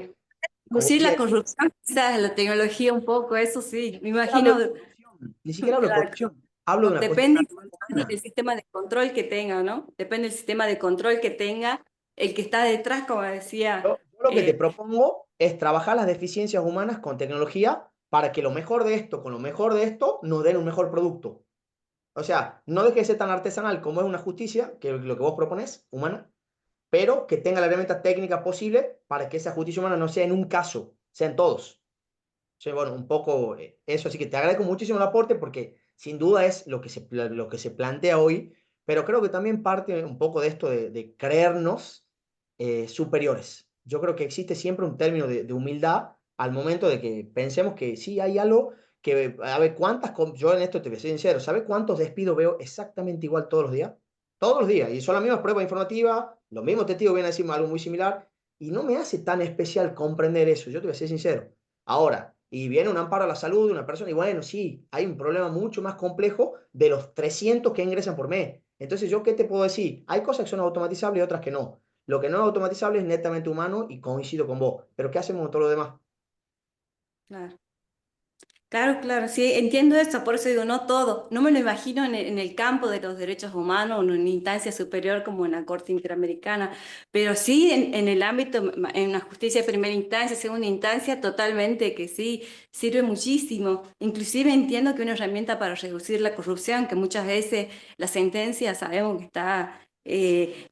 como Reducir la decía, corrupción, quizás la tecnología un poco, eso sí, me hablo imagino, de corrupción, ni siquiera hablo de claro, corrupción, hablo de una cuestión depende humana. del sistema de control que tenga, ¿no? Depende del sistema de control que tenga el que está detrás, como decía. Yo lo que te propongo es trabajar las deficiencias humanas con tecnología para que lo mejor de esto, con lo mejor de esto, nos den un mejor producto. O sea, no deje de ser tan artesanal como es una justicia, que es lo que vos proponés, humana, pero que tenga la herramienta técnica posible para que esa justicia humana no sea en un caso, sea en todos. Sí, bueno, un poco eso, así que te agradezco muchísimo el aporte porque sin duda es lo que se plantea hoy, pero creo que también parte un poco de esto de creernos superiores. Yo creo que existe siempre un término de humildad al momento de que pensemos que sí hay algo que, a ver, yo en esto te voy a ser sincero, ¿sabe cuántos despidos veo exactamente igual todos los días? Todos los días, y son las mismas pruebas informativas, los mismos testigos vienen a decirme algo muy similar, y no me hace tan especial comprender eso, yo te voy a ser sincero. Ahora, y viene un amparo a la salud de una persona, y bueno, sí, hay un problema mucho más complejo de los 300 que ingresan por mes. Entonces, ¿yo qué te puedo decir? Hay cosas que son automatizables y otras que no. Lo que no es automatizable es netamente humano y coincido con vos. Pero ¿qué hacemos con todo lo demás? Claro. Claro, claro, sí, entiendo eso, por eso digo, no todo, no me lo imagino en el campo de los derechos humanos o en una instancia superior como en la Corte Interamericana, pero sí en el ámbito, en una justicia de primera instancia, segunda instancia, totalmente que sí, sirve muchísimo. Inclusive entiendo que una herramienta para reducir la corrupción, que muchas veces la sentencia sabemos que está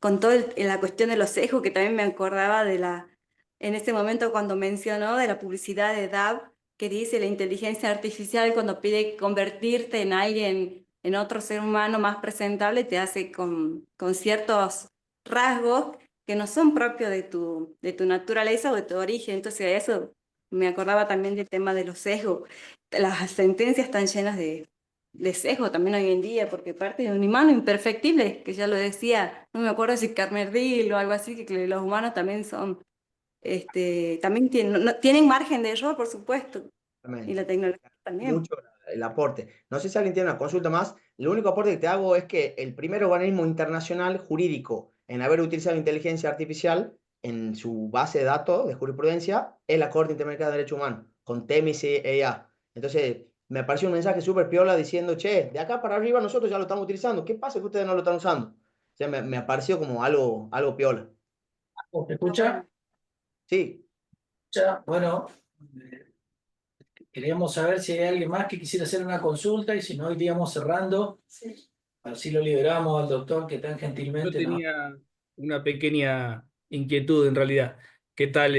con toda la cuestión de los sesgos, que también me acordaba en ese momento cuando mencionó de la publicidad de DAB que dice la inteligencia artificial cuando pide convertirte en alguien, en otro ser humano más presentable, te hace con ciertos rasgos que no son propios de tu naturaleza o de tu origen. Entonces eso me acordaba también del tema de los sesgos. Las sentencias están llenas de sesgo también hoy en día, porque parte de un humano imperfectible, que ya lo decía, no me acuerdo si Carmerdil o algo así, que los humanos también son también tienen, tienen margen de error, por supuesto, y la tecnología también. Mucho el aporte. No sé si alguien tiene una consulta más. El único aporte que te hago es que el primer organismo internacional jurídico en haber utilizado inteligencia artificial en su base de datos de jurisprudencia es la Corte Interamericana de Derechos Humanos, con TMC-EA. Entonces, me pareció un mensaje súper piola diciendo, che, de acá para arriba nosotros ya lo estamos utilizando. ¿Qué pasa que ustedes no lo están usando? O sea, me pareció como algo piola. ¿Se escucha? Sí. Ya, bueno, queríamos saber si hay alguien más que quisiera hacer una consulta y si no, iríamos cerrando. Así lo liberamos al doctor que tan Yo gentilmente nos... tenía una pequeña inquietud en realidad. ¿Qué tal,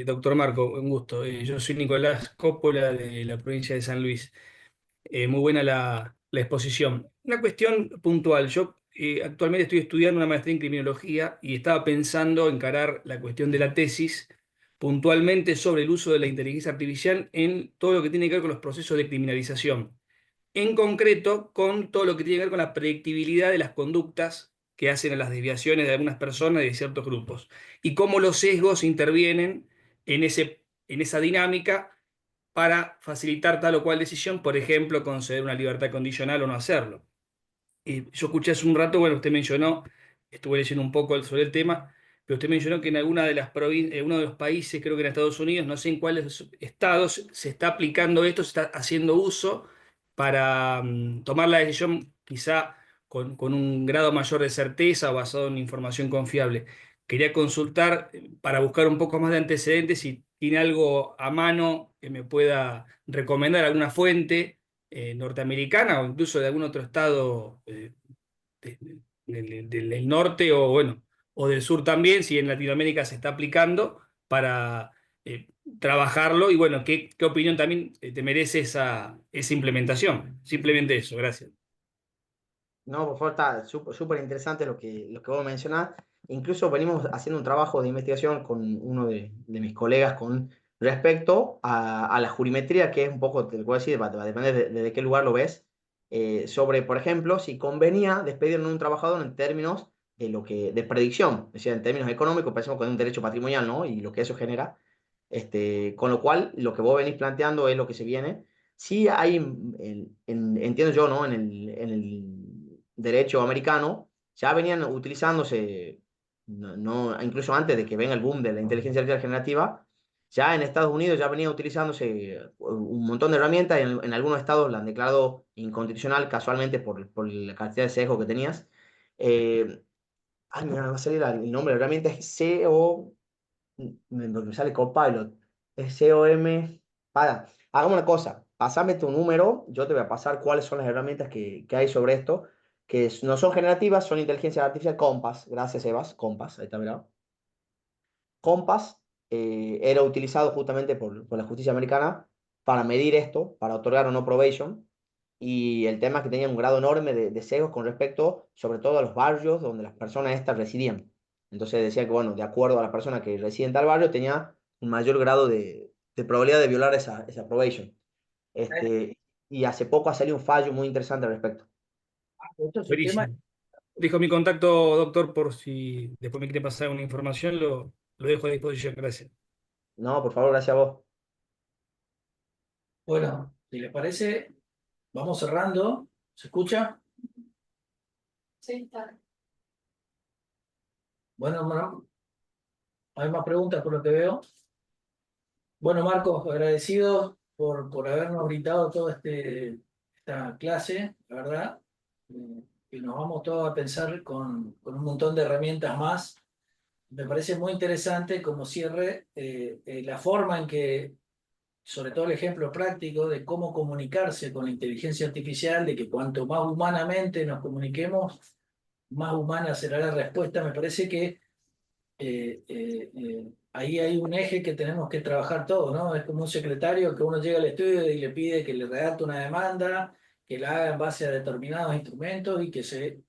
doctor Marco? Un gusto. Yo soy Nicolás Coppola de la provincia de San Luis. Muy buena la exposición. Una cuestión puntual. Yo actualmente estoy estudiando una maestría en criminología y estaba pensando encarar la cuestión de la tesis puntualmente sobre el uso de la inteligencia artificial en todo lo que tiene que ver con los procesos de criminalización, en concreto con todo lo que tiene que ver con la predictibilidad de las conductas que hacen a las desviaciones de algunas personas y de ciertos grupos, y cómo los sesgos intervienen en esa dinámica para facilitar tal o cual decisión, por ejemplo, conceder una libertad condicional o no hacerlo. Yo escuché hace un rato, bueno, usted mencionó, estuve leyendo un poco sobre el tema, pero usted mencionó que en alguna de las provincias, uno de los países, creo que en Estados Unidos, no sé en cuáles estados, se está aplicando esto, se está haciendo uso para tomar la decisión quizá con un grado mayor de certeza o basado en información confiable. Quería consultar para buscar un poco más de antecedentes si tiene algo a mano que me pueda recomendar, alguna fuente norteamericana o incluso de algún otro estado de- del norte o bueno, o del sur también, si en Latinoamérica se está aplicando para trabajarlo y bueno, ¿qué opinión también te merece esa implementación? Simplemente eso, gracias. No, por favor, está súper interesante lo que vos mencionás. Incluso venimos haciendo un trabajo de investigación con uno de mis colegas con respecto a la jurimetría, que es un poco, te lo puedo decir, va a depender de qué lugar lo ves, sobre, por ejemplo, si convenía despedir a un trabajador en términos de predicción, es decir, en términos económicos, pensemos con un derecho patrimonial, ¿no? Y lo que eso genera. Con lo cual, lo que vos venís planteando es lo que se viene. Sí hay, entiendo yo, ¿no? En el derecho americano, ya venían utilizándose, incluso antes de que venga el boom de la inteligencia artificial generativa, ya en Estados Unidos ya venía utilizándose un montón de herramientas, en algunos estados la han declarado inconstitucional casualmente por la cantidad de sesgo que tenías. Mira, me va a salir el nombre de la herramienta, es me sale Copilot, es COM. Hagamos una cosa, pasame tu número, yo te voy a pasar cuáles son las herramientas que hay sobre esto. que no son generativas, son inteligencia artificial. Compass, gracias Evas, Compass, ahí está, mirá. Compass era utilizado justamente por la justicia americana para medir esto, para otorgar o no probation, y el tema es que tenía un grado enorme de sesgos con respecto, sobre todo a los barrios donde las personas estas residían. Entonces decía que, bueno, de acuerdo a la persona que reside en tal barrio, tenía un mayor grado de probabilidad de violar esa probation. Y hace poco ha salido un fallo muy interesante al respecto. Esto es un tema. Buenísimo. Dejo mi contacto, doctor, por si después me quiere pasar una información, lo dejo a disposición. Gracias. No, por favor, gracias a vos. Bueno, si les parece, vamos cerrando. ¿Se escucha? Sí, está. Bueno, hay más preguntas por lo que veo. Bueno, Marcos, agradecido por habernos brindado toda esta clase, la verdad. Y nos vamos todos a pensar con un montón de herramientas más. Me parece muy interesante como cierre la forma en que, sobre todo el ejemplo práctico de cómo comunicarse con la inteligencia artificial, de que cuanto más humanamente nos comuniquemos, más humana será la respuesta. Me parece que ahí hay un eje que tenemos que trabajar todos, ¿no? Es como un secretario que uno llega al estudio y le pide que le redacte una demanda, que la haga en base a determinados instrumentos y que se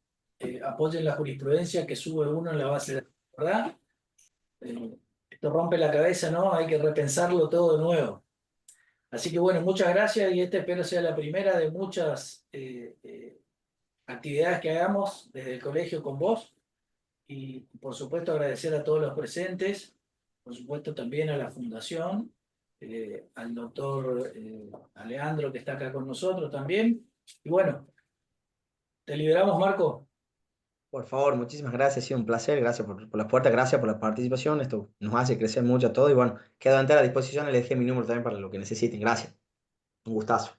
apoye en la jurisprudencia que sube uno en la base de, ¿verdad? Esto rompe la cabeza, ¿no? Hay que repensarlo todo de nuevo. Así que bueno, muchas gracias y esta espero sea la primera de muchas actividades que hagamos desde el colegio con vos. Y por supuesto agradecer a todos los presentes, por supuesto también a la Fundación, al doctor Alejandro que está acá con nosotros también. Y bueno, te liberamos, Marco. Por favor, muchísimas gracias, ha sido un placer, gracias por las puertas, gracias por la participación, esto nos hace crecer mucho a todos y bueno, quedo a entera disposición, les dejé mi número también para lo que necesiten, gracias, un gustazo.